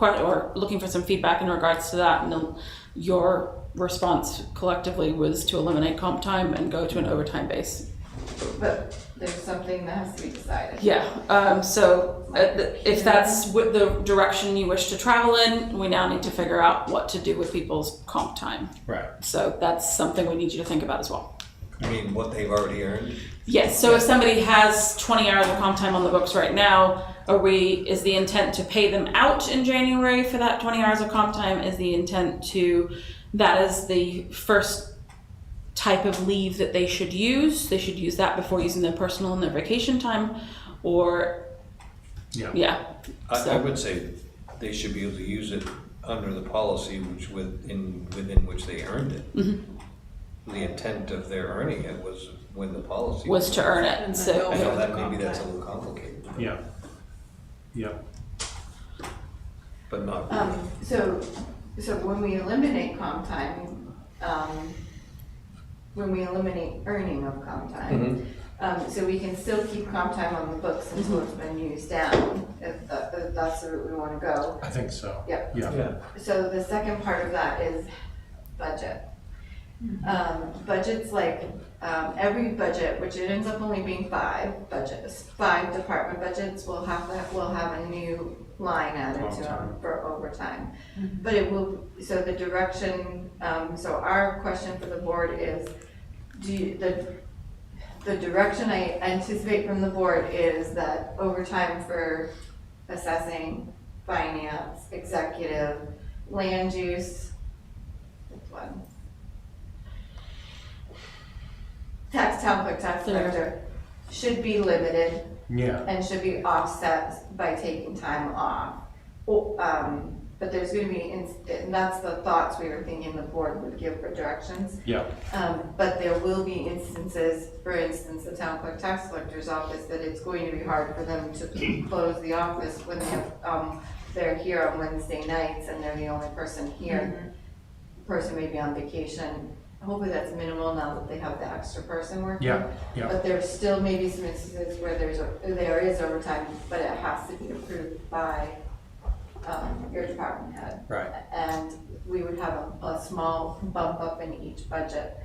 or looking for some feedback in regards to that, and then your response collectively was to eliminate comp time and go to an overtime base. But there's something that has to be decided. Yeah, so if that's what the direction you wish to travel in, we now need to figure out what to do with people's comp time. Right. So that's something we need you to think about as well. I mean, what they've already earned. Yes, so if somebody has 20 hours of comp time on the books right now, is the intent to pay them out in January for that 20 hours of comp time? Is the intent that is the first type of leave that they should use? They should use that before using their personal and their vacation time, or, yeah. I would say they should be able to use it under the policy within which they earned it. Mm-hmm. The intent of their earning it was when the policy. Was to earn it, And so. then I know go that for maybe comp that's a time. little complicated, Yeah. Yeah. but not really. So when we eliminate comp time, when we eliminate earning of comp time, so we can still keep comp time on the books until it's been used down, if that's the route we wanna go. I think so. Yep. Yeah. So the second part of that is budget. Budget's like, every budget, which it ends up only being 5 budgets, 5 department budgets will have a new line added to them for overtime. But it will, so the direction, so our question for the board is, the direction I anticipate from the board is that overtime for assessing, finance, executive, land use, which one? Town clerk, tax collector, should be limited Yeah. and should be offset by taking time off. But there's gonna be, and that's the thoughts we were thinking the board would give for directions. Yeah. But there will be instances, for instance, the town clerk tax collector's office, that it's going to be hard for them to close the office when they have, they're here on Wednesday nights and they're the only person here. Person may be on vacation. Hopefully that's minimal now that they have the extra person working. Yeah. Yeah. But there's still maybe some instances where there is overtime, but it has to be approved by your department head. Right. And we would have a small bump up in each budget.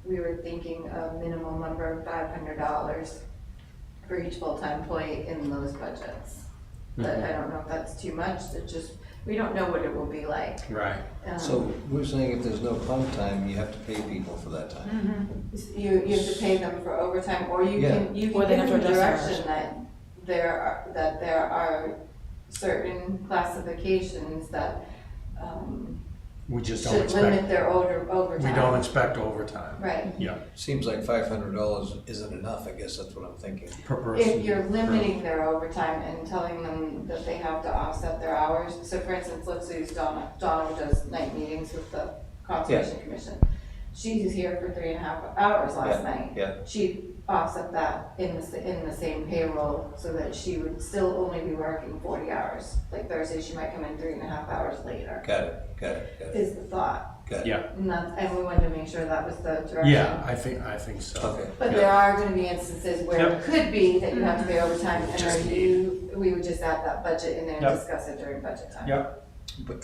We were thinking a minimum number of $500 for each full-time employee in those budgets. But I don't know if that's too much, we don't know what it will be like. Right. So we're saying if there's no comp time, you have to pay people for that time. You have to pay them for overtime, or you Yeah. can Or they give have to them adjust their direction that there are certain classifications that We just don't should limit expect, their we overtime. don't expect overtime. Right. Yeah. Seems like $500 isn't enough, I guess that's what I'm thinking. Per person. If you're limiting their overtime and telling them that they have to offset their hours, so for instance, let's use Donna. Donna does night meetings with the Conservation Commission. She was here for 3.5 hours last night. Yeah. She offset that in the same payroll so that she would still only be working 40 hours. Like Thursday, she might come in 3.5 hours later, Got it. is the thought. Got it. Yeah. And we wanted to make sure that was the direction. Yeah, I think so. Okay. But there are gonna be instances where it could be that you have to pay overtime, and we would just add that budget in there and Yep. discuss it during budget time. Yep.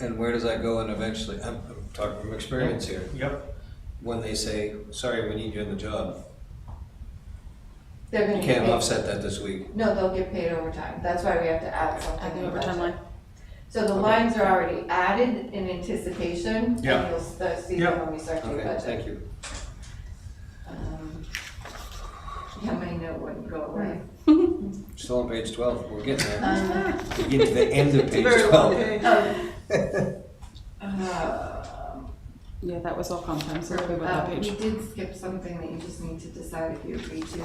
And where does that go and eventually, I'm talking from experience here, Yep. when they say, sorry, we need you in the job, They're gonna you get can't paid. offset that this week. No, they'll get paid overtime. That's why we have to add something Add the in the overtime budget. line. So the lines are already added in anticipation, and Yeah. you'll see Yeah. them when we start doing Okay, budget. thank you. Yeah, my note wouldn't go away. Still on page 12, we're getting there. We're getting to the end of page Very 12. long page. Yeah, that was all comp time, so we're good with that We page. did skip something that you just need to decide if you agree to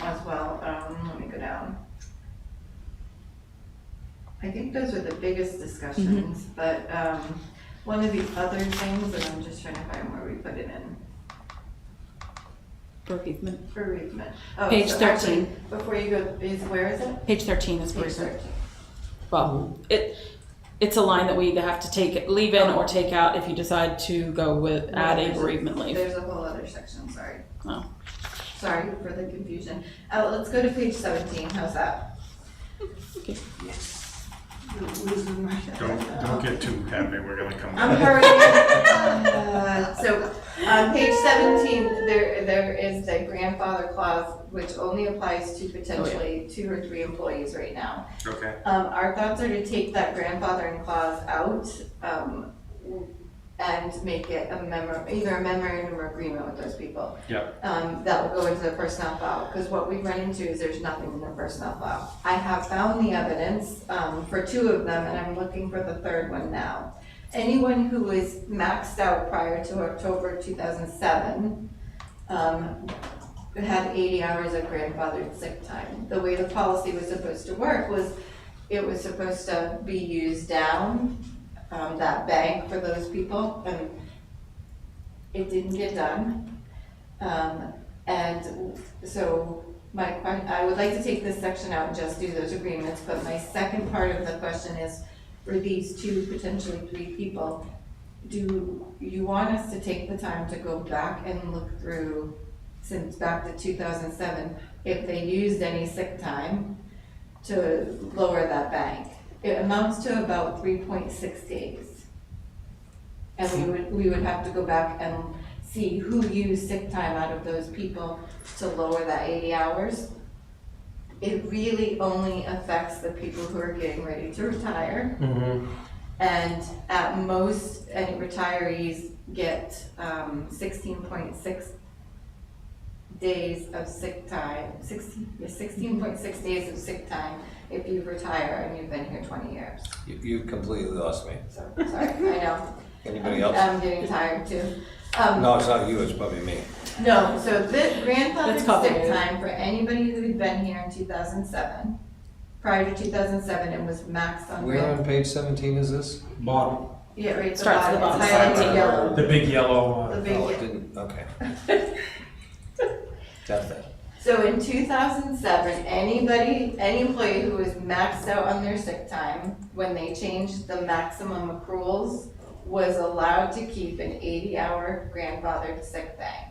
as well. Let me go down. I think those are the biggest discussions, but one of the other things, and I'm just trying to find where we put it in. Bereavement. Bereavement. Oh, Page so actually, 13. Before you go, where is it? Page 13 is Page bereavement. 13. Well, it's a line that we either have to leave in or take out if you decide to go with adding bereavement leave. There's a whole other section, sorry. Oh. Sorry for the confusion. Let's go to page 17, how's that? Okay. Losing my- Don't get too happy, we're gonna come I'm back. hurrying. So, on page 17, there is the grandfather clause, which only applies to potentially 2 or 3 employees right now. Okay. Our thoughts are to take that grandfathering clause out, and make it either a memorandum or agreement with those people. Yep. That will go into the personnel file, because what we've run into is there's nothing in the personnel file. I have found the evidence, for 2 of them, and I'm looking for the 3rd one now. Anyone who was maxed out prior to October 2007, had 80 hours of grandfathered sick time. The way the policy was supposed to work was, it was supposed to be used down, that bank for those people, and it didn't get done. And so I would like to take this section out and just do those agreements, but my second part of the question is, for these 2, potentially 3 people, do you want us to take the time to go back and look through, since back to 2007, if they used any sick time to lower that bank? It amounts to about 3.6 days. And we would have to go back and see who used sick time out of those people to lower that 80 hours. It really only affects the people who are getting ready to retire. And at most, any retirees get 16.6 days of sick time, 16.6 days of sick time if you retire and you've been here 20 years. You completely lost me. So, sorry, I know. Anybody else? I'm getting tired too. No, it's not you, it's probably me. No, so the That's grandfathered complicated. sick time for anybody who had been here in 2007, prior to 2007, and was maxed on. Where on page 17 is this? Bottom, Yeah, right at the Starts at the bottom, it's bottom. highlighted yellow. the big yellow, The big, Oh, it didn't, okay. Got that. So in 2007, any employee who was maxed out on their sick time, when they changed the maximum accruals, was allowed to keep an 80-hour grandfathered sick bank.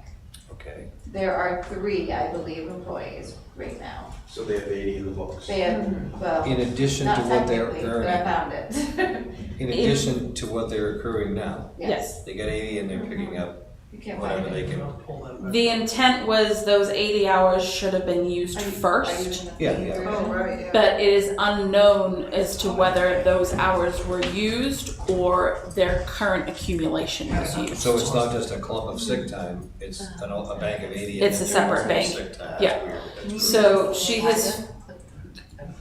Okay. There are 3, I believe, employees right now. So they have 80 in the books. They have, well, In addition to not what they're technically, but I earning, found it. in addition to what they're accruing now, Yes. they got 80 and they're picking up You can't whatever find they it. can. The intent was those 80 hours should have been used Are you first, in the Yeah, same yeah. version? Oh, right, yeah. but it is unknown as to whether those hours were used or their current accumulation was used. So it's not just a clump of sick time, it's a bank of 80. and It's a then separate they're bank. sick time. Yeah. So she has,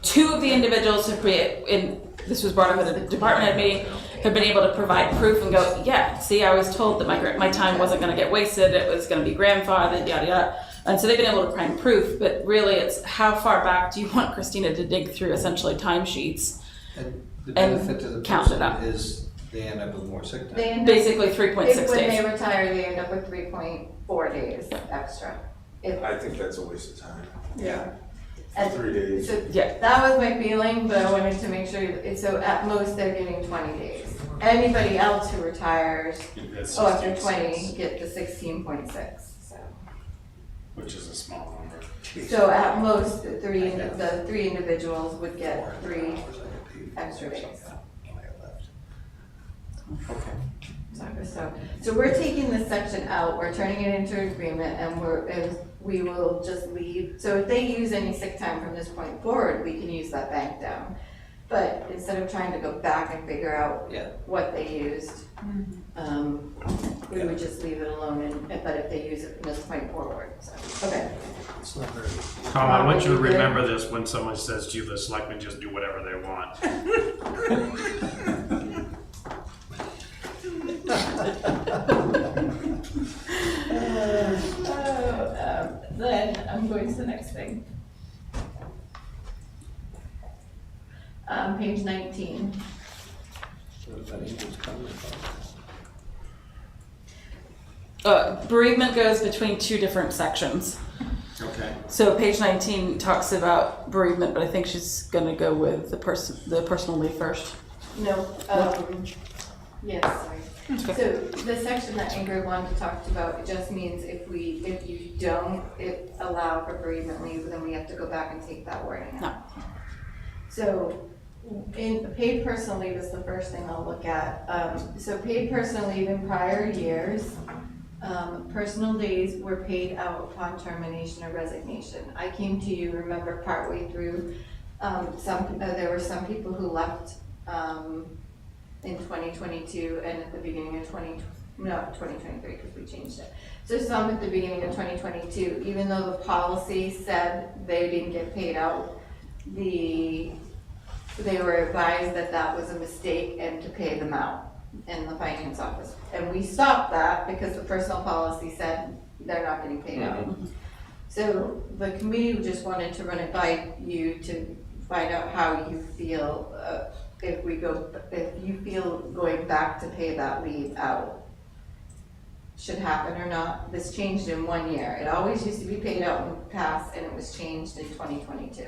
2 of the individuals have this was brought up at a department head meeting, have been able to provide proof and go, yeah, see, I was told that my time wasn't gonna get wasted, it was gonna be grandfathered, yada, yada. And so they've been able to find proof, but really it's how far back do you want Christina to dig through essentially timesheets? And the And benefit to the count it up. person is they end up with more sick time. They end up, Basically 3.6 when they days. retire, they end up with 3.4 days extra. I think that's a waste of time. Yeah. And 3 days. so Yeah. that was my feeling, but I wanted to make sure, so at most they're getting 20 days. Anybody else who retires, after 20, get the 16.6, so. which is a small number. So at most, the 3 individuals would get 3 extra days. So we're taking this section out, we're turning it into an agreement, and we will just leave, so if they use any sick time from this point forward, we can use that bank down. But instead of trying to go back and figure out Yeah. what they used, we would just leave it alone, but if they use it from this point forward, so, okay. It's not very. Tom, I want you to remember this when someone says to you, the selectmen just do whatever they want. Then I'm going to the next thing. Page 19. Bereavement goes between two different sections. Okay. So page 19 talks about bereavement, but I think she's gonna go with the personal leave first. No, yes, sorry. So the section that Ingrid wanted to talk about, it just means if you don't allow for bereavement leave, then we have to go back and take that wording out. So in paid personal leave is the first thing I'll look at. So paid personal leave in prior years, personal days were paid out upon termination or resignation. I came to you, remember, partway through, there were some people who left in 2022 and at the beginning of 2023, because we changed it. So some at the beginning of 2022, even though the policy said they didn't get paid out, they were advised that that was a mistake and to pay them out in the finance office. And we stopped that because the personnel policy said they're not getting paid out. So the committee just wanted to run it by you to find out how you feel, if you feel going back to pay that leave out should happen or not. This changed in 1 year. It always used to be paid out in the past, and it was changed in 2022.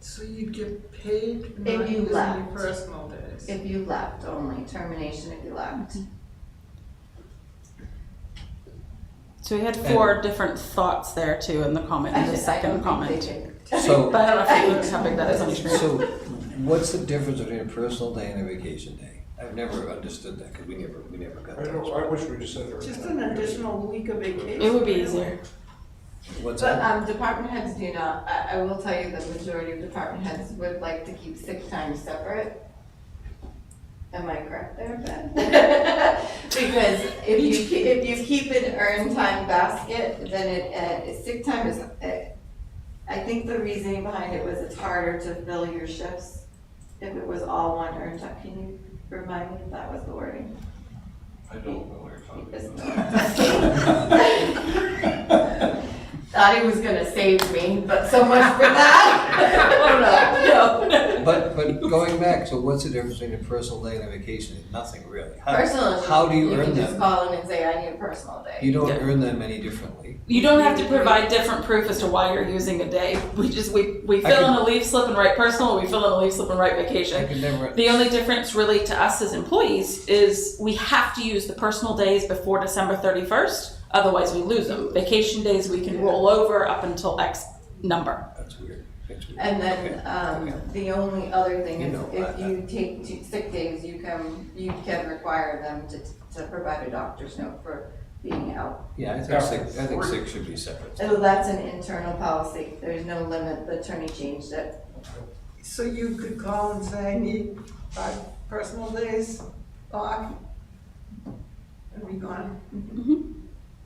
So you'd get paid If not you using left. your personal days? If you left only, termination if you left. So we had four different thoughts there too in the comment, in the second comment. So, But I don't know if you, how big that is on your screen. so what's the difference between a personal day and a vacation day? I've never understood that, because we never got I that. know, I wish we just said it. Just an additional week of vacation. It would be easier. What's But that? department heads do not, I will tell you the majority of department heads would like to keep sick time separate. Am I correct there, Ben? Because if you keep an earned time basket, then sick time is, I think the reasoning behind it was it's harder to fill your shifts if it was all one earned time. Can you remind me if that was the wording? I don't know what you're talking about. Thought he was gonna save me, but so much for that. Oh, no. But going back, so what's the difference between a personal day and a vacation? Nothing really. Personal, How do you can earn just them? call in and say, I need a personal day. You don't Yeah. earn them any differently. You don't have to provide different proof as to why you're using a day. We fill in a leave slip and write personal, and we fill in a leave slip and write I vacation. could never. The only difference really to us as employees is we have to use the personal days before December 31st, otherwise we lose them. Vacation days we can roll over up until X number. That's weird. That's weird. And then, Okay. the only other thing You is know, if you take sick days, you can require them to provide a doctor's note for being out. Yeah, I think six should be separate. Oh, that's an internal policy. There's no limit. The attorney changed it. So you could call and say, I need 5 personal days off, and be gone.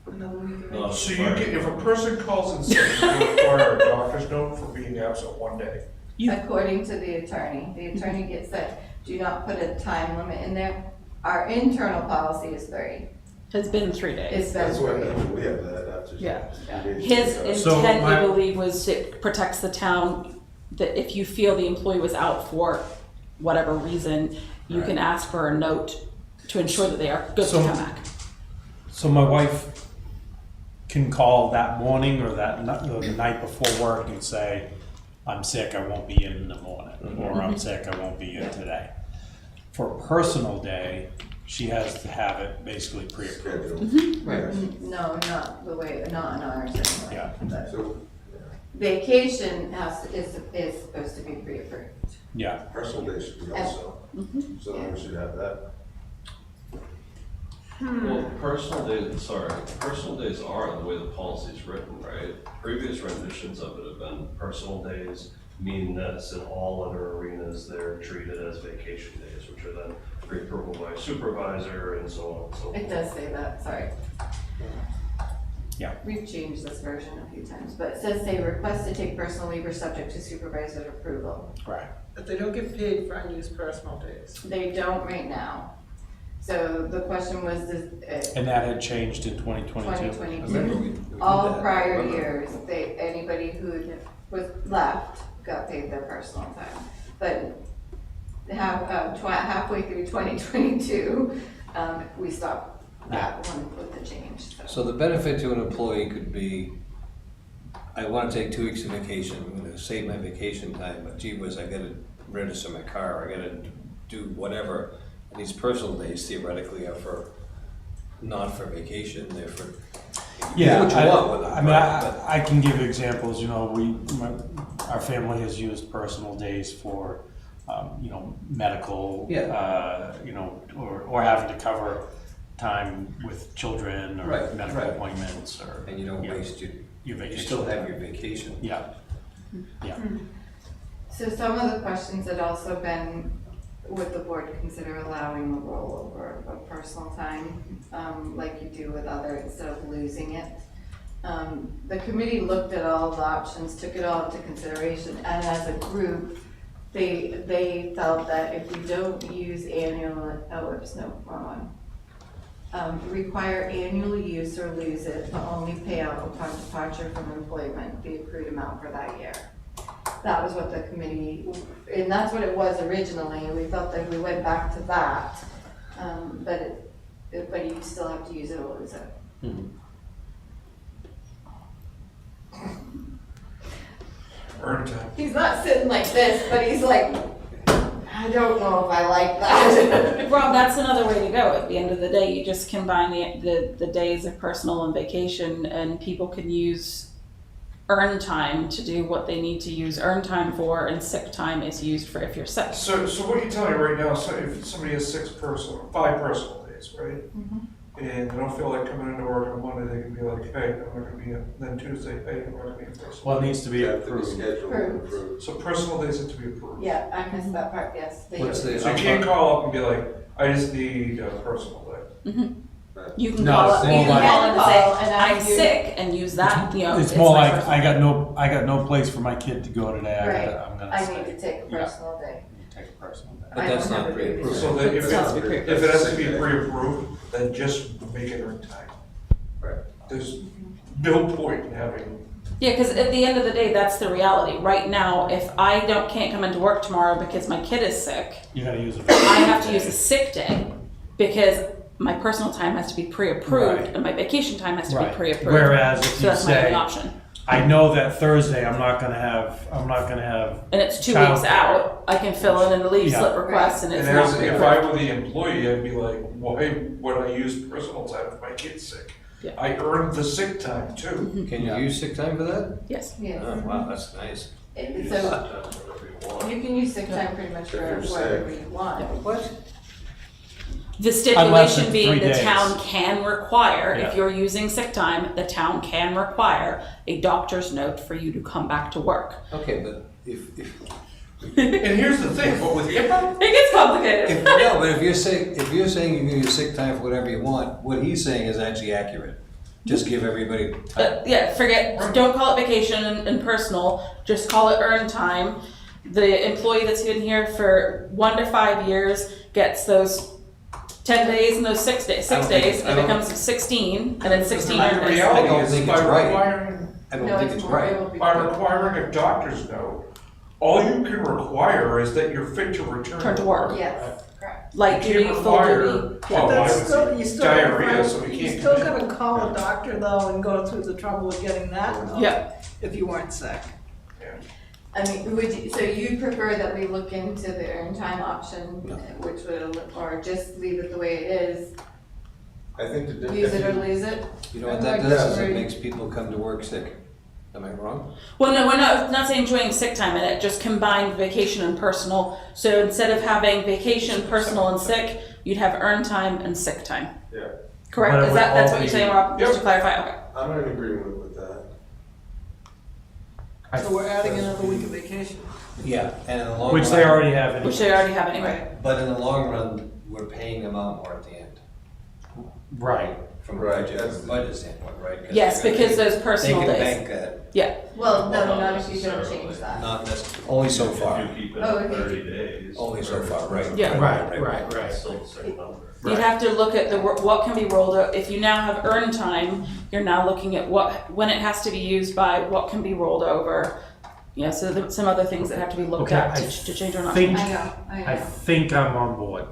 Another week of No. vacation. So you get, if a person calls in sick, you require a doctor's note for being absent 1 day. According to the attorney gets that, do not put a time limit in there. Our internal policy is 30. It's been 3 days. It's been That's why 30. we have that after. Yeah. days. His So intent, my- I believe, was it protects the town, that if you feel the employee was out for whatever reason, you can ask for a note to ensure that they are good to So- come back. So my wife can call that morning or or the night before work and say, I'm sick, I won't be in the morning, or I'm sick, I won't be in today. For a personal day, she has to have it basically pre-approved. Schedule. No, not the way, not in ours anyway. Yeah. But So, vacation is supposed to be pre-approved. Yeah, personal day should be also, so we should have that. Well, personal days are the way the policy is written, right? Previous renditions of it have been personal days, meaning that it's in all other arenas, they're treated as vacation days, which are then pre-approval by supervisor and so on and so forth. It does say that, sorry. Yeah. We've changed this version a few times, but it says say request to take personal leave are subject to supervisor's approval. right. But they don't get paid for unused personal days. They don't right now. So the question was, And that had changed in 2022. 2022. Remember, we did all that. prior Remember? years, anybody who was left got paid their personal time. But halfway through 2022, we stopped that one with the change. So the benefit to an employee could be, I want to take 2 weeks of vacation, I'm going to save my vacation time, but gee whiz, I got to register my car, I got to do whatever. And these personal days theoretically are not for vacation, they're for, you do what you want with them. I mean, right? But- I can give examples, you know, our family has used personal days for, you know, medical, you know, or having to cover time with children or Right, medical right. appointments or. And you don't yeah, waste your, your you vacation. still have your vacation. Yeah, yeah. So some of the questions had also been, would the board consider allowing a rollover of personal time, like you do with other, instead of losing it? The committee looked at all the options, took it all into consideration, and as a group, they felt that if we don't use annual, require annual use or lose it, to only pay out upon departure from employment, the accrued amount for that year. That was what the committee, and that's what it was originally, we felt that we went back to that, but you still have to use it or lose it. Earn time. He's not sitting like this, but he's like, I don't know if I like that. Rob, that's another way to go. At the end of the day, you just combine the days of personal and vacation, and people can use earn time to do what they need to use earn time for, and sick time is used for if you're sick. So what you're telling me right now, so if somebody has 5 personal days, right? And they don't feel like coming into work on Monday, they can be like, hey, I'm not gonna be in. Then Tuesday, hey, I'm not gonna be in personal. Well, it needs to be Have to be approved. scheduled and approved. So personal days have to be approved. Yeah, I missed that part, yes. What's the- So you can't call up and be like, I just need a personal day. You can No, call it's it, more you can like- call and Call say, and I'm ask you- sick, and use that, you know. It's more my like, personal- I got no place for my kid to go today, Right. I'm gonna I stay. need to take a Yeah. personal day. Take a personal day. But I that's don't not have a baby. pre-approved. So that if It has to be- it has to be pre-approved, then just make it earn time. Right. There's no point in having, Yeah, because at the end of the day, that's the reality. Right now, if I can't come into work tomorrow because my kid is sick, You gotta use it. I have to use a sick day because my personal time has to be pre-approved Right. and my vacation time has to be Right. pre-approved. Whereas if So you that's my only say, option. I know that Thursday I'm not gonna have, And it's 2 Childcare. weeks out, I can fill in a leave Yeah. slip request and it's and not as, if pre-approved. I were the employee, I'd be like, why would I use personal time if my kid's sick? Yeah. I earned the sick time too. Can you use sick time for that? Yes. Yes. Oh, wow, that's nice. So you can use sick time pretty much for If you're whatever sick. you want. What? The Unless stipulation it's being 3 the days. town can require, Yeah. if you're using sick time, the town can require a doctor's note for you to come back to work. Okay, but if And here's the thing, but with HIPAA, It gets complicated. no, but if you're saying you can use sick time for whatever you want, what he's saying is actually accurate. Just give everybody time. Yeah, don't call it vacation and personal, just call it earned time. The employee that's been here for 1 to 5 years gets those 10 days and those 6 days. I don't think- It I don't- becomes 16, and then 16 the earned days. I reality don't is think by it's right. requiring, I don't No, think it's more- it right. will be- by requiring a doctor's note, all you can require is that you're fit to return Return to work. Yes, correct. Light You duty, can't full require, duty. oh, But I that's was still, you still gotta diarrhea, so we find, can't. you still come in. gotta call a doctor though and go through the trouble of getting that note. Yeah. If you weren't sick. I mean, so you prefer that we look into the earned time option, No. which would, or just leave it the way it is, I think the. use it or lose it? You know what I that like does that is it very- makes people come to work sick. Am I wrong? Well, no, we're not saying joining sick time in it, just combined vacation and personal. So instead of having vacation, personal, and sick, you'd have earned time and sick time. Yeah, Correct? But it Is would that's all what you're be- saying, Rob? Just to clarify, okay. I'm in agreement with that. So we're adding another week of vacation. Yeah, and in the long which run, they already have anyway. Which they already have anyway. but in the long run, we're paying them out more at the end. Right. From a budget standpoint, right? Yes, they're because gonna- those personal They days. can bank that, Yeah, Well, no, Well, not not if you don't necessarily. change that. not necessarily, only so far. If you keep it Oh, at okay. 30 days. Only so far, right. Yeah. Right. It's still the same number. you'd have to look at what can be rolled over. If you now have earn time, you're now looking at when it has to be used by, what can be rolled over. Yeah, so some other things that have to be looked Okay, at I to change or not think- change. I I know. think I'm on board.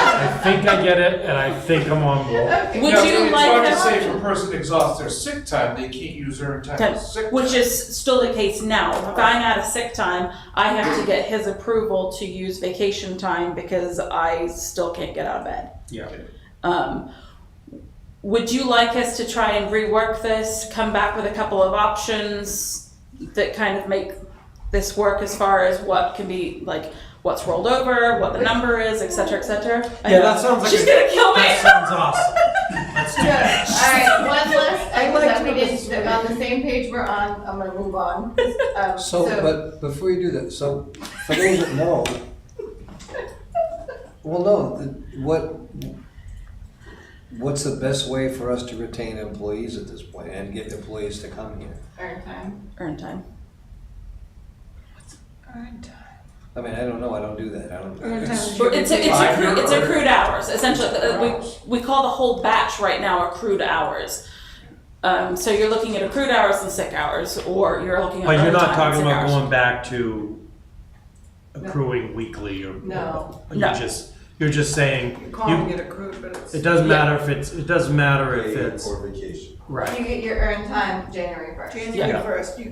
I think I get it, and I think I'm on board. Would Now, you it's like hard to that say if option? a person exhausts their sick time, they can't use earned time as sick time. Which is still the case now. If I'm out of sick time, I have to get his approval to use vacation time because I still can't get out of bed. Yeah. Would you like us to try and rework this, come back with a couple of options that kind of make this work as far as what can be, like, what's rolled over, what the number is, et cetera, et cetera? Yeah, that sounds like She's gonna kill me! That sounds awesome. Let's do that. All right, one last I'd item like that to we know this didn't, on the same page we're on, I'm gonna move on. So, but before you do that, so for those that know, well, no, what's the best way for us to retain employees at this point and get employees to come here? Earn time. Earn time. I mean, I don't know, I don't do that, I don't. Earn time is It's I've accrued, never it's heard accrued hours, essentially. Hours. We call the whole batch right now accrued hours. So you're looking at accrued hours and sick hours, or you're looking at But you're earned not time and talking sick about hours. going back to accruing weekly or? No. No. You're just saying, You're calling it accrued, but it's. it doesn't matter if it doesn't matter if Paid it's, or vacation. right. You get your earn time January 1st. January Yeah. 1st, you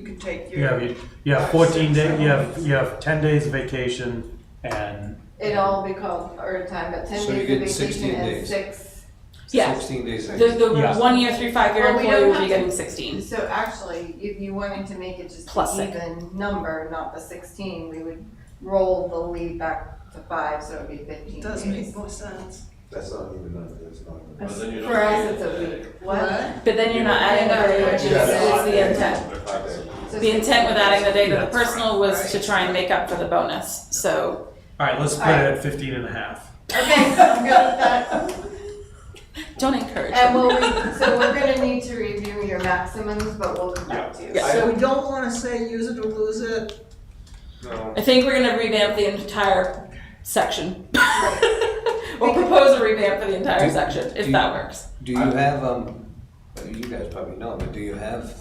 could take your. You have 14 days, you have 10 days of vacation and, It'll all be called earn time, but 10 So you days get of 16 vacation and days. 6. Yeah. 16 days. The Yeah. 1 year, 3, 5 year Well, we employee don't will have be to- getting 16. So actually, if you wanted to make it just Plus an sick. even number, not the 16, we would roll the leave back to 5, so it would be 15 It does days. make more sense. That's not even, that's not even. But then you don't For us, need it's a it. week. What? But then you're not adding the day, which is the intent. So The intent with adding the day to the That's personal was to try and make up for the bonus, so. all right, let's put it at 15 and a half. Okay, I'm good with that. Don't encourage And them. so we're gonna need to review your maximums, but we'll come back to you. Yeah. So we don't wanna say use it or lose it. No. I think we're gonna revamp the entire section. Or propose a revamp for the entire section, if that works. Do you have, you guys probably know, but do you have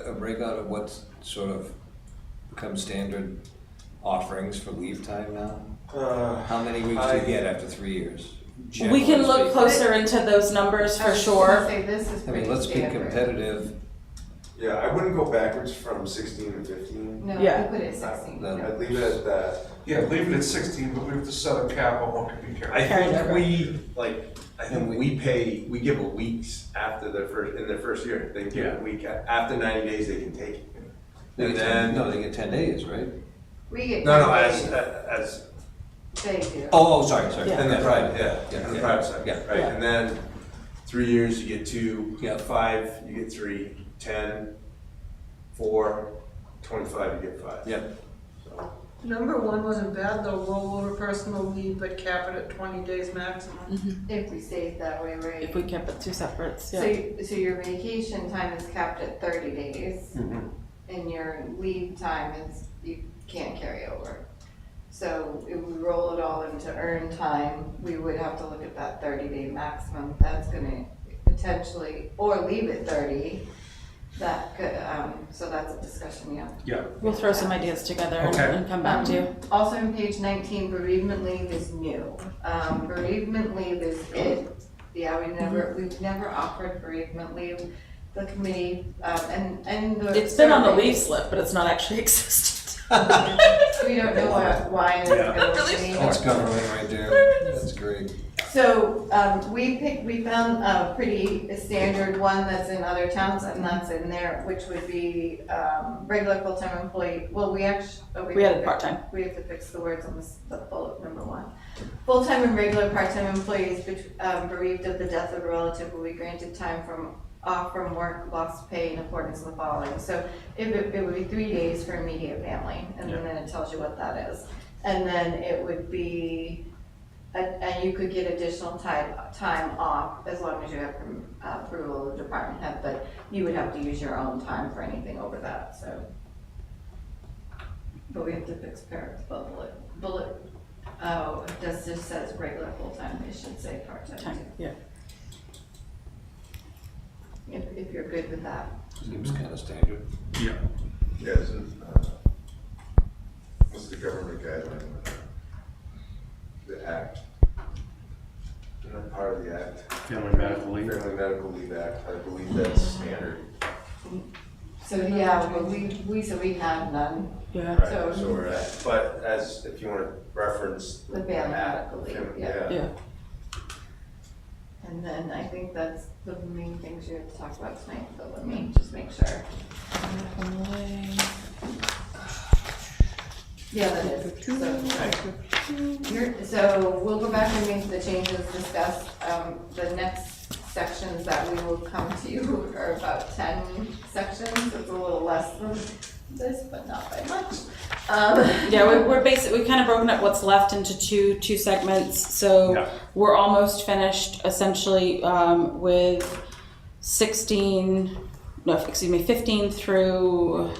a breakout of what's sort of become standard offerings for leave time now? How many weeks do you get after 3 years? We can generally look speaking? closer into those numbers I for was sure. gonna say, this is I pretty mean, let's be standard. competitive. Yeah, I wouldn't go backwards from 16 to 15. No, Yeah. we put it at 16. No. I'd leave it at that. Yeah, leave it at 16, but we have to set a cap on what can be carried. I Carried think over. I think we give a weeks after in their first year. They give a week, after 90 days, they can take it. They And get then, 10, no, they get 10 days, right? We get. no, 10 as, days. as, They do. Oh, sorry. Yeah. in the private, Yeah, in the yeah. private side, Yeah. right, and then 3 years, you get 2, Yeah. 5, you get 3, 10, 4, 25, you get 5. Yep. So, Number 1 wasn't bad though, roll over personal leave, but cap it at 20 days maximum. If we stayed that way, right? If we kept it two separates, So, yeah. so your vacation time is capped at 30 days, and your leave time is, you can't carry over. So if we roll it all into earned time, we would have to look at that 30-day maximum. That's gonna potentially, or leave it 30. That could, so that's a discussion, yeah. Yeah. We'll throw some ideas together and- Okay. and come back to you. Also on page 19, bereavement leave is new. Bereavement leave is it. Yeah, we've never offered bereavement leave. The committee, and the. It's been on the survey- leave slip, but it's not actually existed. We don't know why it's Yeah. been That's government right there. That's great. So, we found a pretty standard one that's in other towns, and that's in there, which would be, regular full-time employee, well, we actually. We added part-time. We have to fix the words on this, the bullet number 1. Full-time and regular part-time employees, bereaved of the death of a relative will be granted time off from work, lost pay in accordance with the following. So it would be 3 days for immediate family, and then it tells you what that is. And then it would be, and you could get additional time off as long as you have approval of the department head, but you would have to use your own time for anything over that, so. But we have to fix bullet, oh, it just says regular full-time, it should say part-time too. Yeah. If you're good with that. Seems kind of standard. Yeah. Yeah, isn't, what's the government guideline? The act? Isn't that part of the act? Family medical leave. Family Medical Leave Act, I believe that's standard. So, yeah, but we have none. Yeah. Right, So- so we're at, but as, if you want to reference. The family medical leave, yeah. Yeah. And then I think that's the main things you have to talk about tonight, but let me just make sure. Yeah, that is, so we'll go back and make the changes discussed. The next sections that we will come to you are about 10 sections. It's a little less than this, but not by much. Yeah, we're basically, we've kind of broken up what's left into two segments. So Yeah. we're almost finished essentially with 15 through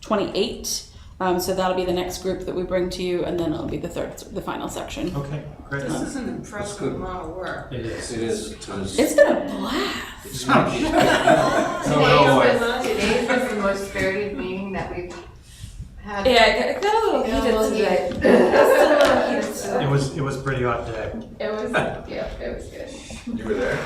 28. So that'll be the next group that we bring to you, and then it'll be the final section. Okay, great. This is an impressive good. amount of work. It is. It is. It is. It's been a blast. Today's was the most spirited meeting that we've had. Yeah, it got a little heated today. It was a pretty hot day. It was, yeah, it was good. You were there?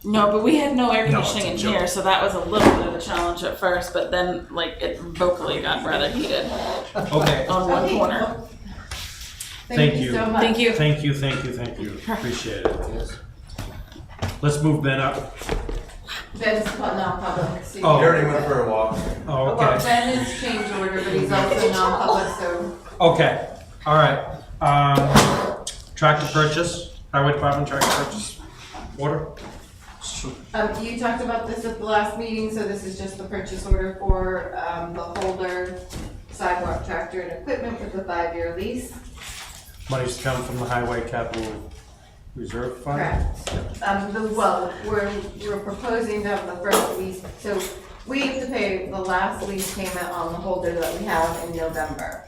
No, but we had no air No, conditioning it's in a joke. here, so that was a little bit of a challenge at first, but then like it vocally got rather heated Okay, on one Okay, corner. well, Thank Thank you you. so much. Thank you. thank you, appreciate it. Let's move Ben up. Ben's non-public. so- You Oh. already went for a walk. Oh, Well, okay, Ben is change order, but he's also non-public, so. okay, all right. Tractor purchase, highway department tractor purchase order. You talked about this at the last meeting, so this is just the purchase order for, the Holder sidewalk tractor and equipment with a 5-year lease. Money's to come from the highway capital reserve fund. Correct. We're proposing to have the first lease, so we have to pay the last lease payment on the Holder that we have in November.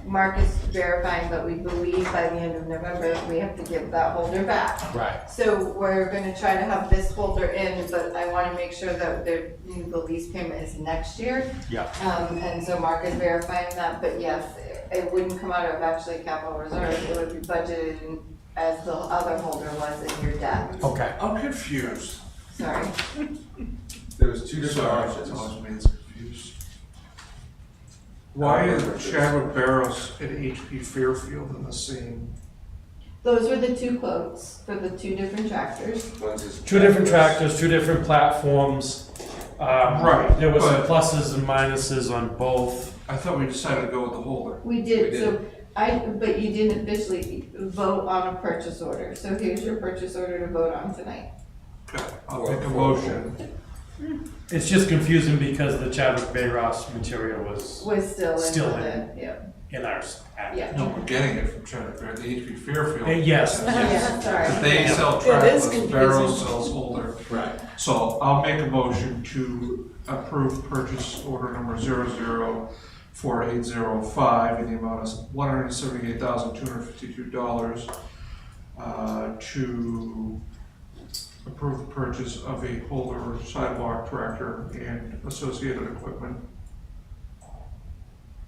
Mark is verifying, but we believe by the end of November, we have to give that Holder back. Right. So we're gonna try to have this Holder in, but I wanna make sure that the lease payment is next year. Yeah. And so Mark is verifying that, but yes, it wouldn't come out of actually capital reserve, it would be budgeted in- as the other Holder was in your debt. Okay. I'm confused. Sorry. There was two different Sorry, options. it's always made us confused. Why is Chadwick Barrows and HP Fairfield in the same? Those were the two quotes for the two different tractors. One's just- Two different tractors, two different platforms. Right, There was some but- pluses and minuses on both. I thought we decided to go with the holder. We did, We so but you didn't officially vote on a purchase order. So here's your purchase order to vote on tonight. Okay, I'll make a motion. It's just confusing because the Chadwick Bay Ross material was Was still Still in in. the, yeah, in our packet. yeah. No, we're getting it from Chadwick Barrows, the HP Fairfield. Yes, Yeah, yes. sorry. They sell It is trackless, confusing. Barrows sells holder. Right. So I'll make a motion to approve purchase order number 004805 in the amount of $178,252 to approve the purchase of a holder sidewalk tractor and associated equipment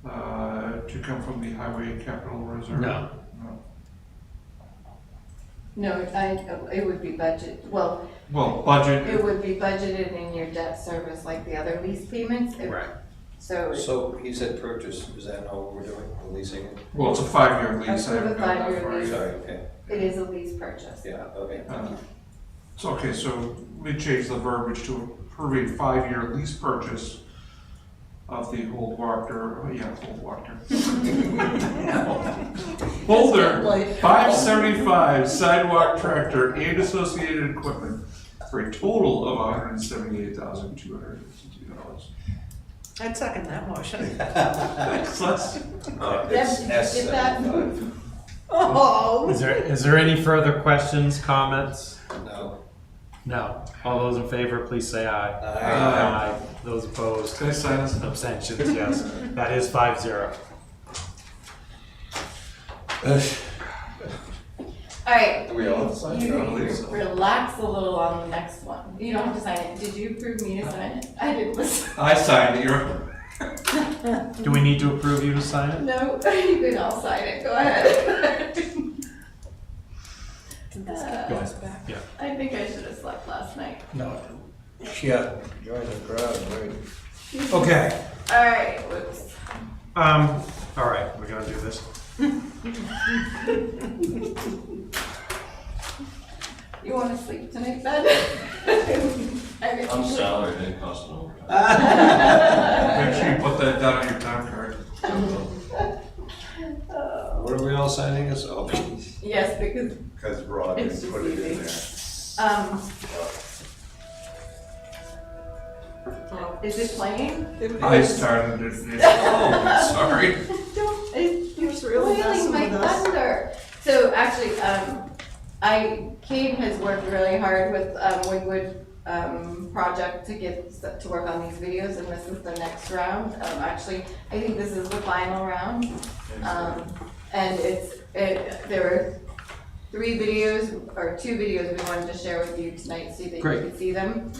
to come from the highway capital reserve. No. No, it would be budget, well, Well, budget, it would be budgeted in your debt service like the other lease payments. Right. So So he said purchase, is that how we're doing, We're leasing it? well, it's a 5-year lease. I Approve a haven't got that 5-year far lease. yet. Sorry, okay, it is a lease purchase. yeah, okay. So, okay, so we changed the verbiage to approve a 5-year lease purchase of the Hold Walker, Holder 575 sidewalk tractor and associated equipment for a total of $178,252. I'd second that motion. So that's, It's Deb, did you get that? S75. Oh. Is there any further questions, comments? No. No. All those in favor, please say aye. Aye. Those opposed? Can I sign this? Abstentions, yes. That is 5-0. All right. Do we all have to sign it? I don't You believe so. relax a little on the next one. You don't have to sign it. Did you approve me to sign it? I didn't listen. I signed it, you're. Do we need to approve you to sign it? No, you can all sign it. Go ahead. Yeah. I think I should have slept last night. No. Yeah, join the crowd, right? Okay. All right. Whoops. All right, we're gonna do this. You want to sleep tonight, Ben? I'm salaried, it costs no overtime. Make sure you put that down on your time card. What are we all signing us? Oh, Yes, because Because Rod It's didn't just put it in easy. there. Is it playing? I started it. Oh, sorry. It's really messing my with us. thunder. So actually, Kate has worked really hard with Wingwood project to work on these videos, and this is the next round. Actually, I think this is the final round. And there were 3 videos, or 2 videos we wanted to share with you tonight so that you Great. could see them.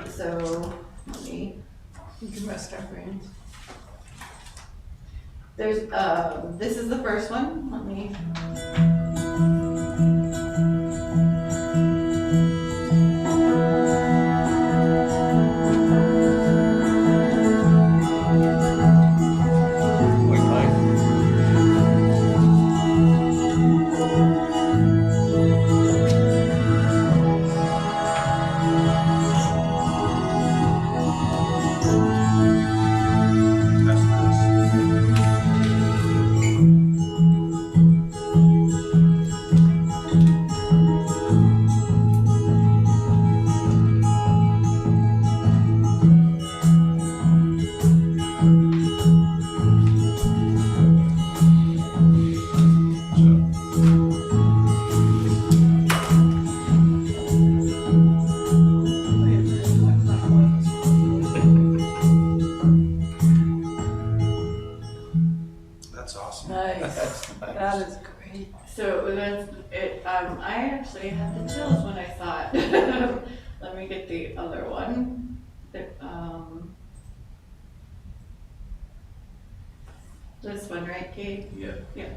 So, let me, You can rest our brains. there's, this is the first one, let me. wait, Mike. That's nice. That's awesome. Nice. That is great. So that's it. I actually had the chills when I saw it. Let me get the other one. This one, right, Kate? Yeah. Yeah.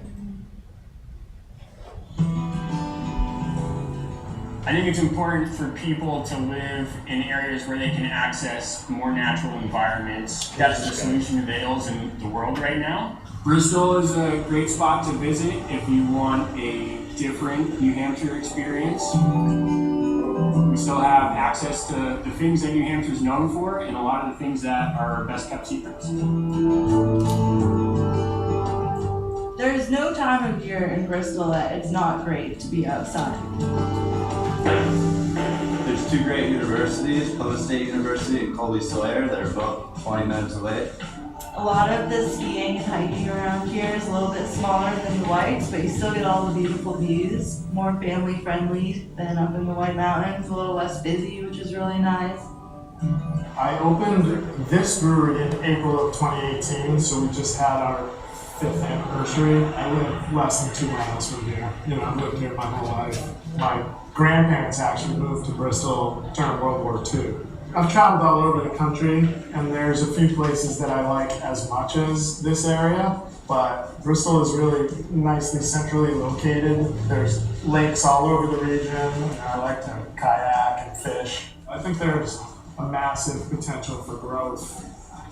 I think it's important for people to live in areas where they can access more natural environments. That's the solution to the ills in the world right now. Bristol is a great spot to visit if you want a different New Hampshire experience. We still have access to the things that New Hampshire is known for and a lot of the things that are best kept secrets. There's no time of year in Bristol that it's not great to be outside. There's 2 great universities, Plymouth State University and Colby Sawyer, that are both 20 minutes away. A lot of the skiing and hiking around here is a little bit smaller than the Whites, but you still get all the beautiful views. More family friendly than up in the White Mountains, a little less busy, which is really nice. I opened this brewery in April of 2018, so we just had our 5th anniversary. I live less than 2 miles from here. I've lived here my whole life. My grandparents actually moved to Bristol during World War II. I've traveled all over the country, and there's a few places that I like as much as this area, but Bristol is really nicely centrally located. There's lakes all over the region, and I like to kayak and fish. I think there's a massive potential for growth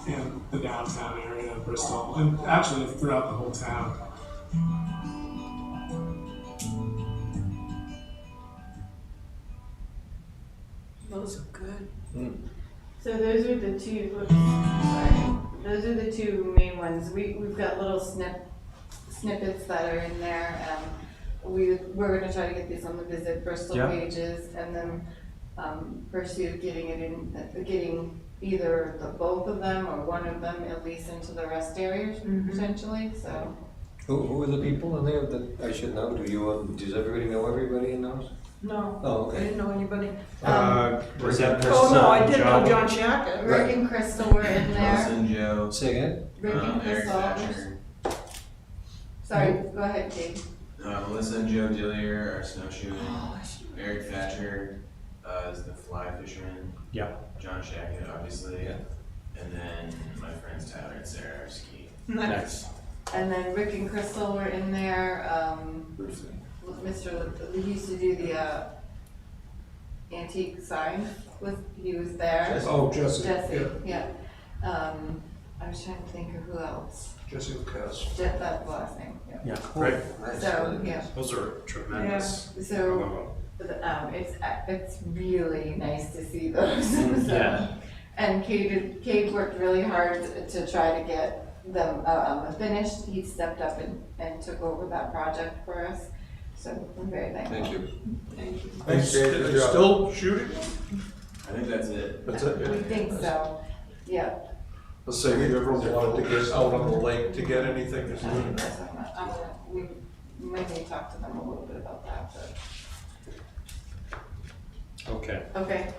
in the downtown area of Bristol, and actually throughout the whole town. Those are good. So those are the 2, whoops, sorry. Those are the 2 main ones. We've got little snippets that are in there. We're gonna try to get these on the Visit Bristol Yeah. pages and then pursue getting either both of them or one of them at least into the rest areas potentially, so. Who are the people in there that I should know? Does everybody know everybody in those? No, Oh, I okay. didn't know anybody. Was that Oh, no, I did know John? John Shackett. Rick and Crystal were in there. Nelson, Joe, Say again? Rick and Eric Crystal. Thatcher, Sorry, go ahead, Dave. Melissa and Joe Dillier are snowshoeing. Oh, Eric Thatcher is the fly fisherman. Yeah. John Shackett, obviously. Yeah. And then my friends Tyler and Sarah are skiing. nice. And then Rick and Crystal were in there, he used to do the, antique sign, he was there. Oh, Jesse. Jesse, yeah. I was trying to think of who else. Jesse Lucas. That's the last name, yeah. Yeah, great. So, yeah, Those are tremendous. so, it's really nice to see those. So, Yeah. and Cade worked really hard to try to get them finished. He stepped up and took over that project for us. So I'm very thankful. Thank you. Thank you. Thanks, Dave. Are Good they job. still shooting? I think that's it. That's it, We yeah. think so, yeah. Let's say if you ever wanted to get out on the lake to get anything, just do I'm it. gonna, we might need to talk to them a little bit about that, Okay. but, okay.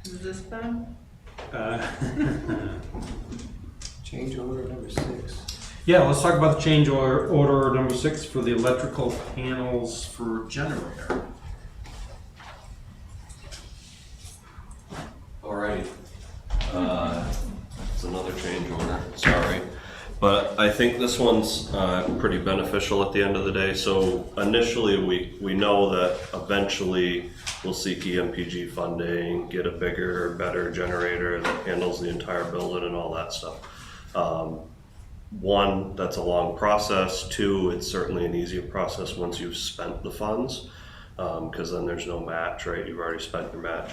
Is this done? Change order number 6. Yeah, let's talk about the change order number 6 for the electrical panels for generator. Alrighty. It's another change order, sorry. But I think this one's pretty beneficial at the end of the day. So initially, we know that eventually we'll seek EMPG funding, get a bigger, better generator that handles the entire building and all that stuff. One, that's a long process. Two, it's certainly an easier process once you've spent the funds, because then there's no match, right? You've already spent your match.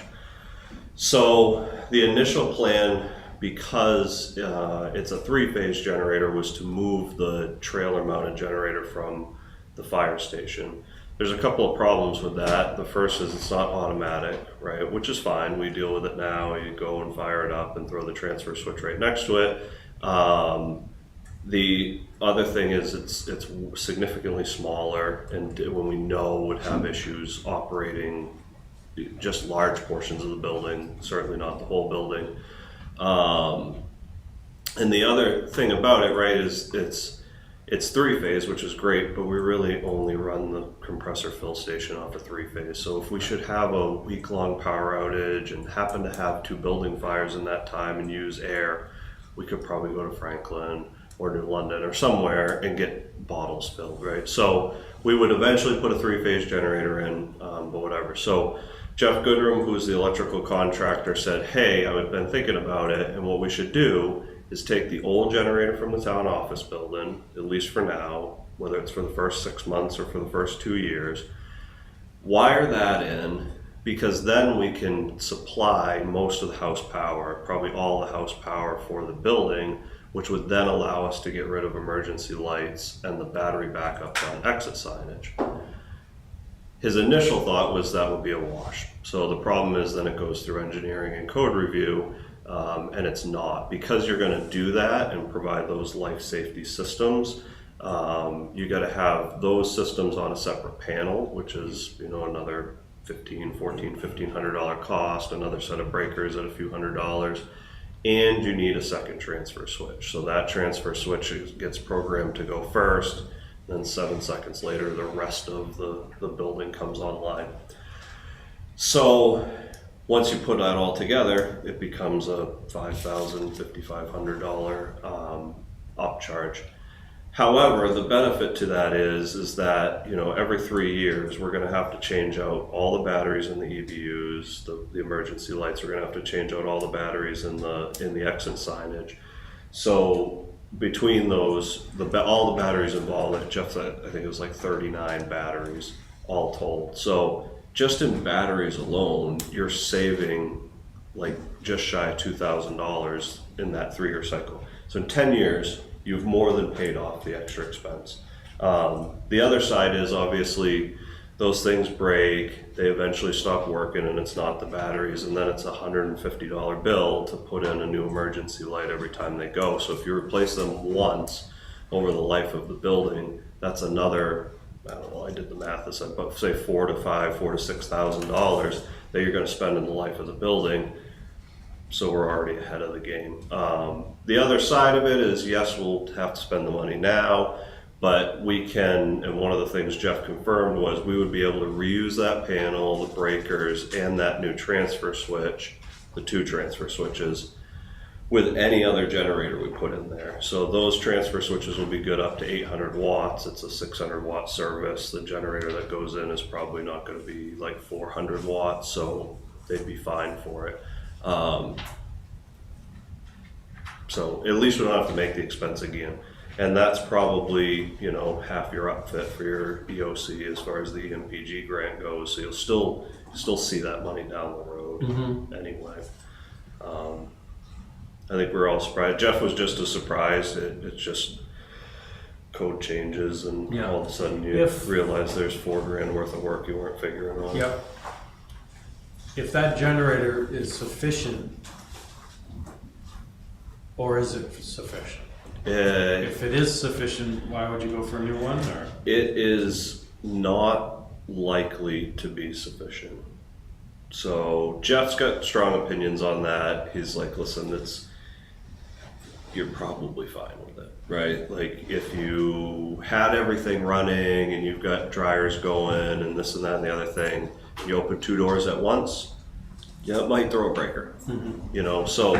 So the initial plan, because it's a 3-phase generator, was to move the trailer mounted generator from the fire station. There's a couple of problems with that. The first is it's not automatic, right? Which is fine. We deal with it now. You go and fire it up and throw the transfer switch right next to it. The other thing is it's significantly smaller, and when we know would have issues operating just large portions of the building, certainly not the whole building. And the other thing about it, right, is it's 3-phase, which is great, but we really only run the compressor fill station off of 3-phase. So if we should have a week-long power outage and happen to have 2 building fires in that time and use air, we could probably go to Franklin or New London or somewhere and get bottles filled, right? So we would eventually put a 3-phase generator in, but whatever. So Jeff Goodrum, who's the electrical contractor, said, hey, I've been thinking about it, and what we should do is take the old generator from the town office building, at least for now, whether it's for the first 6 months or for the first 2 years, wire that in, because then we can supply most of the house power, probably all the house power for the building, which would then allow us to get rid of emergency lights and the battery backup on exit signage. His initial thought was that would be a wash. So the problem is then it goes through engineering and code review, and it's not. Because you're gonna do that and provide those life safety systems, you gotta have those systems on a separate panel, which is, another $1,500 cost, another set of breakers at a few $100s, and you need a second transfer switch. So that transfer switch gets programmed to go first, then 7 seconds later, the rest of the building comes online. So once you put that all together, it becomes a $5,000, $5,500 upcharge. However, the benefit to that is that, every 3 years, we're gonna have to change out all the batteries in the EBUs, the emergency lights, we're gonna have to change out all the batteries in the exit signage. So between those, all the batteries involved, like Jeff said, I think it was like 39 batteries all told. So just in batteries alone, you're saving like just shy of $2,000 in that 3-year cycle. So in 10 years, you've more than paid off the extra expense. The other side is obviously those things break, they eventually stop working, and it's not the batteries, and then it's a $150 bill to put in a new emergency light every time they go. So if you replace them once over the life of the building, that's another, I don't know, I did the math this, but say $4,000 to $6,000 that you're gonna spend in the life of the building. So we're already ahead of the game. The other side of it is, yes, we'll have to spend the money now, but we can, and one of the things Jeff confirmed was we would be able to reuse that panel, the breakers, and that new transfer switch, the 2 transfer switches, with any other generator we put in there. So those transfer switches will be good up to 800 watts. It's a 600 watt service. The generator that goes in is probably not gonna be like 400 watts, so they'd be fine for it. So at least we don't have to make the expense again. And that's probably, you know, half your upfit for your EOC as far as the EMPG grant goes. So you'll still see that money down the road anyway. I think we're all surprised. Jeff was just as surprised. It's just code changes, and all of a sudden you realize there's $4,000 worth of work you weren't figuring on. Yep. If that generator is sufficient, or is it sufficient? If it is sufficient, why would you go for a new one? Or it is not likely to be sufficient. So Jeff's got strong opinions on that. He's like, listen, you're probably fine with it, right? Like if you had everything running and you've got dryers going and this and that and the other thing, you open 2 doors at once, yeah, it might throw a breaker, you know? So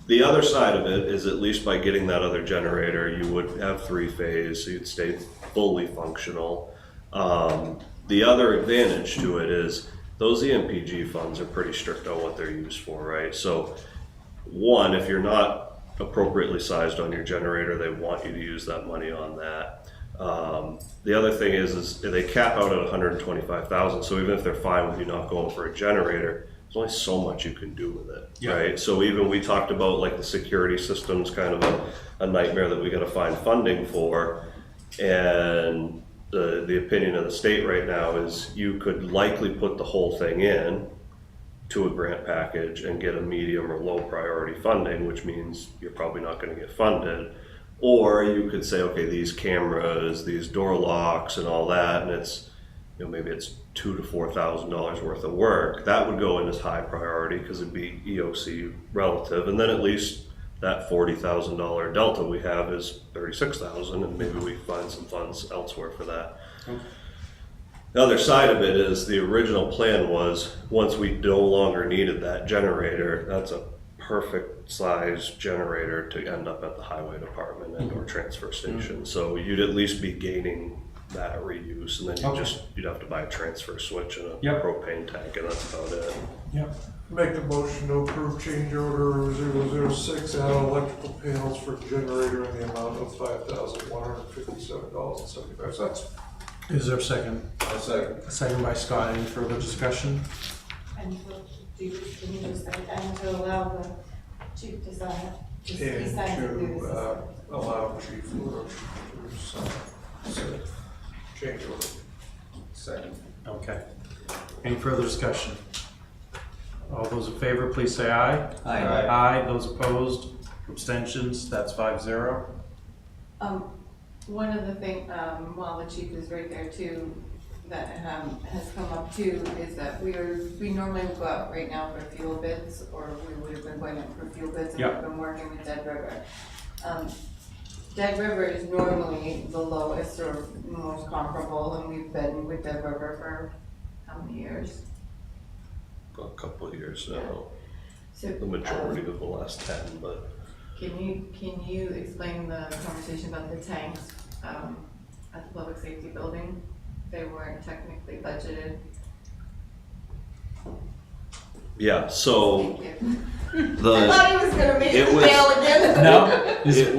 the other side of it is, at least by getting that other generator, you would have 3-phase, so you'd stay fully functional. The other advantage to it is those EMPG funds are pretty strict on what they're used for, right? So one, if you're not appropriately sized on your generator, they want you to use that money on that. The other thing is they cap out at 125,000. So even if they're fine with you not going for a generator, there's only so much you can do with it, right? So even we talked about like the security system's kind of a nightmare that we got to find funding for, and the opinion of the state right now is you could likely put the whole thing in to a grant package and get a medium or low priority funding, which means you're probably not going to get funded. Or you could say, okay, these cameras, these door locks and all that, and it's, you know, maybe it's $2,000 to $4,000 worth of work. That would go in as high priority because it'd be EOC relative, and then at least that $40,000 delta we have is $36,000, and maybe we find some funds elsewhere for that. The other side of it is the original plan was, once we no longer needed that generator, that's a perfect size generator to end up at the highway department and or transfer station. So you'd at least be gaining that reuse, and then you'd have to buy a transfer switch and a propane tank, and that's about it. Make the motion to approve change order 006, add electrical panels for generator in the amount of $5,157.75. is there a second? I'll second. A second by Scott. Any further discussion? And can you just, and to allow the chief to sign it? Just he signs it through the And system. to allow Chief LaRoche to sign change order. Second. Okay. Any further discussion? All those in favor, please say aye. Aye. Aye. Those opposed, abstentions, that's 5-0. One of the things, while the chief is right there too, that has come up too, is that we normally would go out right now for fuel bids, or we would have been going out for fuel bids, and we've been working with Dead River. Dead River is normally the lowest or most comparable, and we've been with Dead River for how many years? A couple of years now. So, the majority of the last 10, but Can you explain the conversation about the tanks at the public safety building? They weren't technically budgeted. yeah, so Thank you. the I thought he was gonna make it it was- fail again. No. it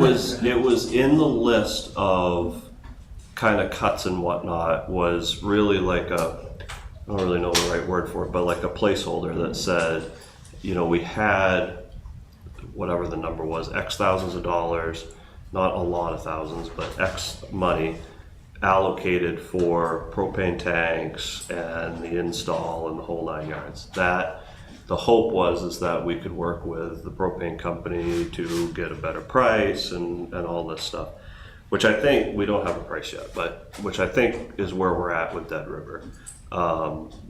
was in the list of kind of cuts and whatnot, was really like I don't really know the right word for it, but like a placeholder that said, you know, we had whatever the number was, X thousands of dollars, not a lot of thousands, but X money allocated for propane tanks and the install and the whole 9 yards. That, the hope is that we could work with the propane company to get a better price and all this stuff, which I think, we don't have a price yet, but which I think is where we're at with Dead River.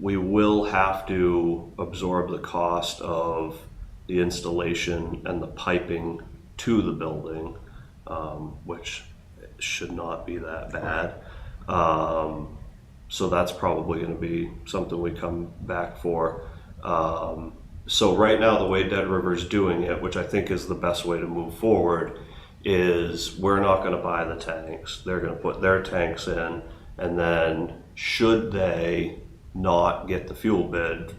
We will have to absorb the cost of the installation and the piping to the building, which should not be that bad. So that's probably going to be something we come back for. So right now, the way Dead River's doing it, which I think is the best way to move forward, is we're not going to buy the tanks. They're going to put their tanks in, and then should they not get the fuel bid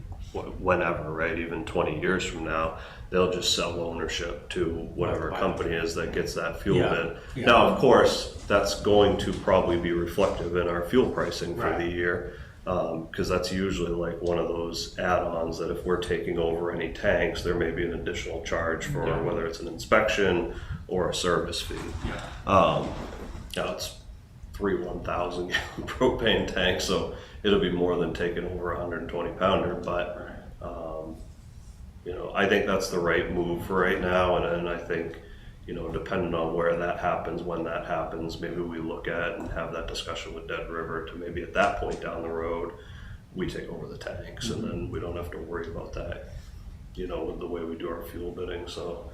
whenever, right, even 20 years from now, they'll just sell ownership to whatever company is that gets that fuel bid. Yeah. Now, of course, that's going to probably be reflective in our fuel pricing for the year, because that's usually like one of those add-ons that if we're taking over any tanks, there may be an additional charge for whether it's an inspection or a service fee. It's 3 1,000 gallon propane tanks, so it'll be more than taking over a 120 pounder, but you know, I think that's the right move for right now, and I think, you know, depending on where that happens, when that happens, maybe we look at and have that discussion with Dead River to maybe at that point down the road, we take over the tanks, and then we don't have to worry about that, you know, with the way we do our fuel bidding. So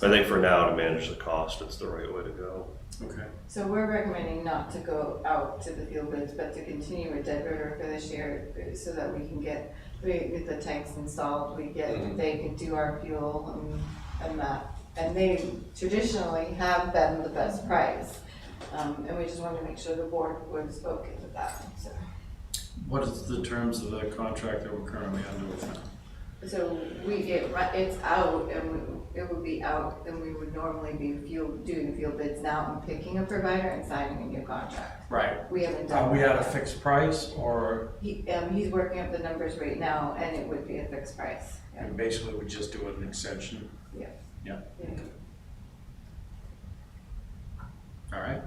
I think for now, to manage the cost, it's the right way to go. Okay. So we're recommending not to go out to the fuel bids, but to continue with Dead River for this year, so that we can get the tanks installed, they can do our fuel and that. And they traditionally have been the best price. And we just wanted to make sure the board was okay with that, so. What is the terms of the contract that we're currently under with them? So it's out, and it would be out, and we would normally be doing fuel bids now and picking a provider and signing a new contract. Right. We haven't done Are we that. at a fixed price, or? He's working up the numbers right now, and it would be a fixed price. Yeah. And basically we just do an extension? Yeah. Yeah. Yeah. All right.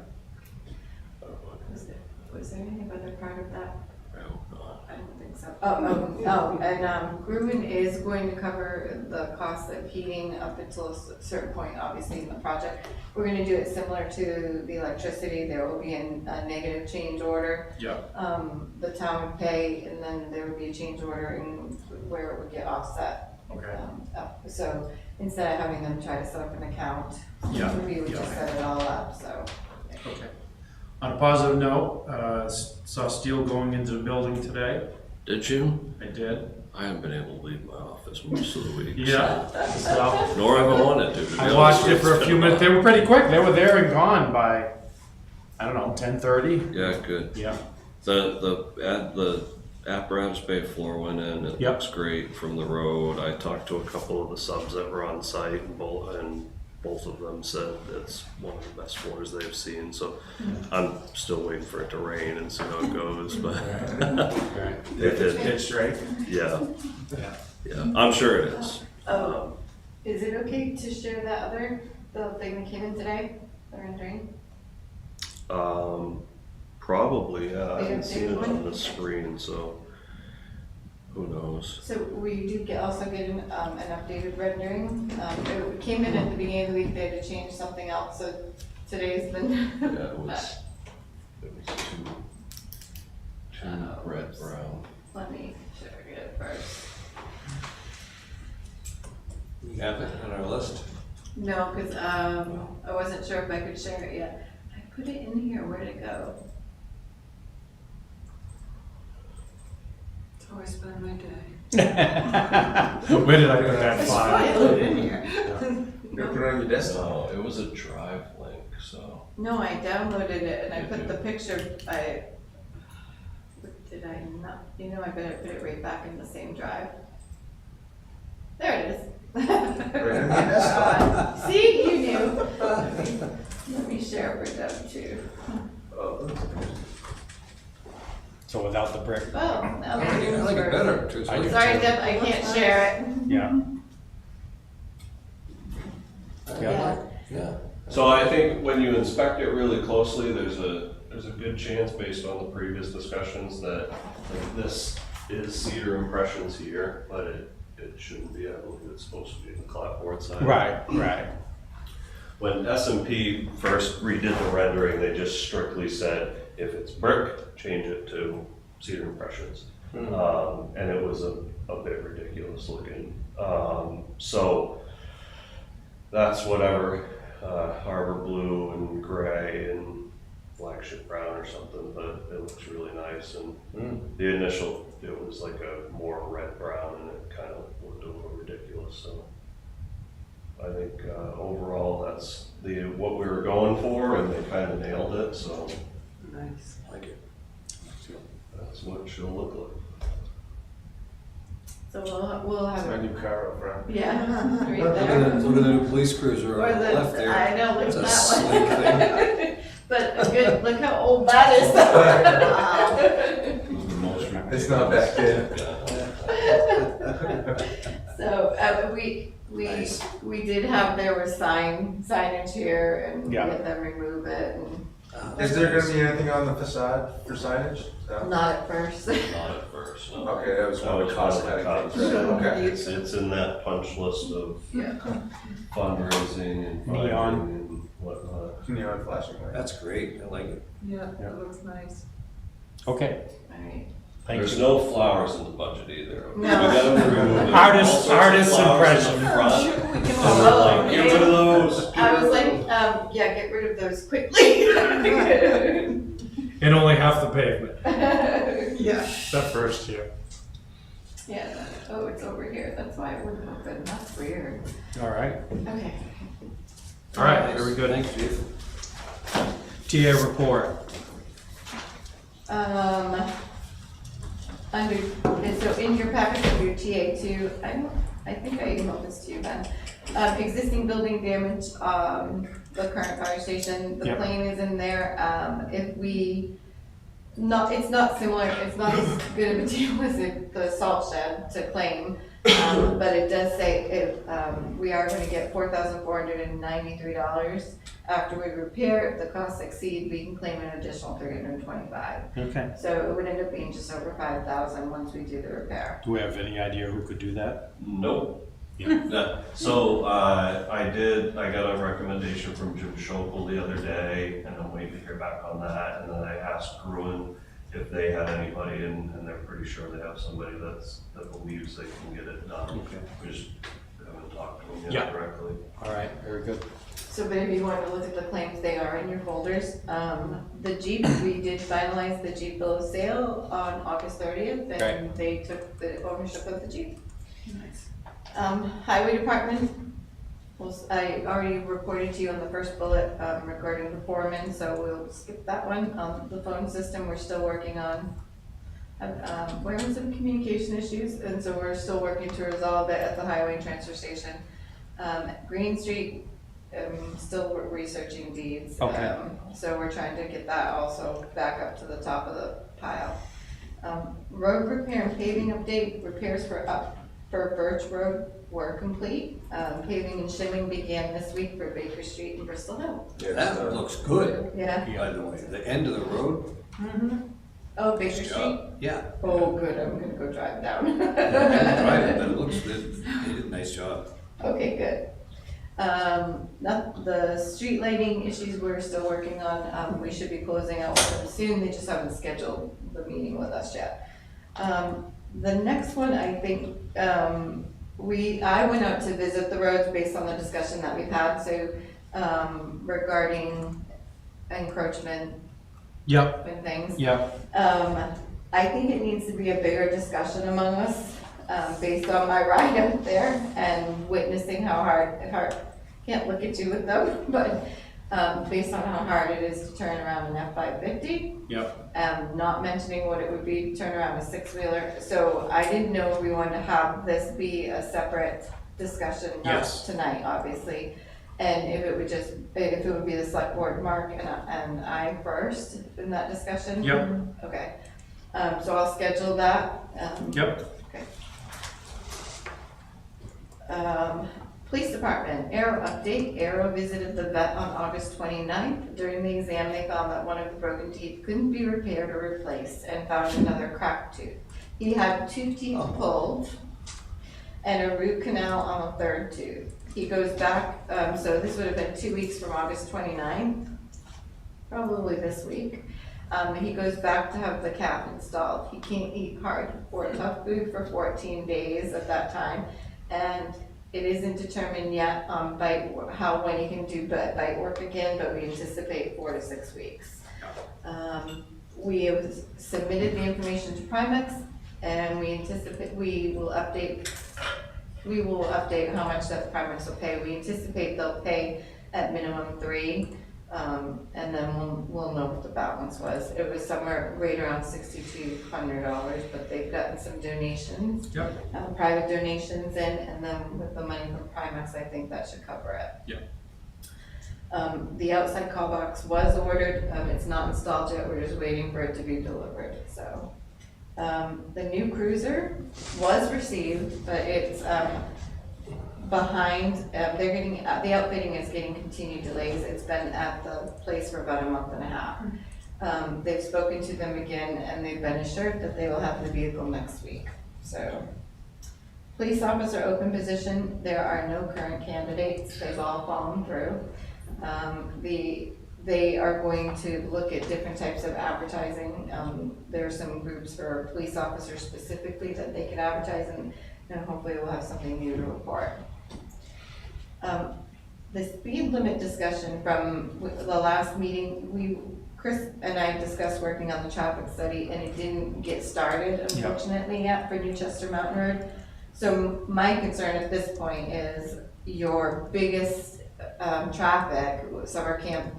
Was there any other part of that? I hope not. I don't think so. And Gruen is going to cover the cost of heating up until a certain point, obviously, in the project. We're gonna do it similar to the electricity. There will be a negative change order. Yeah. The town would pay, and then there would be a change order in where it would get offset. Okay. So instead of having them try to set up an account, Yeah. we would just set it all up, so. Okay. On a positive note, saw steel going into the building today. Did you? I did. I haven't been able to leave my office most of the week. Yeah. So Nor have I wanted to. I watched it for a few minutes. They were pretty quick. They were there and gone by, I don't know, 10:30. Yeah, good. Yeah. The apparatus bay floor went in. It Yep. looks great from the road. I talked to a couple of the subs that were on site, and both of them said it's one of the best floors they've seen. So I'm still waiting for it to rain and see how it goes. But If it's pitch strike. yeah, Yeah. yeah, I'm sure it is. Is it okay to share the thing that came in today, the rendering? Probably, yeah. I They haven't don't seen it say on the one? screen, so who knows? So we did also get an updated rendering. It came in at the beginning of the week, they had to change something else, so today's been. Yeah, it was too red brown. Let me show you it first. We have it on our list. No, because I wasn't sure if I could share it yet. I put it in here, where'd it go? That's how I spend my day. Where did I put that I file? put it in here. You're put it on your desktop. No, it was a drive link, so. No, I downloaded it and I put the picture, did I not? You know, I better put it right back in the same drive. There it is. Right on your desktop. See, you knew. Let me share it for Deb too. So without the brick. Oh, now I like it better. truthfully. Sorry, Deb, I can't share it. Yeah. Yeah. Yeah. So I think when you inspect it really closely, there's there's a good chance based on the previous discussions that like, this is cedar impressions here, but it shouldn't be. I believe it's supposed to be the clapboard side. Right. When S&P first redid the rendering, they just strictly said, if it's brick, change it to cedar impressions. And it was a bit ridiculous looking. So that's whatever, Harbor Blue and gray and flagship brown or something, but it looks really nice. And the initial, it was like a more red brown and it kind of looked a little ridiculous. So I think overall that's what we were going for, and they kind of nailed it. So Nice. Like it. that's what she'll look like. So we'll have My it. new car up front. Yeah. Right Look there. at the new police cruiser Or on the left there. I know, look at That's a that slick thing. one. But good, look how old that is. It's not back then. So, we did have, there was signage here and we Yeah. had them remove it and Is there gonna be anything on the facade for signage? No? not at first. Not at first, no. Okay, that was one of the cosmetic things, right? Okay. It's in that punch list of Yeah. fundraising and funding Neon. and whatnot. Neon flashing lights. That's great, I like it. Yeah, that looks nice. Okay, Alright. thank There's you. no flowers in the budget either. No. We gotta remove it. Artist- All sorts of artist flowers in the impression. front. We can And all we're vote. like, get rid of those. I was like, yeah, get rid of those quickly. And only half the pavement, Yeah. that first year. Yeah, oh, it's over here, that's why it wouldn't open, that's weird. All right, Okay. all right, very good. Thanks, Chief. TA report. Under, so in your package of your TA2, I think I emailed this to you, Ben. Existing building damage, the current fire station, the Yep. plane is in there. It's not similar, it's not as good of a deal as the salt shed to claim. But it does say we are gonna get $4,493 after we repair. If the costs exceed, we can claim an additional $325. Okay. So it would end up being just over 5,000 once we do the repair. Do we have any idea who could do that? Nope. Yeah. No. So, I got a recommendation from Jim Schokel the other day, and I'm waiting to hear back on that. And then I asked Gruen if they had anybody, and they're pretty sure they have somebody that believes they can get it done. Okay. We just haven't talked to them Yeah. yet directly. All right, very good. So, but if you want to look at the claims, they are in your folders. The Jeep, we did finalize the Jeep bill of sale on August 30th, and they took the ownership of the Jeep. Nice. Highway Department, I already reported to you on the first bullet regarding the foreman, so we'll skip that one. The phone system, we're still working on. We're having some communication issues, and so we're still working to resolve it at the highway and transfer station. Green Street, still researching deeds. Okay. So we're trying to get that also back up to the top of the pile. Road repair and paving update, repairs for Birch Road were complete. Paving and shimming began this week for Baker Street and Bristol Hill. That looks good, Yeah. by the way. The end of the road. Oh, Baker Nice Street? job. Yeah. Oh, good, I'm gonna go drive down. I haven't tried it, but it looks good. They did a nice job. Okay, good. The street lighting issues we're still working on, we should be closing out with them soon, they just haven't scheduled the meeting with us yet. The next one, I think, I went out to visit the roads based on the discussion that we've had, so, regarding encroachment Yep, and things. yep. I think it needs to be a bigger discussion among us, based on my ride up there and witnessing how hard, can't look at you with them, but, based on how hard it is to turn around an F-550. Yep. Not mentioning what it would be to turn around a six-wheeler, so I didn't know if we wanted to have this be a separate discussion, not Yes. tonight, obviously. And if it would be the select board, Mark and I first in that discussion? Yep. Okay, so I'll schedule that. Yep. Okay. Police Department, Arrow update. Arrow visited the vet on August 29th. During the exam, they found that one of the broken teeth couldn't be repaired or replaced and found another cracked tooth. He had 2 teeth pulled and a root canal on a 3rd tooth. He goes back, so this would have been 2 weeks from August 29th, probably this week. He goes back to have the cap installed. He can't eat hard or tough food for 14 days at that time. And it isn't determined yet when he can do bite work again, but we anticipate 4 to 6 weeks. We have submitted the information to Primex, and we anticipate we will update how much that Primex will pay. We anticipate they'll pay at minimum 3, and then we'll know what the balance was. It was somewhere right around $6,200, but they've gotten some donations. Yep. Private donations in, and then with the money from Primex, I think that should cover it. Yep. The outside call box was ordered. It's not installed yet. We're just waiting for it to be delivered, so. The new cruiser was received, but it's behind. They're getting the outfitting is getting continued delays. It's been at the place for about a month and a half. They've spoken to them again, and they've been assured that they will have the vehicle next week. So, police officer open position. There are no current candidates. They've all fallen through. They are going to look at different types of advertising. There are some groups for police officers specifically that they can advertise, and hopefully we'll have something new to report. The speed limit discussion from the last meeting, Chris and I discussed working on the traffic study, and it didn't get started, unfortunately, yet for Newchester Mountain Road. So my concern at this point is your biggest traffic, summer camp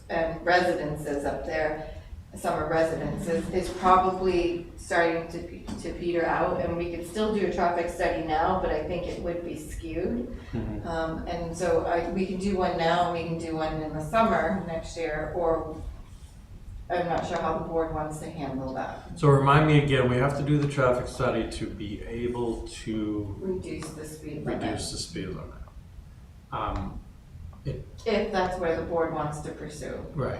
and residences up there, summer residences, is probably starting to peter out, and we could still do a traffic study now, but I think it would be skewed. And so we can do one now, and we can do one in the summer next year, or I'm not sure how the board wants to handle that. So remind me again, we have to do the traffic study to be able to Reduce the speed limit. reduce the speed limit. If that's where the board wants to pursue. Right.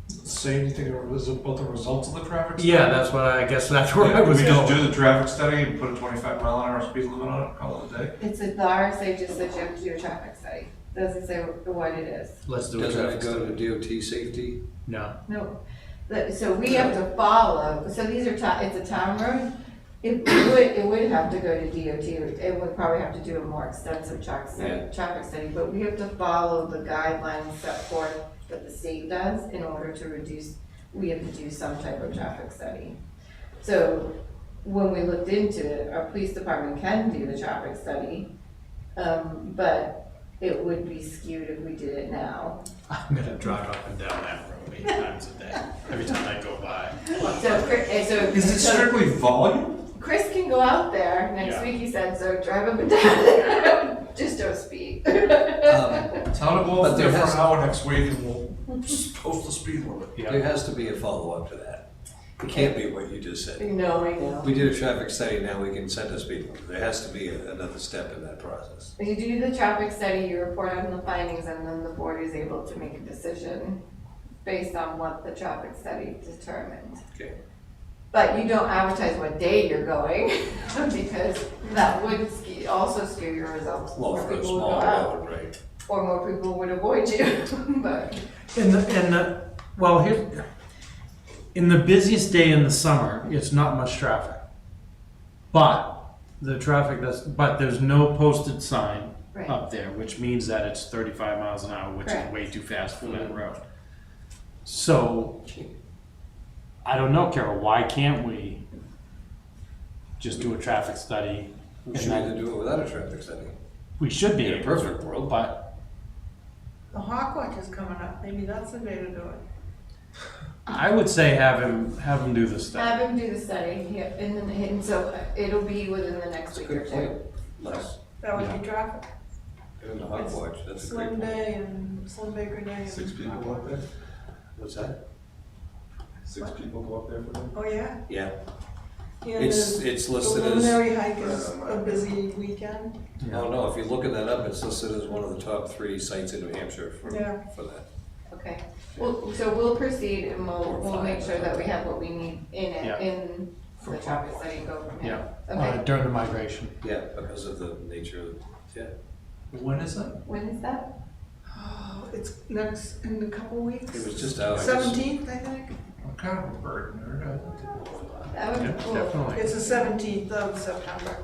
Say anything about the results of the traffic study? Yeah, that's what I guess that's where I was We going. just do the traffic study and put a 25-mile-an-hour speed limit on it, call it a day? It's the RSA just said you have to do a traffic study. Doesn't say what it is. Let's do a Doesn't traffic it go study. to DOT safety? No. No. So we have to follow, so these are, it's a town road. It would have to go to DOT. It would probably have to do a more extensive traffic study, but we have to follow the guidelines set forth that the state does in order to reduce, we have to do some type of traffic study. So when we looked into it, our police department can do the traffic study, but it would be skewed if we did it now. I'm gonna drive up and down that road 8 times a day, every time I go by. Is it strictly volume? Chris can go out there next Yeah. week, he said, so drive up and down, just don't speed. Tell it go But up there there for has- an hour next week and we'll just post the speed limit. There has to be a follow-up to that. It can't be what you just said. No, I know. We did a traffic study, now we can set a speed limit. There has to be another step in that process. You do the traffic study, you report on the findings, and then the board is able to make a decision based on what the traffic study determined. Okay. But you don't advertise what day you're going, because that would also skew your results. Well, More for a people would small go out, road, right? or more people would avoid you, but. In the busiest day in the summer, it's not much traffic. But there's no posted sign Right. up there, which means that it's 35 miles an hour, which Correct. is way too fast for that road. So, I don't know, Carol, why can't we just do a traffic study? We should either do it without a traffic study. We should be In a able perfect to, world. but The Hawkwatch is coming up, maybe that's the day to do it. I would say have him do the study. Have him do the study, yeah, and so it'll be within the next week or Good two. point. Les, That would Yeah. be traffic. doing the hot watch, that's a great Slim point. Day and Slim Baker Day. and 6 people go up there? What's that? 6 people go up there for that? Oh, yeah. Yeah. And It's the listed as, preliminary hike is a busy weekend. oh no, if you're looking that up, it's listed as one of the top 3 sites in New Hampshire for Yeah. that. Okay, well, so we'll proceed and we'll make sure that we have what we need in Yeah. it, in the traffic study and go from here. Yeah, Okay, during the migration. Yeah, because of the nature of, yeah. When is that? when is that? Oh, it's next, in a couple weeks. It was just out. 17th, I think. I'm kind of a bird nerd, I don't think. That would Yeah, be cool. definitely. It's the 17th of September.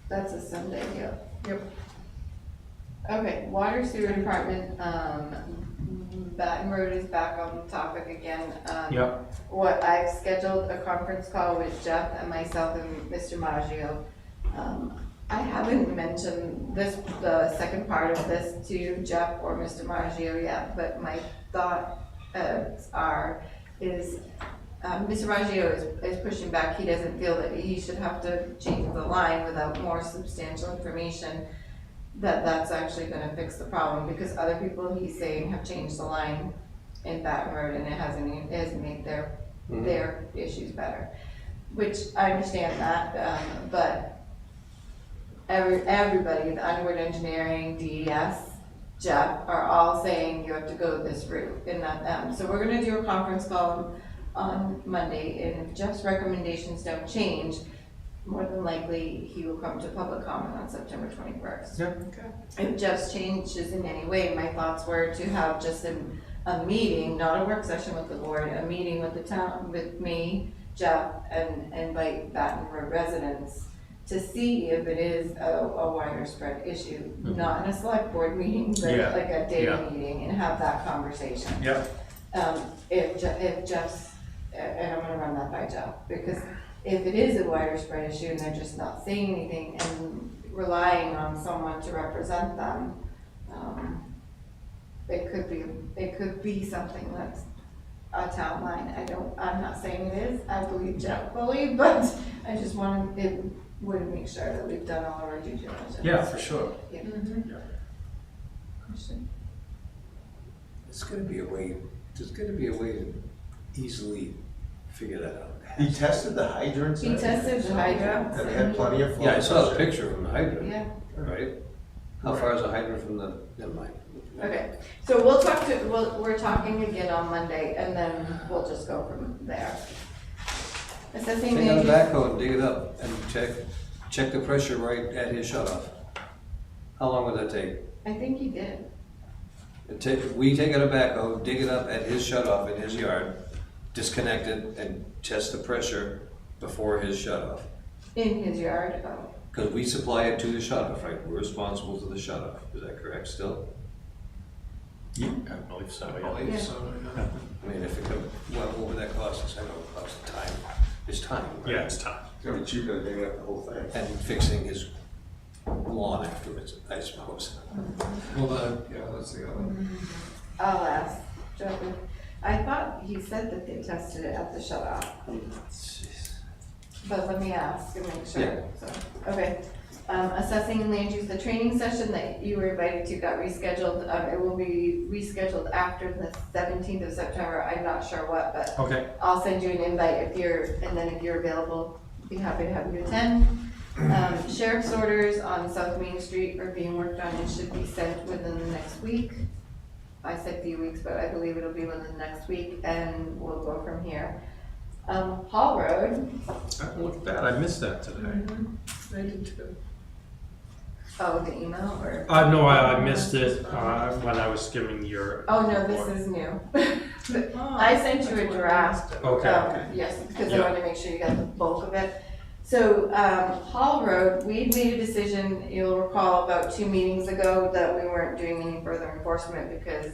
That's a Sunday, yeah. Yep. Okay, water sewer department, Baton Road is back on the topic again. Yep. What, I've scheduled a conference call with Jeff and myself and Mr. Maggio. I haven't mentioned this, the second part of this to Jeff or Mr. Maggio yet, but my thought is Mr. Maggio is pushing back. He doesn't feel that he should have to change the line without more substantial information, that's actually gonna fix the problem, because other people, he's saying, have changed the line in Baton Road and it hasn't made their issues better. Which I understand that, but everybody, the Underwood Engineering, DES, Jeff, are all saying you have to go this route and that, so we're gonna do a conference call on Monday, and if Jeff's recommendations don't change, more than likely, he will come to public comment on September 21st. Yep. Okay. If Jeff's changes in any way, my thoughts were to have just a meeting, not a work session with the board, a meeting with the town, with me, Jeff, and invite Baton Road residents to see if it is a wider spread issue, not in a select board meeting, but Yeah. like a day Yeah. meeting, and have that conversation. Yep. If Jeff's, and I'm gonna run that by Jeff, because if it is a wider spread issue and they're just not saying anything and relying on someone to represent them, it could be something that's a town line. I'm not saying it is, I believe Jeff fully, but I just would make sure that we've done all of our due diligence. Yeah, for sure. Yeah. Question? There's gonna be a way to easily figure that out. He tested the hydrants? He tested the hydrants. And had plenty of flow. Yeah, I saw a picture from the hydrant. Yeah. Right? How far is a hydrant from the, never mind. Okay, so we're talking again on Monday, and then we'll just go from there. Assessing Take out a the, backhoe and dig it up and check the pressure right at his shutoff. How long would that take? I think he did. We take out a backhoe, dig it up at his shutoff in his yard, disconnect it and test the pressure before his shutoff. In his yard, oh. Because we supply it to the shutoff, right? We're responsible to the shutoff. Is that correct still? Yeah, I believe so, I yeah. believe so, yeah. I mean, if it could, what would that cost us? I know it costs time. It's time. Right? Yeah, it's time. It's gonna be cheaper than digging up the whole thing. And fixing his lawn afterwards, I suppose. Well, that's the other. I'll ask, Jeff. I thought he said that they tested it at the shutoff, but let me ask and make sure, Yeah. so, okay. Assessing land use, the training session that you were invited to got rescheduled, it will be rescheduled after the 17th of September, I'm not sure what, but Okay. I'll send you an invite and then if you're available, be happy to have you attend. Sheriff's orders on South Main Street are being worked on and should be sent within the next week. I said few weeks, but I believe it'll be within the next week, and we'll go from here. Hall Road, Look at that, I missed that today. I did too. oh, the email or? No, I missed it, when I was giving your. Oh, no, this is new. I sent you a draft. Okay. Yes, because I Yeah. wanted to make sure you got the bulk of it. So, Hall Road, we made a decision, you'll recall about 2 meetings ago, that we weren't doing any further enforcement because,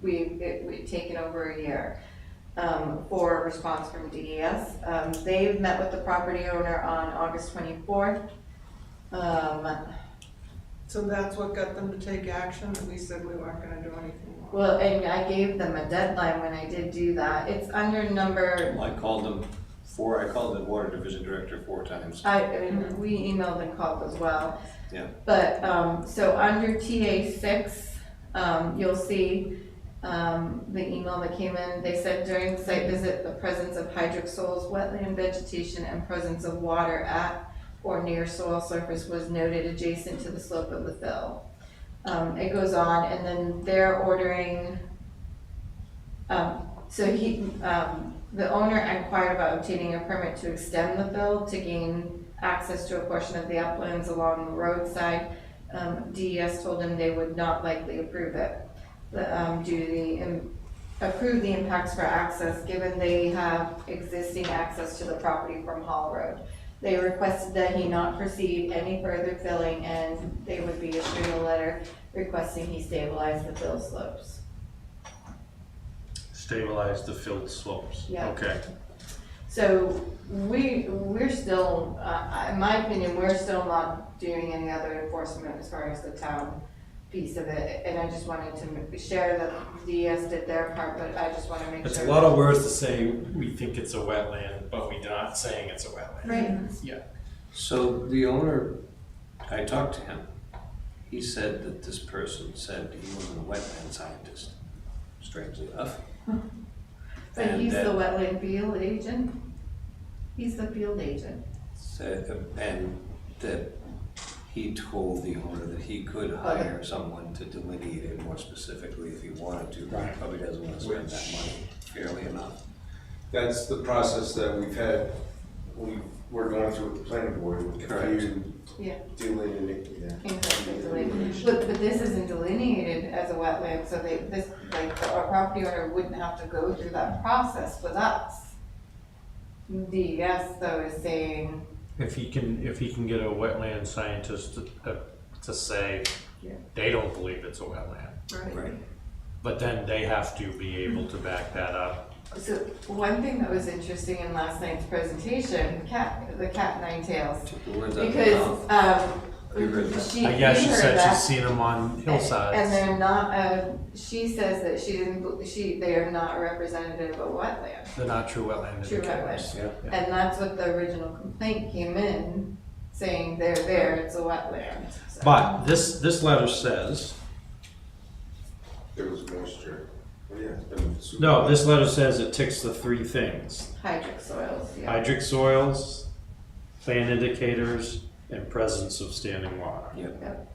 we'd taken over a year, for a response from DES. They've met with the property owner on August 24th. So that's what got them to take action, that we said we weren't gonna do anything more. Well, and I gave them a deadline when I did do that. It's under number, I called the water division director 4 times. we emailed and called as well. Yeah. But, so under TA 6, you'll see, The email that came in, they said during the site visit, the presence of hydric soils, wetland vegetation, and presence of water at or near soil surface was noted adjacent to the slope of the fill. It goes on, and then they're ordering, the owner inquired about obtaining a permit to extend the fill to gain access to a portion of the uplands along the roadside. DES told him they would not likely approve it, approve the impacts for access, given they have existing access to the property from Hall Road. They requested that he not proceed any further filling, and they would be issuing a letter requesting he stabilize the fill slopes. Stabilize the filled slopes. Yeah. Okay. So we're still, in my opinion, we're still not doing any other enforcement as far as the town piece of it. And I just wanted to share that DES did their part, but I just want to make sure. It's a lot of words to say we think it's a wetland, but we're not saying it's a wetland. Right. Yeah. So the owner, I talked to him. He said that this person said he wasn't a wetland scientist, strangely enough. But And he's the that- wetland field agent. He's the field agent. And that he told the owner that he could hire someone to delineate it more specifically if he wanted to. But he probably doesn't want to spend that money fairly enough. That's the process that we've had, we're going through with the planning board, with Correct. Yeah. delineating, yeah. But this isn't delineated as a wetland, so our property owner wouldn't have to go through that process with us. DES though is saying, If he can get a wetland scientist to say Yeah. they don't believe it's a wetland, right. but then they have to be able to back that up. So one thing that was interesting in last night's presentation, the cat nine tails, Took the words out of my because mouth. You heard that. she I guess he she heard said that. she's seen them on hillsides. And they're not, she says that they are not representative of wetland, They're not true wetland True indicators. Yeah. Yeah. and that's what the original complaint came in, saying they're there, it's a wetland. So- But this letter says, There was moisture. Yeah, it's been super. no, this letter says it ticks the three things: Hydric soils, yeah. hydric soils, plan indicators, and presence of standing water. Yep. Yep.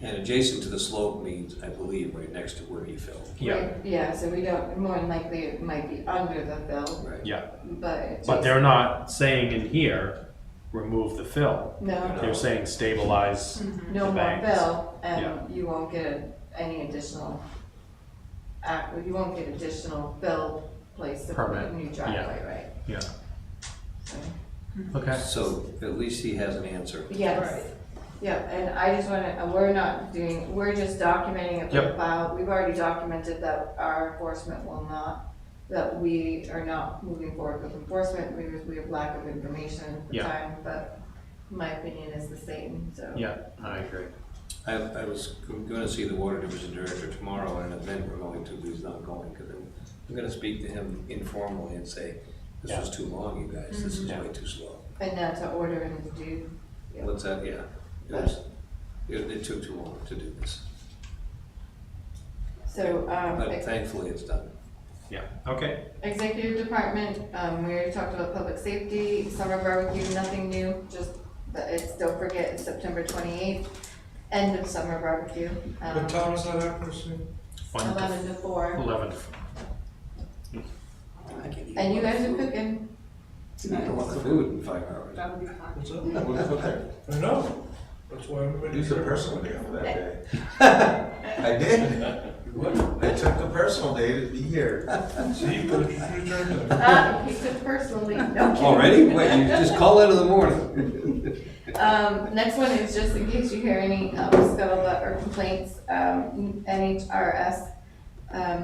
And adjacent to the slope means, I believe, right next to where he filled. Yeah, Right, yeah, so we don't, more than likely it might be under the fill, Right. yeah. but it's But just- they're not saying in here, remove the fill. No, They're saying stabilize no the more banks. fill, Yeah. and you won't get any additional, you won't get additional fill place to put a Permit, new driveway, right? Yeah, So, okay. So at least he has an answer. yes, yeah, and I just wanna, we're just documenting it for the Yep. file. We've already documented that our enforcement will not, that we are not moving forward with enforcement because we have lack of information at the Yeah. time, but my opinion is the same, so. Yeah, I agree. I was going to see the water division director tomorrow at an event we're going to, but he's not going, because I'm going to speak to him informally and say, this was too long, you guys, this is way too slow. And not to order and to do. Yeah. What's that, yeah. It took too long to do this, So, but thankfully it's done. Yeah, okay. executive department, we already talked about public safety, summer barbecue, nothing new, just, don't forget, it's September 28th, end of summer barbecue. What time is that at, Christine? 11 to 4, 11. I can't eat and you a lot guys of are food. cooking. I eat a lot of food in 5 hours. That would be fun. What's up? We'll put that. I know. That's why everybody. Use a personal day for that day. I did. I took a personal day to be here. See, you could have returned that. He took personally, no kidding. Already? Wait, you just call in the morning. Next one is just in case you hear any scuttlebutt or complaints, NHRS.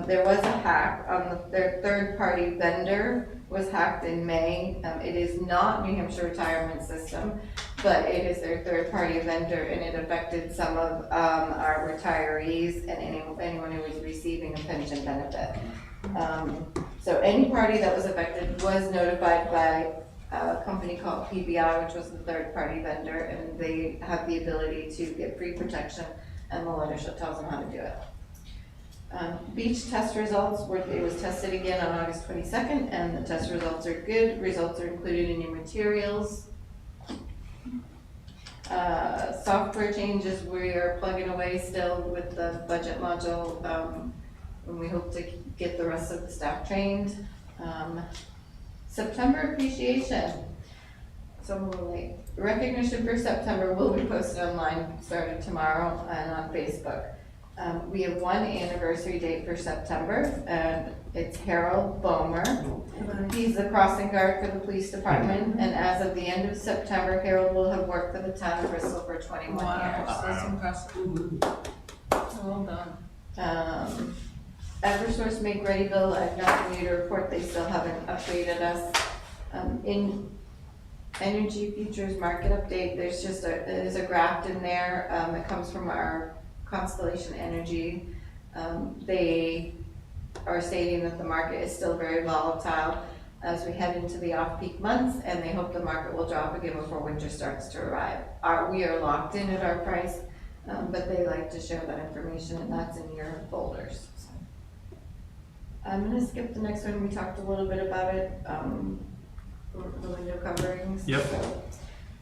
There was a hack on their third-party vendor was hacked in May. It is not New Hampshire Retirement System, but it is their third-party vendor, and it affected some of our retirees and anyone who was receiving a pension benefit. So any party that was affected was notified by a company called PBI, which was the third-party vendor, and they have the ability to get free protection, and the letter tells them how to do it. Beach test results, it was tested again on August 22nd, and the test results are good. Results are included in your materials. Software changes, we are plugging away still with the budget module, and we hope to get the rest of the staff trained. September appreciation. So I'm a little late. Recognition for September will be posted online starting tomorrow and on Facebook. We have one anniversary date for September, and it's Harold Bomer. He's the crossing guard for the police department, and as of the end of September, Harold will have worked for the town of Bristol for 21 years. That's impressive. Well done. Eversource Make Ready Bill, I've not renewed a report, they still haven't updated us. In Energy Futures Market Update, there's a graph in there, it comes from our Constellation Energy. They are stating that the market is still very volatile as we head into the off-peak months, and they hope the market will drop again before winter starts to arrive. We are locked in at our price, but they like to share that information, and that's in your folders. So. I'm gonna skip the next one. We talked a little bit about it, the window coverings. Yep. So,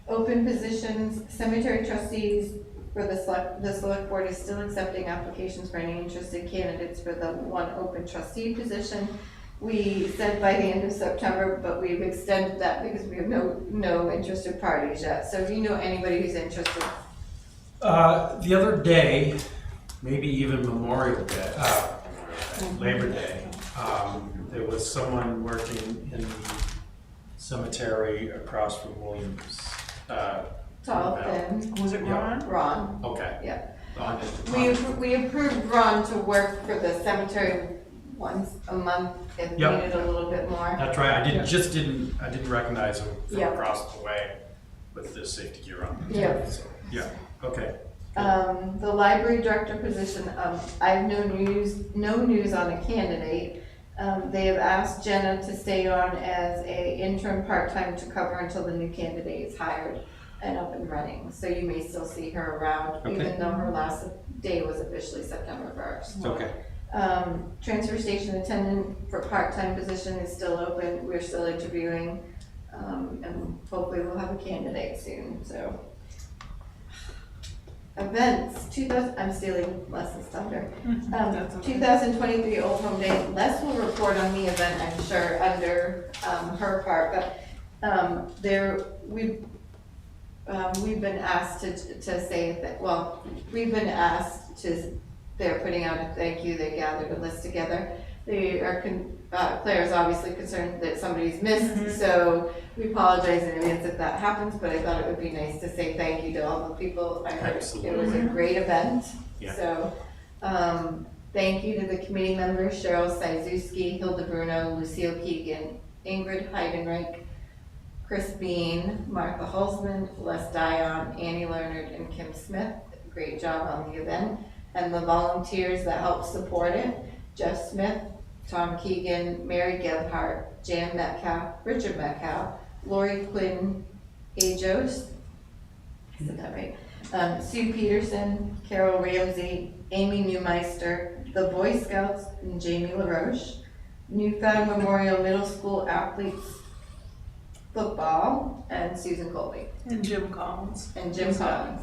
open positions, cemetery trustees for the select board is still accepting applications for any interested candidates for the one open trustee position. We said by the end of September, but we've extended that because we have no interested parties yet. So do you know anybody who's interested? The other day, maybe even Memorial Day, Labor Day, there was someone working in the cemetery across from Williams. Tall, thin. Was it Ron? Ron. Okay. Yeah. We approved Ron to work for the cemetery once a month if needed a little bit more. That's right. I didn't recognize him from Yeah. across the way with the safety gear on. Yeah. So, yeah. Okay. The library director position, I have no news on a candidate. They have asked Jenna to stay on as a interim part-time to cover until the new candidate is hired and up and running. So you may still see her around, even though her last day was officially September 1st. Okay. Transfer station attendant for part-time position is still open. We're still interviewing, and hopefully we'll have a candidate soon, so. Events, I'm stealing Les's thunder. 2023 Old Home Day, Les will report on the event, I'm sure, under her part, but we've been asked to say that, well, we've been asked to, they're putting out a thank you, they gathered a list together. They are, Claire's obviously concerned that somebody's missed, so we apologize in advance if that happens, but I thought it would be nice to say thank you to all the people. I heard it was a great event, so thank you to the committee members, Cheryl Sajewski, Hilda Bruno, Lucille Keegan, Ingrid Heidenreich, Chris Bean, Martha Holzman, Les Dion, Annie Leonard, and Kim Smith. Great job on the event. And the volunteers that helped support it, Jeff Smith, Tom Keegan, Mary Gebhardt, Jan Metcalf, Richard Metcalf, Lori Quinn Ajos, I said that right, Sue Peterson, Carol Ramsey, Amy Newmeister, the Boy Scouts, and Jamie LaRoche, Newfound Memorial Middle School Athletes Football, and Susan Colby. And Jim Collins. And Jim Collins.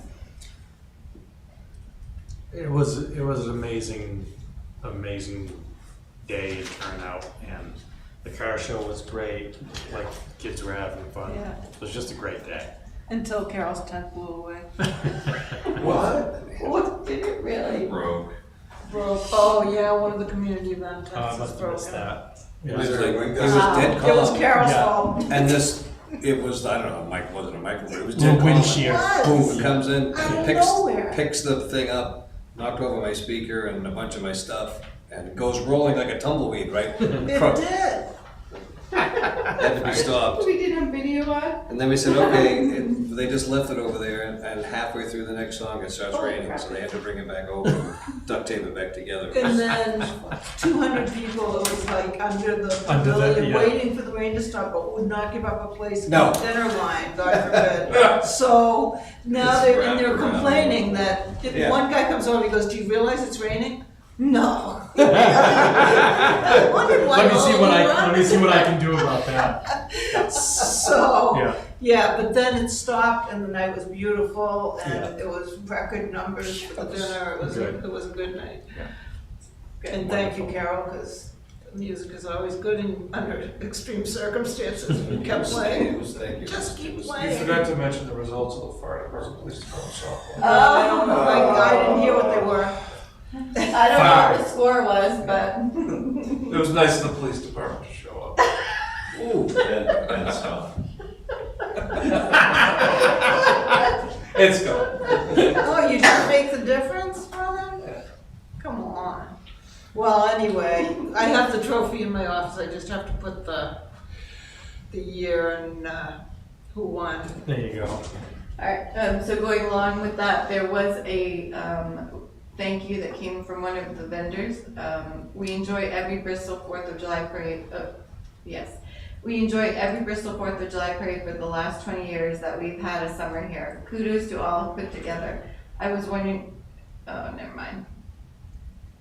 It was an amazing day and turnout, and the car show was great. Like, kids were having fun. Yeah. It was just a great day. Until Carol's tent blew away. What did it really? Broke. Oh yeah, one of the community event tents I is must have missed broken. that. It was dead calm. It was Carol's Yeah. fault. And it was, I don't know, Mike wasn't a microphone, it was Little dead wind calm. shear. Boom, it comes in, Out of picks, nowhere. picks the thing up, knocked over my speaker and a bunch of my stuff, and it goes rolling like a tumbleweed, right? It did. Had to be stopped. We didn't have video on? And then we said, okay, they just left it over there, and halfway through the next song, it starts raining, so they had to bring it back over, and duct tape it back together. And then 200 people, it was like under the Under the- pavilion, yeah. waiting for the rain to stop, but would not give up a place in No. the dinner line, God forbid. So now It's they're wrapped around. complaining that if Yeah. one guy comes over, he goes, do you realize it's raining? No. Let me see what I can do about that. So, Yeah. yeah, but then it stopped and the night was beautiful and Yeah. it was record numbers for the dinner. Good. It was a good night. Yeah. And thank you, Carol, because music is always good under extreme circumstances. You kept playing. Just keep You playing. forgot to mention the results of the fire department police department softball. I didn't hear what they were. I don't know what the score was, but. It was nice of the police department to show up. Ooh, and stuff. It's gone. Oh, you didn't make the difference for them? Come on. Well, anyway, I have the trophy in my office. I just have to put the year and who won. There you go. Alright, so going along with that, there was a thank you that came from one of the vendors. We enjoy every Bristol 4th of July parade. Yes. We enjoy every Bristol 4th of July parade for the last 20 years that we've had a summer here. Kudos to all who put together. I was wondering, oh, never mind.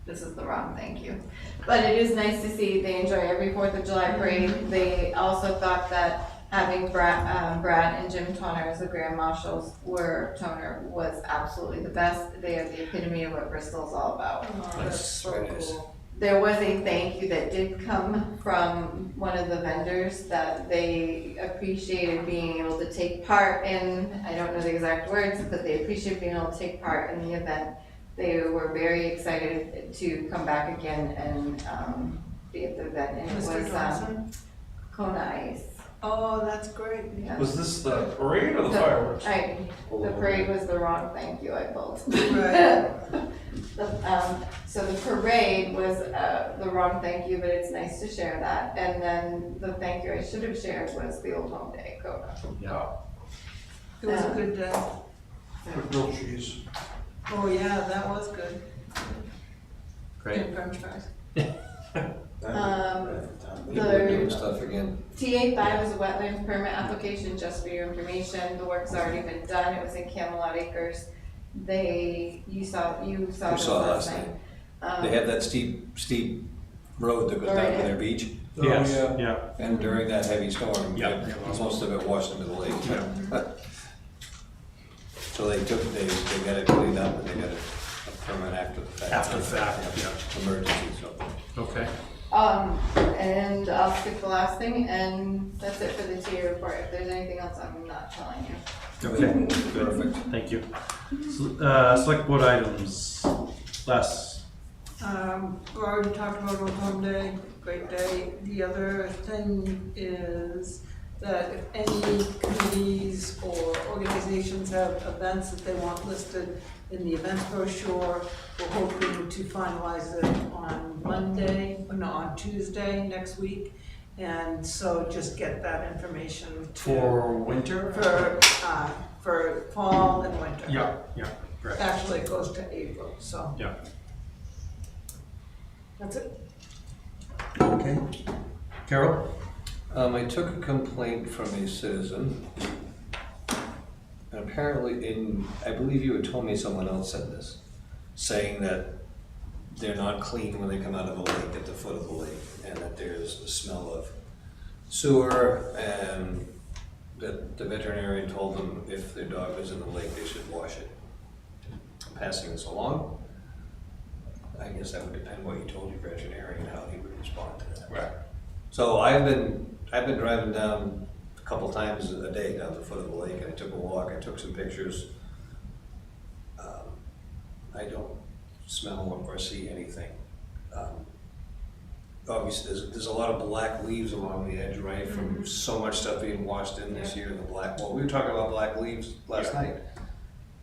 This is the wrong thank you. But it is nice to see they enjoy every 4th of July parade. They also thought that having Brad and Jim Toner as the Grand Marshals was absolutely the best. They are the epitome of what Bristol is all about. Oh, that's so cool. There was a thank you that did come from one of the vendors that they appreciated being able to take part in, I don't know the exact words, but they appreciated being able to take part in the event. They were very excited to come back again and be at the event. And it Mr. was Johnson? Kona Ice. Oh, that's great. Yeah. Was this the parade or the fireworks? The parade was the wrong thank you, I pulled. Right. So the parade was the wrong thank you, but it's nice to share that. And then the thank you I should have shared was the Old Home Day, Kona. Yeah. It was a good day. With grilled cheese. Oh, yeah, that was good. Great. And French fries. People are doing stuff again. TA5 is a wetlands permit application, just for your information. The work's already been done. It was in Camelot Acres. You saw this last night. They have that steep road that goes down to their beach. Yes, yeah. yeah. And during that heavy storm, Yeah. most of it washed into the lake. Yeah. So they got it cleaned up and they got a permit after the fact. After the fact, Yeah, emergency, so. Okay. And I'll skip the last thing, and that's it for the TA report. If there's anything else I'm not telling you. Okay, perfect, thank you. Select board items, Les. We already talked about Old Home Day, great day. The other thing is that if any committees or organizations have events that they want listed in the events brochure, we're hoping to finalize it on Tuesday next week. And so just get that information For winter? For fall and winter. Yeah, correct. Actually, it goes to April, so. Yeah. That's it. Okay. Carol? I took a complaint from a citizen. And apparently I believe you had told me someone else said this, saying that they're not clean when they come out of the lake, at the foot of the lake, and that there's a smell of sewer, and that the veterinarian told them if their dog was in the lake, they should wash it. I'm passing this along. I guess that would depend what you told your veterinarian, how he would respond to that. Right. So I've been driving down a couple times a day down the foot of the lake, and I took a walk, I took some pictures. I don't smell or see anything. Obviously, there's a lot of black leaves along the edge, right, from so much stuff being washed in this year, the black, well, we were talking about black leaves last night.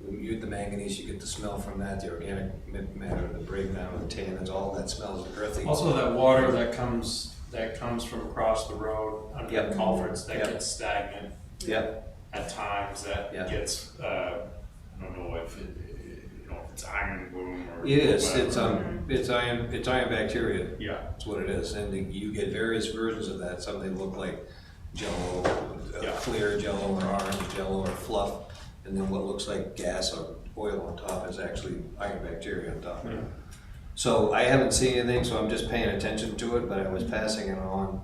You get the manganese, you get the smell from that, the organic matter, the breakdown, the tannins, all that smells earthy. Also that water that comes from across the road under the culverts, that gets stagnant. Yep. At times, that gets, I don't know if it's iron bloom or. It is, whatever. it's iron bacteria. Yeah. That's what it is, and you get various versions of that. Some they look like jello, clear jello or orange jello or fluff, and then what looks like gas or oil on top is actually iron bacteria on top of it. So I haven't seen anything, so I'm just paying attention to it, but I was passing it on,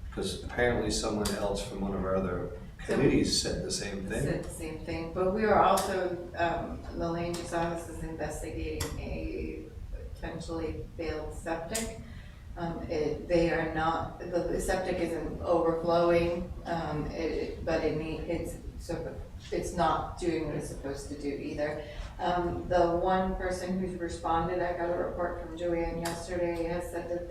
because apparently someone else from one of our other committees said the same thing. Said the same thing, but we are also, the land use office is investigating a potentially failed septic. They are not, the septic isn't overflowing, but it's not doing what it's supposed to do either. The one person who's responded, I got a report from Joanne yesterday, has said that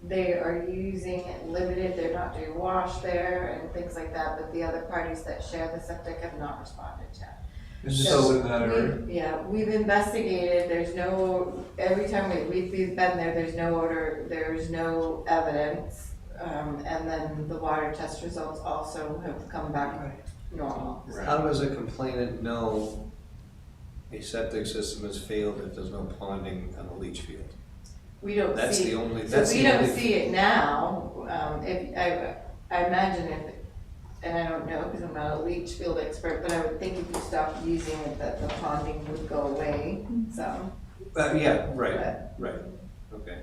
they are using it limited, they're not doing wash there and things like that, but the other parties that share the septic have not responded yet. Is So this in that area? Yeah, we've investigated, there's no, every time we've been there, there's no odor, there's no evidence. And then the water test results also have come back normal. How does a complainant know a septic system has failed if there's no ponding on a leach field? We don't That's see. the only, So that's we the don't only. see it now, I imagine if, and I don't know because I'm not a leach field expert, but I would think if you stopped using it, that the ponding would go away, so. Yeah, right, right, okay,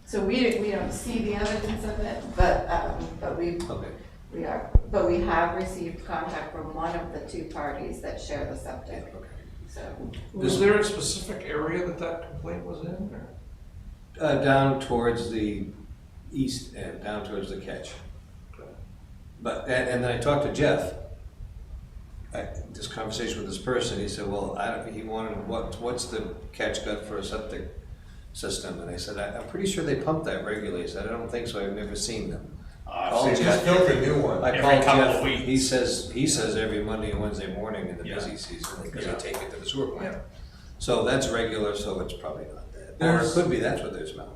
So we don't see the evidence of it, but okay. we have received contact from one of the two parties that share the septic, so. Is there a specific area that complaint was in, or? Down towards the east end, down towards the catch. But, and then I talked to Jeff, this conversation with this person, he said, well, he wanted, what's the catch got for a septic system? And I said, I'm pretty sure they pump that regularly. He said, I don't think so, I've never seen them. So you just built a new one. I Every called couple of Jeff, weeks. he says every Monday and Wednesday morning in the Yeah. busy season, because Yeah. they take it to the sewer plant. So that's regular, so it's probably not that. Or it could be that's what they're smelling,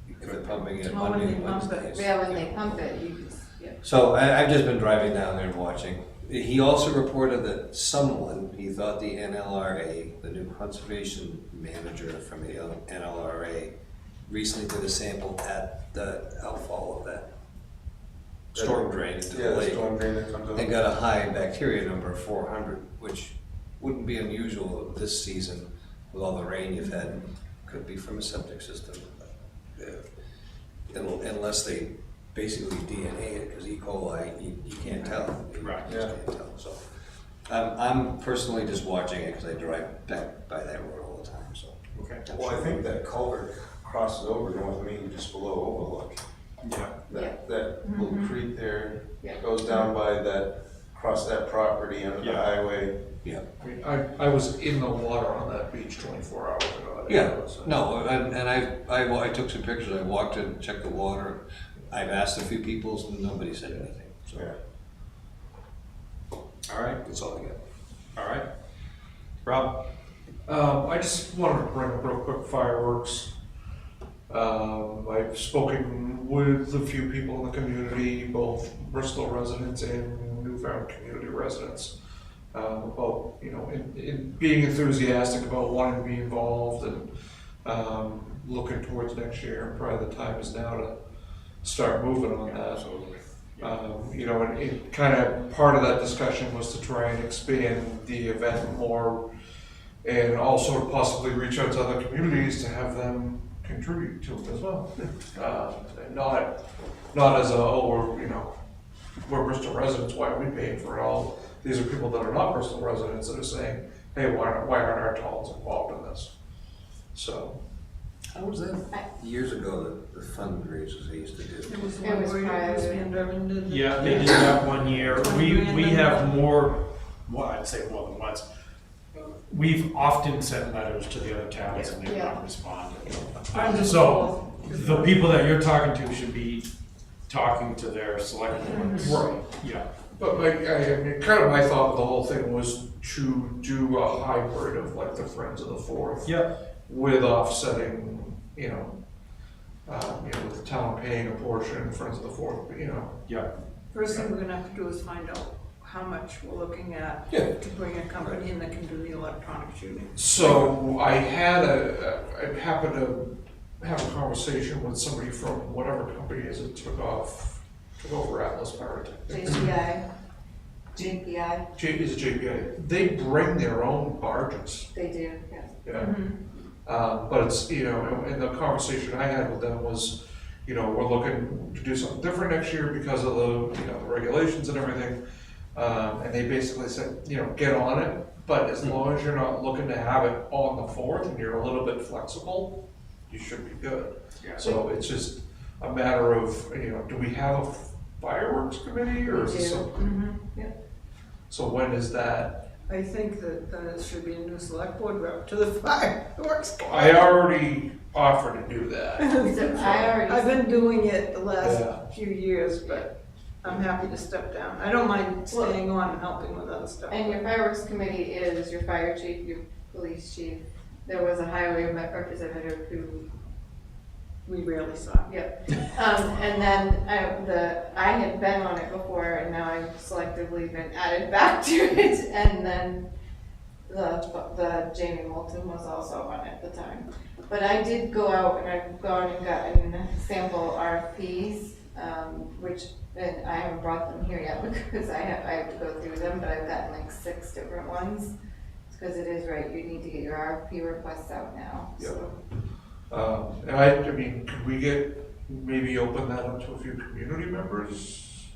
if they're pumping it Well, when Monday they and pump it. Wednesdays. Yeah, when they pump it, you can, yeah. So I've just been driving down there and watching. He also reported that someone, he thought the NLRA, the new conservation manager from the NLRA, recently did a sample at the outfall of that storm drain into the Yeah, the lake. storm drain that comes out. And got a high bacteria number of 400, which wouldn't be unusual this season with all the rain you've had. Could be from a septic system. Unless they basically DNA it, because E. coli, you can't tell. You Right. just can't tell. So I'm personally just watching it because I drive back by that road all the time. So Okay. Well, I think that culvert crosses over North Main just below Overlook. Yeah. That little creek there Yeah. goes down by that, across that property under the Yeah. highway. yeah. I mean, I was in the water on that beach 24 hours ago. Yeah, no, and I took some pictures, I walked in, checked the water, I've asked a few people, and nobody said anything, so. Yeah. All right, That's all I get. all right. Rob? I just wanted to bring up real quick fireworks. I've spoken with a few people in the community, both Bristol residents and Newfound community residents, about, in being enthusiastic about wanting to be involved and looking towards next year. And probably the time is now to start moving on that. And it kind of, part of that discussion was to try and expand the event more and also to possibly reach out to other communities to have them contribute to it as well. And not as we're Bristol residents, why are we paying for it all? These are people that are not Bristol residents that are saying, hey, why aren't our towns involved in this? So. How was that years ago, the fundraisers they used to do? It was It one was where prior. Van Derven did. Yeah, they did that one year. We have more, well, I'd say more than once. We've often sent letters to the other towns and they've not responded. So the people that you're talking to should be talking to their select boards. Right. Yeah. But kind of my thought with the whole thing was to do a hybrid of like the Friends of the Fourth. Yeah. With offsetting, with the town paying a portion, Friends of the Fourth, Yeah. First thing we're gonna have to do is find out how much we're looking at Yeah. to bring a company in that can do the electronic shooting. So I happened to have a conversation with somebody from whatever company is it took over Atlas Pyrotechnics. JPI, Is it JPI? They bring their own barges. they do, yeah. Yeah. But it's, you know, and the conversation I had with them was, you know, we're looking to do something different next year because of the, you know, the regulations and everything. And they basically said, you know, get on it, but as long as you're not looking to have it on the 4th and you're a little bit flexible, you should be good. Yeah. So it's just a matter of, you know, do we have a fireworks committee or is it something? Yeah. So when is that? I think that then it should be a new select board rep to the fireworks. I already offered to do that. I've been doing it the Yeah. last few years, but I'm happy to step down. I don't mind staying on and helping with other stuff. And your fireworks committee is your fire chief, your police chief. There was a highway representative who, We rarely saw. yep. And then I had been on it before and now I've selectively been added back to it. And then the Jamie Moulton was also on it at the time. But I did go out and I've gone and gotten sample RFPs, which, and I haven't brought them here yet because I have to go through them, but I've gotten like 6 different ones. Because it is right, you need to get your RFP requests out now, so. And I mean, could we maybe open that up to a few community members?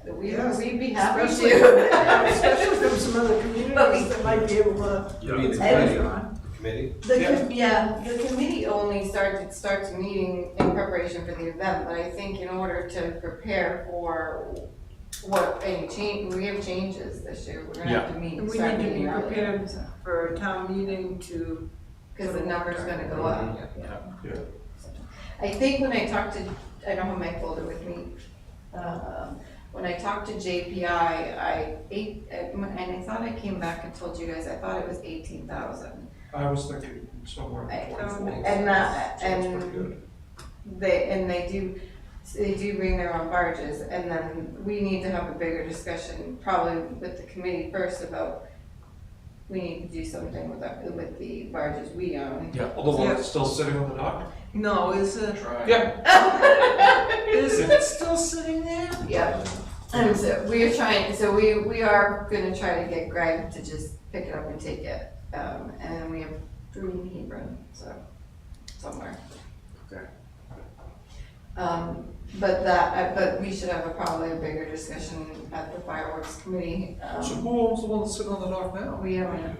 We'd be happy Especially to. especially from some other communities that might be able to. You mean the committee? committee? The committee only starts meeting in preparation for the event, but I think in order to prepare for any change, we have changes this year, we're gonna have to meet, And we start need to meeting be early. prepared for a town meeting to. Because the number's gonna go up. Yeah. I think when I talked to, I don't have my folder with me, when I talked to JPI, and I thought I came back and told you guys, I thought it was 18,000. I was thinking somewhere in 24. And that, So it's pretty and good. they do bring their own barges, and then we need to have a bigger discussion, probably with the committee first about, we need to do something with the barges we own. Yeah, well, the one that's still sitting on the dock? No, is it, Yeah. is it still sitting there? Yeah, and so we are gonna try to get Greg to just pick it up and take it, and then we have 3 in Hebron, so, somewhere. Okay. But we should have probably a bigger discussion at the fireworks committee. So who owns the one that's sitting on the dock now? We own,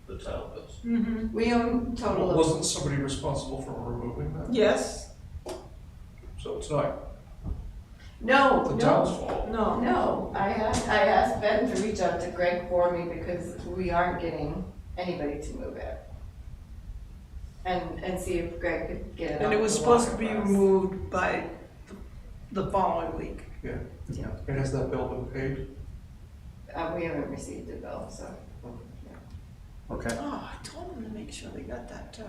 The town does. we own total of, Wasn't somebody responsible for removing that? Yes, So it's not no, the town's no, fault? no, I asked Ben to reach out to Greg for me because we aren't getting anybody to move it. And see if Greg could get it and off it was the supposed to water be for us. removed by the following week. Yeah. Yeah. And has that bill been paid? We haven't received the bill, so. Okay. Oh, I told them to make sure they got that too.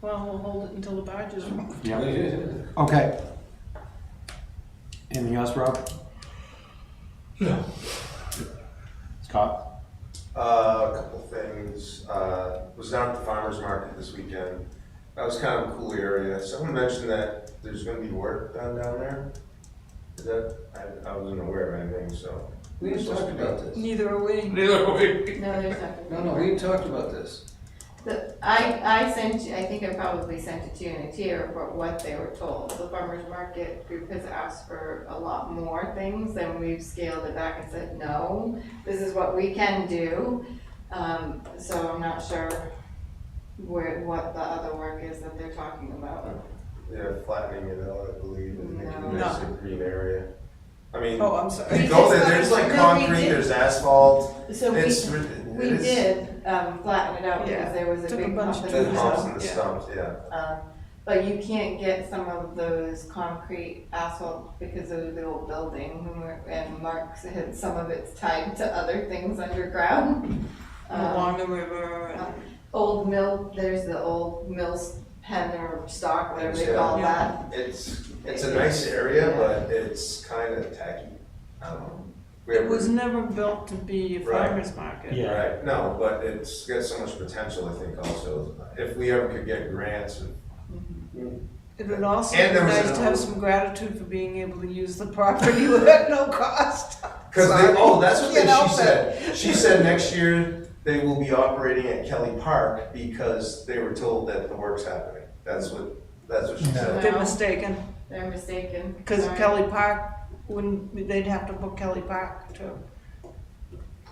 Well, we'll hold it until the barges are moved. Yeah. Okay. Anything else, Rob? No. Scott? A couple things. Was down at the farmer's market this weekend. That was kind of a cool area. Someone mentioned that there's gonna be work done down there. Is that, I wasn't aware of anything, so. We didn't talk about this. Neither are we. Neither way. No, there's nothing. No, we didn't talk about this. I sent you, I think I probably sent it to you in a tier for what they were told. The farmer's market group has asked for a lot more things and we've scaled it back and said, no, this is what we can do. So I'm not sure what the other work is that they're talking about. Yeah, flattening it out, I believe, and making No. a nice green area. I mean, Oh, I'm sorry. you go there, there's like No, we concrete, did. there's asphalt. So we It is- did flatten it out Yeah. because there was a Took a big bunch of hump The in the humps middle. and the Yeah. stumps, yeah. But you can't get some of those concrete asphalt because of the old building, and Mark's had some of it's tied to other things underground. Along the river and. Old mill, there's the old mill's pen or stock, whatever they Yeah. call Yeah. that. It's a nice area, but it's kind of tacky. I don't know. It was never built to be a Right. farmer's market. Yeah. Right, no, but it's got so much potential, I think, also. If we ever could get grants, It would also And be there was nice an to have old- some gratitude for being able to use the property at no cost. because that's what Can't help she said. She said next year they will be operating at Kelly Park because they were told that the work's happening. That's what she said. They're mistaken, They're mistaken. because Sorry. Kelly Park, they'd have to book Kelly Park too.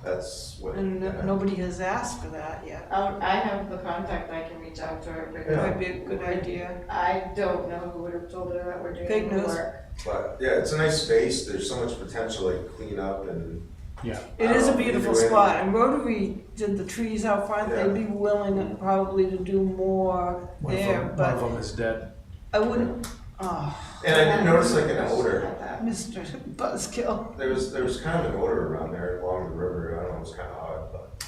That's what. And yeah. nobody has asked for that yet. I have the contact, I can reach out to her, but Yeah. Might be a good idea. I don't know who would have told her that we're Fake doing the news. work. But yeah, it's a nice space. There's so much potential, like clean up and. Yeah. It is a beautiful spot, and Rotary did the trees out front, Yeah. they'd be willing probably to do more there, One but of them is dead. I wouldn't, oh, And I did notice like an odor. Mr. Buzzkill. There was kind of an odor around there along the river. I don't know, it was kind of odd, but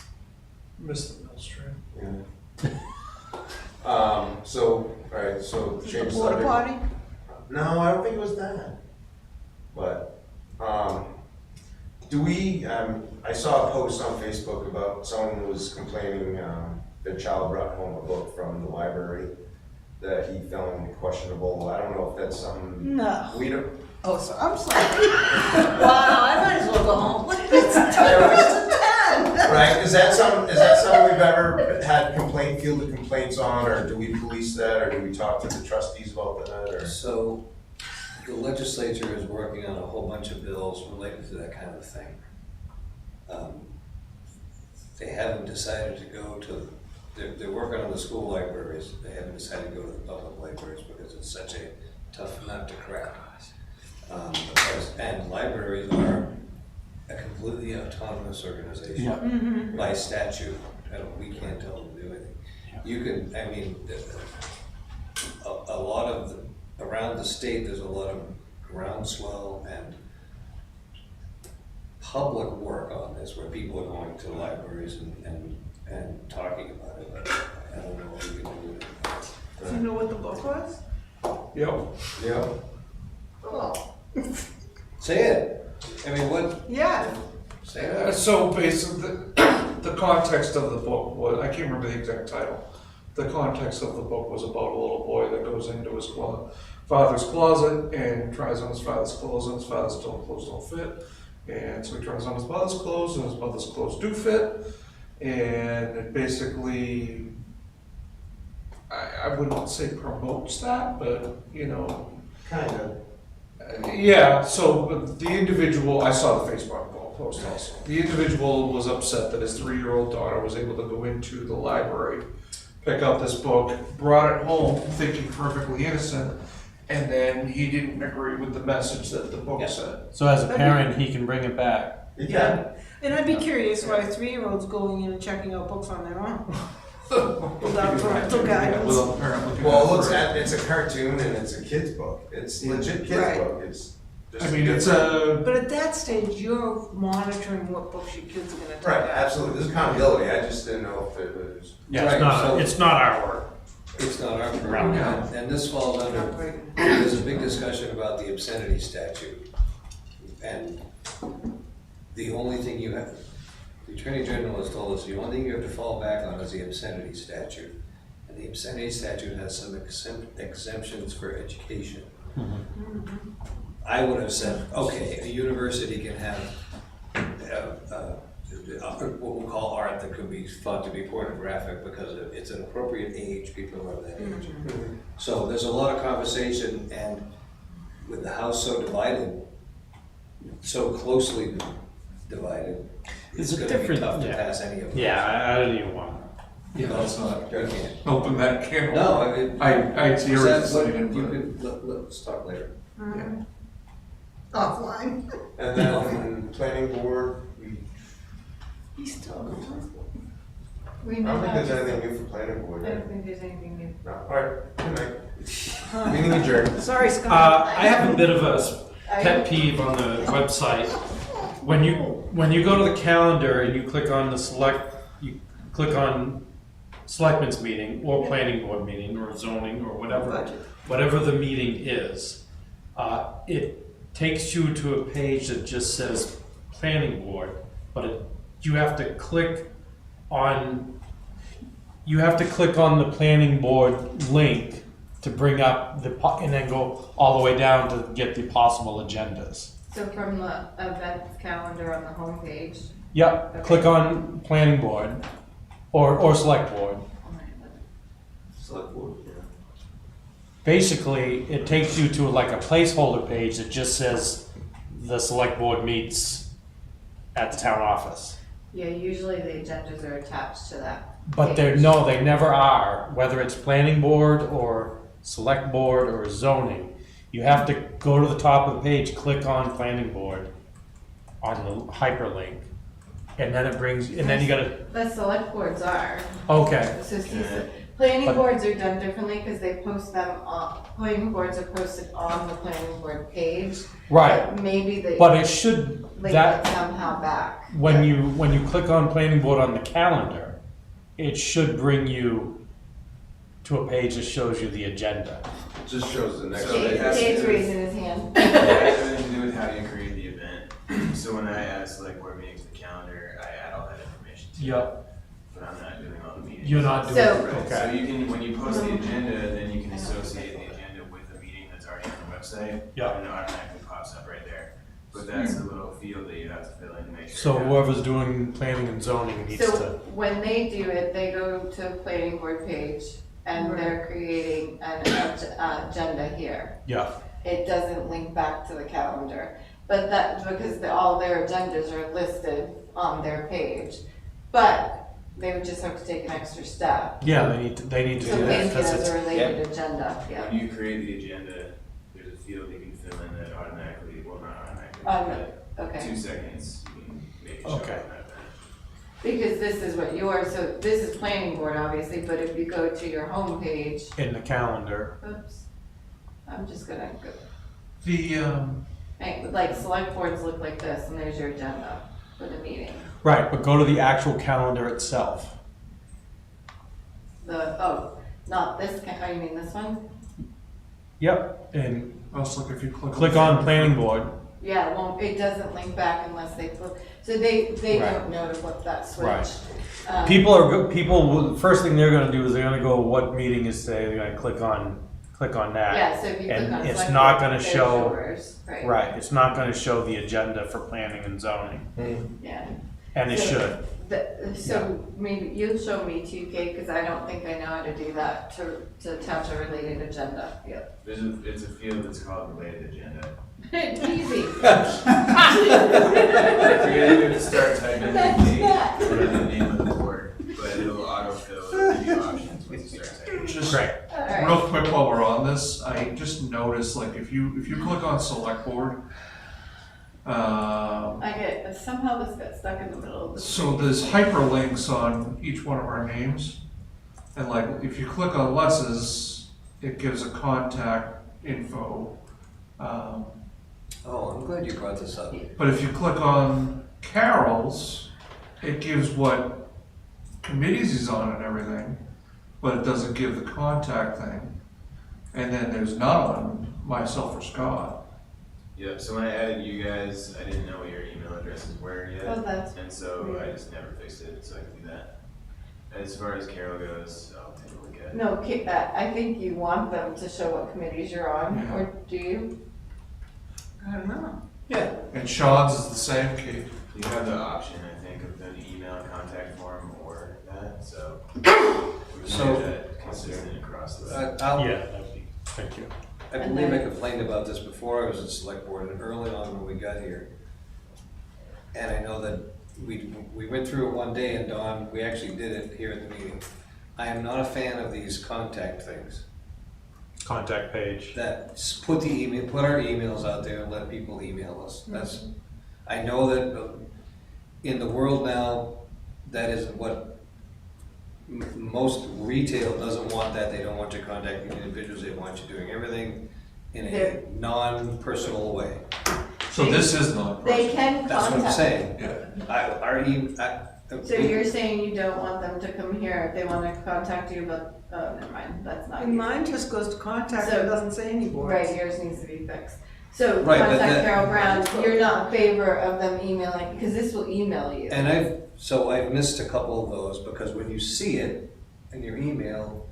Miss the mill stream. yeah. So, all right, so The change porta subject. potty? No, I don't think it was that. But, do we, I saw a post on Facebook about someone was complaining, their child brought home a book from the library that he found questionable. I don't know if that's something No. we don't. Oh, so, I'm sorry. Wow, I might as well go home. It's 10. Right, is that something we've ever had fielded complaints on, or do we police that, or do we talk to the trustees about that, or? So, the legislature is working on a whole bunch of bills related to that kind of thing. They haven't decided to go to, they're working on the school libraries, they haven't decided to go to the public libraries because it's such a tough nut to crack. And libraries are a completely autonomous organization Yeah. by statute. We can't tell them to do anything. You can, I mean, a lot of, around the state, there's a lot of groundswell and public work on this, where people are going to libraries and talking about it, but I don't know what we can do. Do you know what the book was? Yep. Yeah. Oh. Say it. I mean, what? Yeah. Say it. So basically, the context of the book was, I can't remember the exact title. The context of the book was about a little boy that goes into his father's closet and tries on his father's clothes, and his father's clothes don't fit. And so he tries on his mother's clothes, and his mother's clothes do fit. And it basically, I wouldn't say promotes that, but, you know. Kind of. Yeah, so the individual, I saw the Facebook post also. The individual was upset that his 3-year-old daughter was able to go into the library, pick up this book, brought it home thinking perfectly innocent, and then he didn't agree with the message that the book said. So as a parent, he can bring it back. Yeah. And I'd be curious why 3-year-olds going in and checking out books on their own. Without parental guidance. Without parent looking Well, at it. it's a cartoon and it's a kid's book. It's legit kid's Right. book. It's just. I mean, it's a, But at that stage, you're monitoring what books your kids are gonna take Right, out. absolutely. There's accountability. I just didn't know if it was. Yeah, Right, it's not our work. It's not our program, and this falls under, there's a big discussion about the obscenity statute. And the only thing you have, the Attorney General has told us, the only thing you have to fall back on is the obscenity statute. And the obscenity statute has some exemptions for education. I would have said, okay, a university can have what we'll call art that could be thought to be pornographic because it's an appropriate age, people are that age. So there's a lot of conversation, and with the House so divided, so closely divided, it's It's a gonna be different- tough to yeah. pass any of them. Yeah, I don't even want to. yeah, that's not, You can't. open that can. No, I mean. I see what you're saying, You but- could, let's talk later. Offline. And then planning board, He's still going. We I may don't think have there's to- anything new for planning board. I Right? don't think there's anything new. No. All right. Good night. Meeting adjourned. Sorry, Scott. I have a bit of a pet peeve on the website. When you go to the calendar and you click on you click on selectmen's meeting or planning board meeting or zoning or whatever the meeting is, it takes you to a page that just says planning board, but you have to click on the planning board link to bring up and then go all the way down to get the possible agendas. So from the events calendar on the homepage, Yep, click on planning board or select board. Select board, yeah. Basically, it takes you to like a placeholder page that just says the select board meets at the town office. Yeah, usually the agendas are attached to that. But they're, page. no, they never are, whether it's planning board or select board or zoning. You have to go to the top of the page, click on planning board on the hyperlink, and then it brings, and then you gotta, The select boards are. okay, So see, planning But- boards are done differently because they post them on, planning boards are posted on the planning board page. right. But maybe they But it should, link that, it somehow back. when you click on planning board on the calendar, it should bring you to a page that shows you the agenda. Just shows the next. So it has to Dave's do with- raising his hand. It has everything to do with how you create the event. So when I add select board meetings to the calendar, I add all that information to it. Yep, But I'm not doing all the meetings. you're not doing, So- Right, so okay, you can, when you post the agenda, then you can associate the agenda with a meeting that's already on the website. Yeah. And it automatically pops up right there. But that's a little field that you have to fill in to make sure. so whoever's doing planning and zoning needs So to, when they do it, they go to planning board page and they're creating an agenda here. yeah, It doesn't link back to the calendar. But that's because all their agendas are listed on their page. But they would just have to take an extra step. yeah, they need to So do that, make it because as it's, a related agenda, yeah. When you create the agenda, there's a field you can fill in that automatically, well, not automatically, but Okay, 2 seconds, you can make it show up Okay. on that. because this is what yours, so this is planning board obviously, but if you go to your home page, in the calendar. oops, I'm just gonna go, The, like select boards look like this and there's your agenda for the meeting. Right, but go to the actual calendar itself. Not this, oh, you mean this one? Yep, and also like if you click on planning board, Yeah, it doesn't link back unless they flip, so they Right. don't know to flip that switch. Right. Um, people, first thing they're gonna do is they're gonna go, what meeting is today, they're gonna click on that. Yeah, so if you click And on it's select not board, gonna there's show- yours, right, Right, it's not gonna show the agenda for planning and zoning, yeah. and it So- should. So maybe you'll show me too, Kate, because I don't think I know how to do that, to attach a related agenda, yeah. It's a field that's called related agenda. Easy. You're gonna have to start typing in the That's date that. or the name of the board, but it'll autofill, it'll give you options once you start typing. just Great. All right. real quick while we're on this, I just noticed, like, if you click on select board, Somehow this got stuck in the middle of the. so there's hyperlinks on each one of our names. And like, if you click on Les's, it gives a contact info. Oh, I'm glad you brought this up. But if you click on Carol's, it gives what committees he's on and everything, but it doesn't give the contact thing. And then there's none on myself or Scott. Yep, so when I added you guys, I didn't know what your email addresses were yet. Oh, that's And so I weird. just never fixed it, so I can do that. As far as Carol goes, I'll take a look at it. No, Kate, I think you want them to show what committees you're on, Yeah. or do you? I don't know. Yeah. And Sean's is the same, Kate. You have the option, I think, of an email contact form or that, so we can So- get that consistent across the. Yeah, that'd be, thank you. I believe I complained about this before I was at select board and early on when we got here. And I know that we went through it one day and Dawn, we actually did it here at the meeting. I am not a fan of these contact things. Contact page. Put our emails out there and let people email us. I know that in the world now, that is what most retail doesn't want that. They don't want you contacting individuals. They want you doing everything in a non-personal way. So this is not. They can contact. That's what I'm saying. Yeah. So you're saying you don't want them to come here if they want to contact you about, oh, never mind, that's not. And you. mine just goes to contact, So- it doesn't say any boards. Right, yours needs to be fixed. So Right, but contact that- Carol Brown, you're not in favor of them emailing, because this will email you. And I've missed a couple of those because when you see it in your email,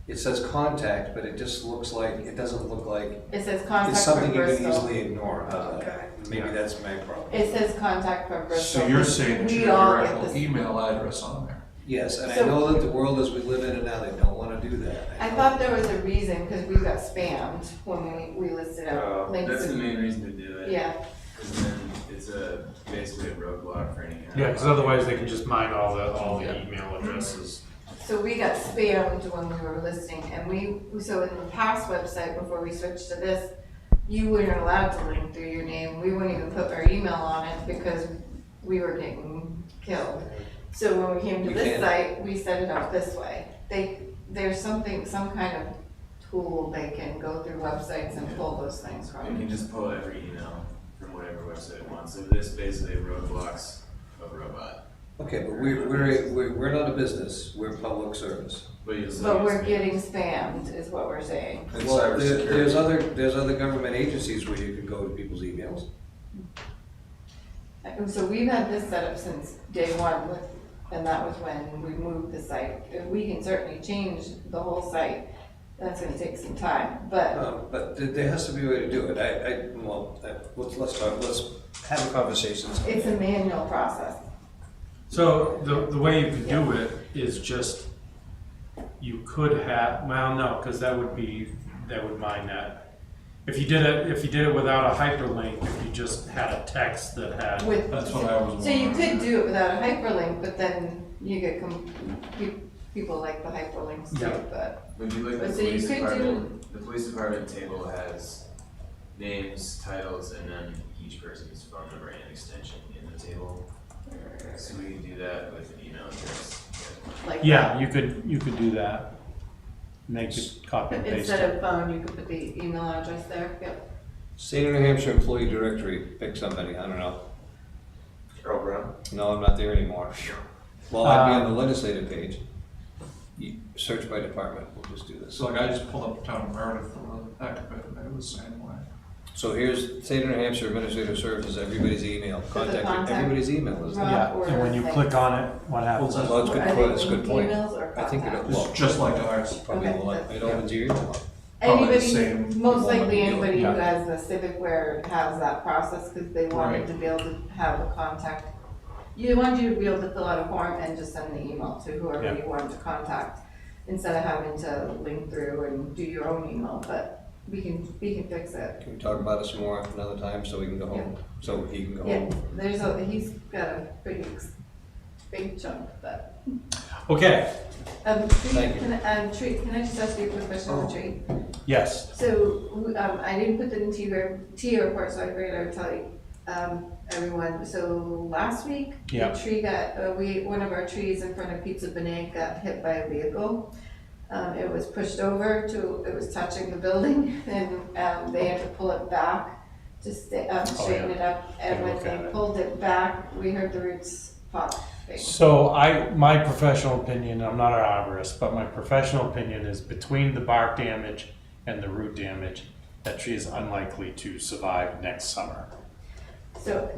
it says contact, but it just looks like, it doesn't look like, It says contact it's from something you can Bristol. easily ignore. Okay. Maybe that's my problem. It says contact from Bristol. So you're saying it should We have all your get actual this. email address on there? Yes, and I So- know that the world as we live in it now, they don't wanna do that. I know. thought there was a reason, because we got spammed when we listed out links. That's the and- main reason to do it. Yeah, Because then it's basically a roadblock for any kind of. Yeah, because otherwise they can just mine all the email addresses. so we got spammed when we were listing, and so in the past website, before we switched to this, you weren't allowed to link through your name, we wouldn't even put our email on it because we were getting killed. So when we came to We this can. site, we set it up this way. There's some kind of tool they can go through websites and pull those things You from. can just pull every email from whatever website it wants. So this basically roadblocks a robot. Okay, but we're not a business, we're public service. But you'll still But get we're spammed. getting spammed, is what we're saying. And Well, cybersecurity. there's other government agencies where you can go to people's emails. So we've had this set up since day one, and that was when we moved the site. We can certainly change the whole site, that's gonna take some time, but But there has to be a way to do it. Let's have a conversation. it's a manual process. So the way you could do it is just, you could have, well, no, because that would mine that. If you did it without a hyperlink, if you just had a text that had. With- That's what I was So you wondering. could do it without a hyperlink, but then you get people like the hyperlinks too, Yeah. but. Would you like the So you police could department? The police department table has names, titles, and then each person's phone number and extension in the table. So we can do that with an email address. Like Yeah, you could do that. Make it copy and paste instead it. of phone, you could put the email address there, yep. State of New Hampshire Employee Directory, pick somebody, I don't know. Earl Brown? No, I'm not there anymore. Well, I'd be on the legislative page. You search by department, we'll just do this. So like I just pulled up Town of Meredith for the heck of it, and it was the same way. So here's State of New Hampshire Administrative Services, everybody's email, contact, everybody's email is there. Yeah, and when you click on it, what happens? Well, it's good, that's a good point. Emails or I think it, contacts? well, It's just like ours. probably Okay, will, that's- it opens your email up. Probably the Anybody, same most one likely that you- anybody who yeah. has the civic where has that process, because they wanted Right. to be able to have a contact. You want you to be able to fill out a form and just send the email to whoever Yeah. you want to contact, instead of having to link through and do your own email, but we can fix it. Can we talk about it some more another time so we can go home, so he can go Yeah, home? he's got a pretty big chunk, but. Okay, Tree, Thank you. Tree, can I just ask you a quick question on the tree? yes. So, I didn't put that in T report, so I figured I would tell you, everyone. So last week, Yeah. the tree got, one of our trees in front of Pizza Benet got hit by a vehicle. It was pushed over it was touching the building, and they had to pull it back to straighten it up. And when look at they it. pulled it back, we heard the roots popping. So my professional opinion, I'm not an arborist, but my professional opinion is between the bark damage and the root damage, that tree is unlikely to survive next summer. So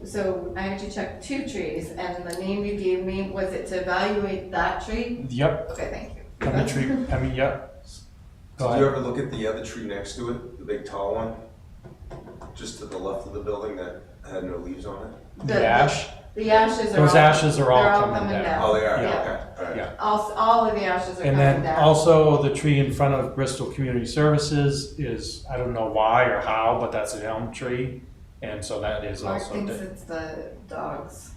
so I actually checked 2 trees, and the name you gave me, was it to evaluate that tree? Yep, Okay, thank you. and the tree, yep. Go Did you ahead. ever look at the other tree next to it, the big tall one? Just to the left of the building that had no leaves on it? The ash, The ashes are those all. ashes are all they're coming down. Oh, they are, Yeah. okay, alright. Yeah. All of the ashes are And coming then down. also the tree in front of Bristol Community Services is, I don't know why or how, but that's an elm tree. And so that is Mark also, thinks it's the dogs.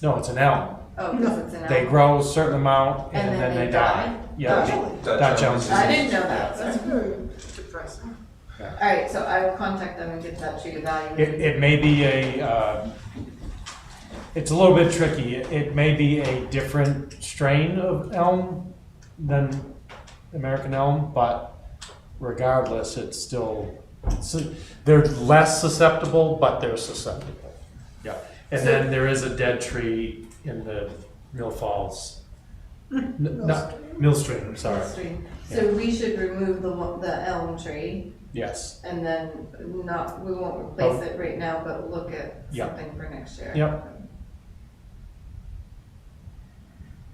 no, it's an elm. Oh, because it's an They elm. grow a certain amount and then they die. Yeah. Oh, Dutch elm disease. I didn't know that. That's very depressing. Alright, so I will contact them and get that tree evaluated. It may be it's a little bit tricky. It may be a different strain of elm than American elm, but regardless, it's still, they're less susceptible, but they're susceptible. Yeah. And then there is a dead tree in the Mill Falls, not Mill Stream, I'm sorry. Stream. So we should remove the elm tree, Yes. and then we won't replace it right now, but look at Yeah. something for next year. Yep.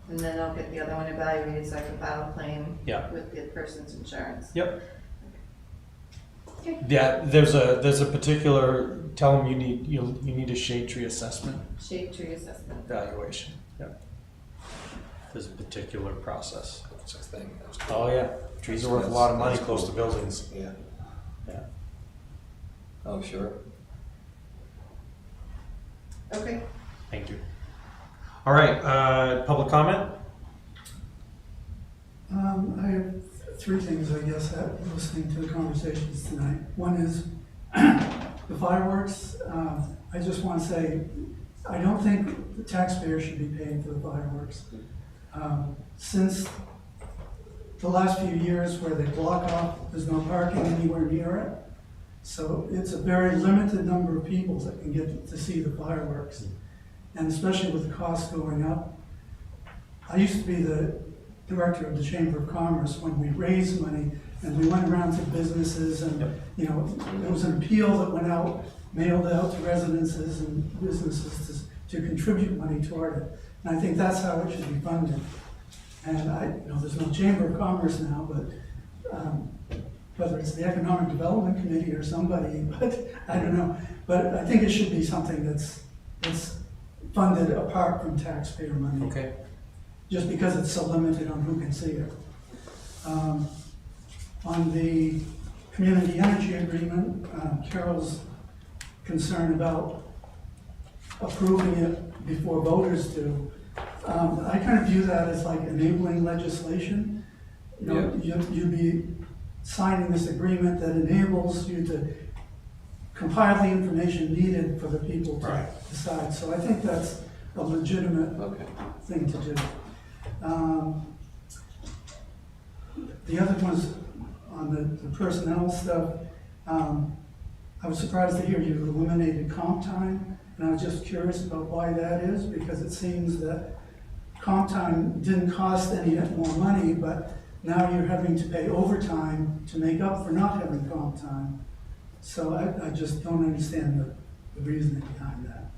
And then I'll get the other one evaluated so I can file a claim Yeah. with the person's insurance. Yep. Yeah, there's a particular, tell them you need a shade tree assessment Shade tree assessment. evaluation. Yeah. There's a particular process. It's a thing. Oh, yeah. Trees are worth a lot of money close to buildings. Yeah. Yeah. Oh, sure. Okay. Thank you. All right, public comment? I have three things, I guess, listening to the conversations tonight. One is the fireworks. I just want to say, I don't think the taxpayer should be paying for the fireworks. Since the last few years where they block off, there's no parking anywhere near it. So it's a very limited number of people that can get to see the fireworks. And especially with the cost going up. I used to be the director of the Chamber of Commerce when we raised money and we went around to businesses and, there was an appeal that went out, mailed out to residences and businesses to contribute money toward it. And I think that's how it should be funded. And there's no Chamber of Commerce now, but whether it's the Economic Development Committee or somebody, but I don't know. But I think it should be something that's funded apart from taxpayer money. Okay. Just because it's so limited on who can see it. On the community energy agreement, Carol's concern about approving it before voters do. I kind of view that as like enabling legislation. You'd be signing this agreement that enables you to compile the information needed for the people to decide. So I think that's a legitimate thing to do. The other one's on the personnel stuff. I was surprised to hear you eliminated comp time, and I was just curious about why that is, because it seems that comp time didn't cost any more money, but now you're having to pay overtime to make up for not having comp time. So I just don't understand the reasoning behind that.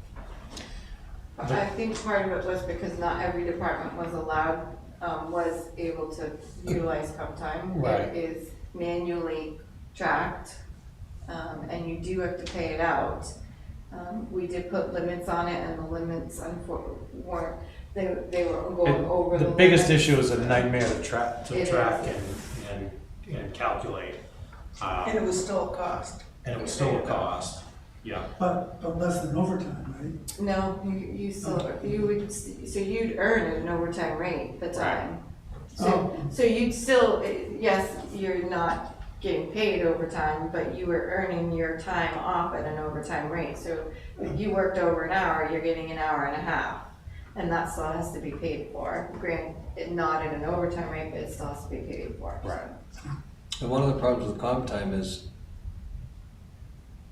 I think part of it was because not every department was allowed, was able to utilize comp time. Right. It is manually tracked, and you do have to pay it out. We did put limits on it, and the limits weren't, they were going over the The biggest limits. issue is a nightmare to track It and calculate. And it was still a cost. And it was still a cost. Yeah. But less than overtime, right? No, you still, you'd earn an overtime rate, the time. So you'd still, yes, you're not getting paid overtime, but you were earning your time off at an overtime rate. So if you worked over an hour, you're getting an hour and a half. And that still has to be paid for. Granted, not at an overtime rate, but it still has to be paid for. Right. And one of the problems with comp time is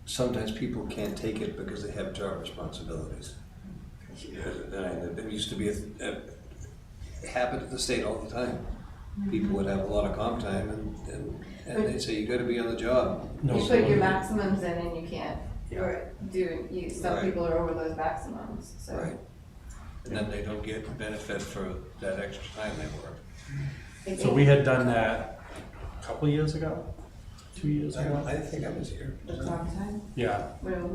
sometimes people can't take it because they have job responsibilities. There used to be a habit at the state all the time. People would have a lot of comp time and they'd say, you gotta be on the job. You put your maximums in and you can't Yeah. some Right. people are over those maximums, so. Right. And then they don't get benefit for that extra time they work. So we had done that a couple of years ago, 2 years ago. I think I was here. The comp time? Yeah, When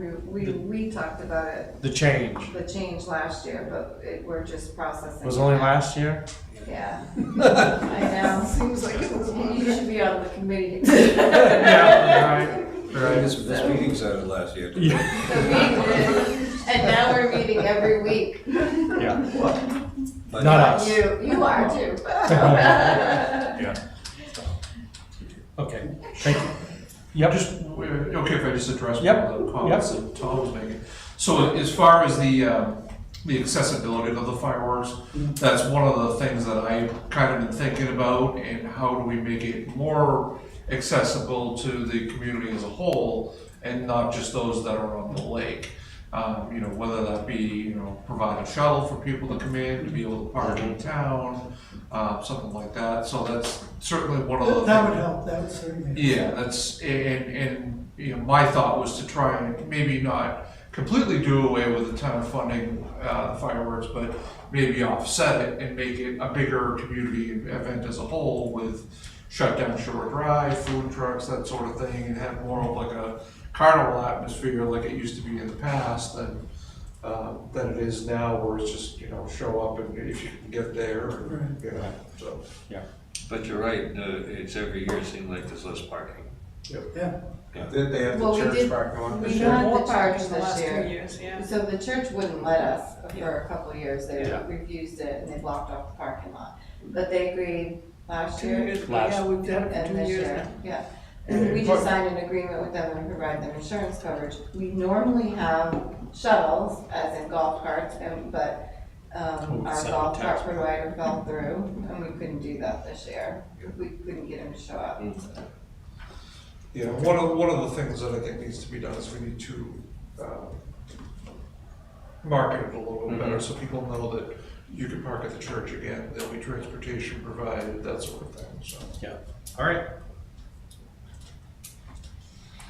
we talked about it, the change. the change last year, but we're just processing. It was only last year? Yeah. I know. Seems like it was You should be on the committee. Yeah, right. This meeting started last year. Yeah. And now we're meeting every week. Yeah. But- Not us. You are too. Yeah. Okay, thank you. Yep. Okay, if I just address one Yep, of the comments that Tom was making. So as far as the accessibility of the fireworks, that's one of the things that I kind of been thinking about, and how do we make it more accessible to the community as a whole, and not just those that are on the lake. Whether that be, provide a shuttle for people to come in, to be able to park in town, something like that. So that's certainly one of the things. That would help, that would certainly. Yeah, that's, and my thought was to try and maybe not completely do away with the town funding the fireworks, but maybe offset it and make it a bigger community event as a whole with shut down Shore Drive, food trucks, that sort of thing, and have more of like a carnival atmosphere like it used to be in the past than it is now, where it's just, you know, show up and if you can get there, and, you know, so. But you're right, it's every year it seems like there's less parking. Yeah. Did they have Well, the we church did- parking lot We this year? had More the parking church the last this 2 year. years, yeah. So the church wouldn't let us for a couple of years, they Yeah. refused it and they blocked off the parking lot. But they agreed last 2 year years ago, Last- yeah, we've done it and for 2 this years year, now. yeah. And we just signed an agreement with them and provide them insurance coverage. We normally have shuttles, as in golf carts, but our send golf a cart text. provider fell through and we couldn't do that this year. We couldn't get him to show up. Yeah, one of the things that I think needs to be done is we need to market it a little bit better, so people know that you can park at the church again, there'll be transportation provided, that sort of thing, so. Yeah, all right.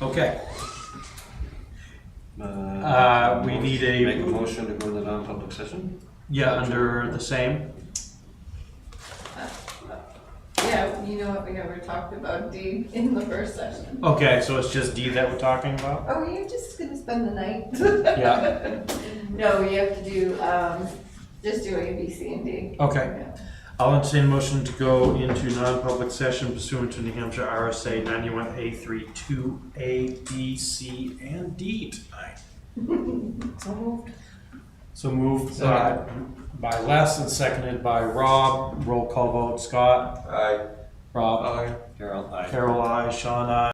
Okay, we need Make a a, motion to go into non-public session? yeah, under the same. Yeah, you know what, we never talked about D in the first session. Okay, so it's just D that we're talking about? Oh, you're just gonna spend the night? Yeah. No, we have to do, just do A, B, C, and D. Okay. Yeah. I'll entertain a motion to go into non-public session pursuant to New Hampshire RSA 91A 32A, B, C, and D tonight. So moved. So moved by Les and seconded by Rob. Roll call vote, Scott, Aye. Rob, Aye. Carol, aye. Carol, I, Sean, I.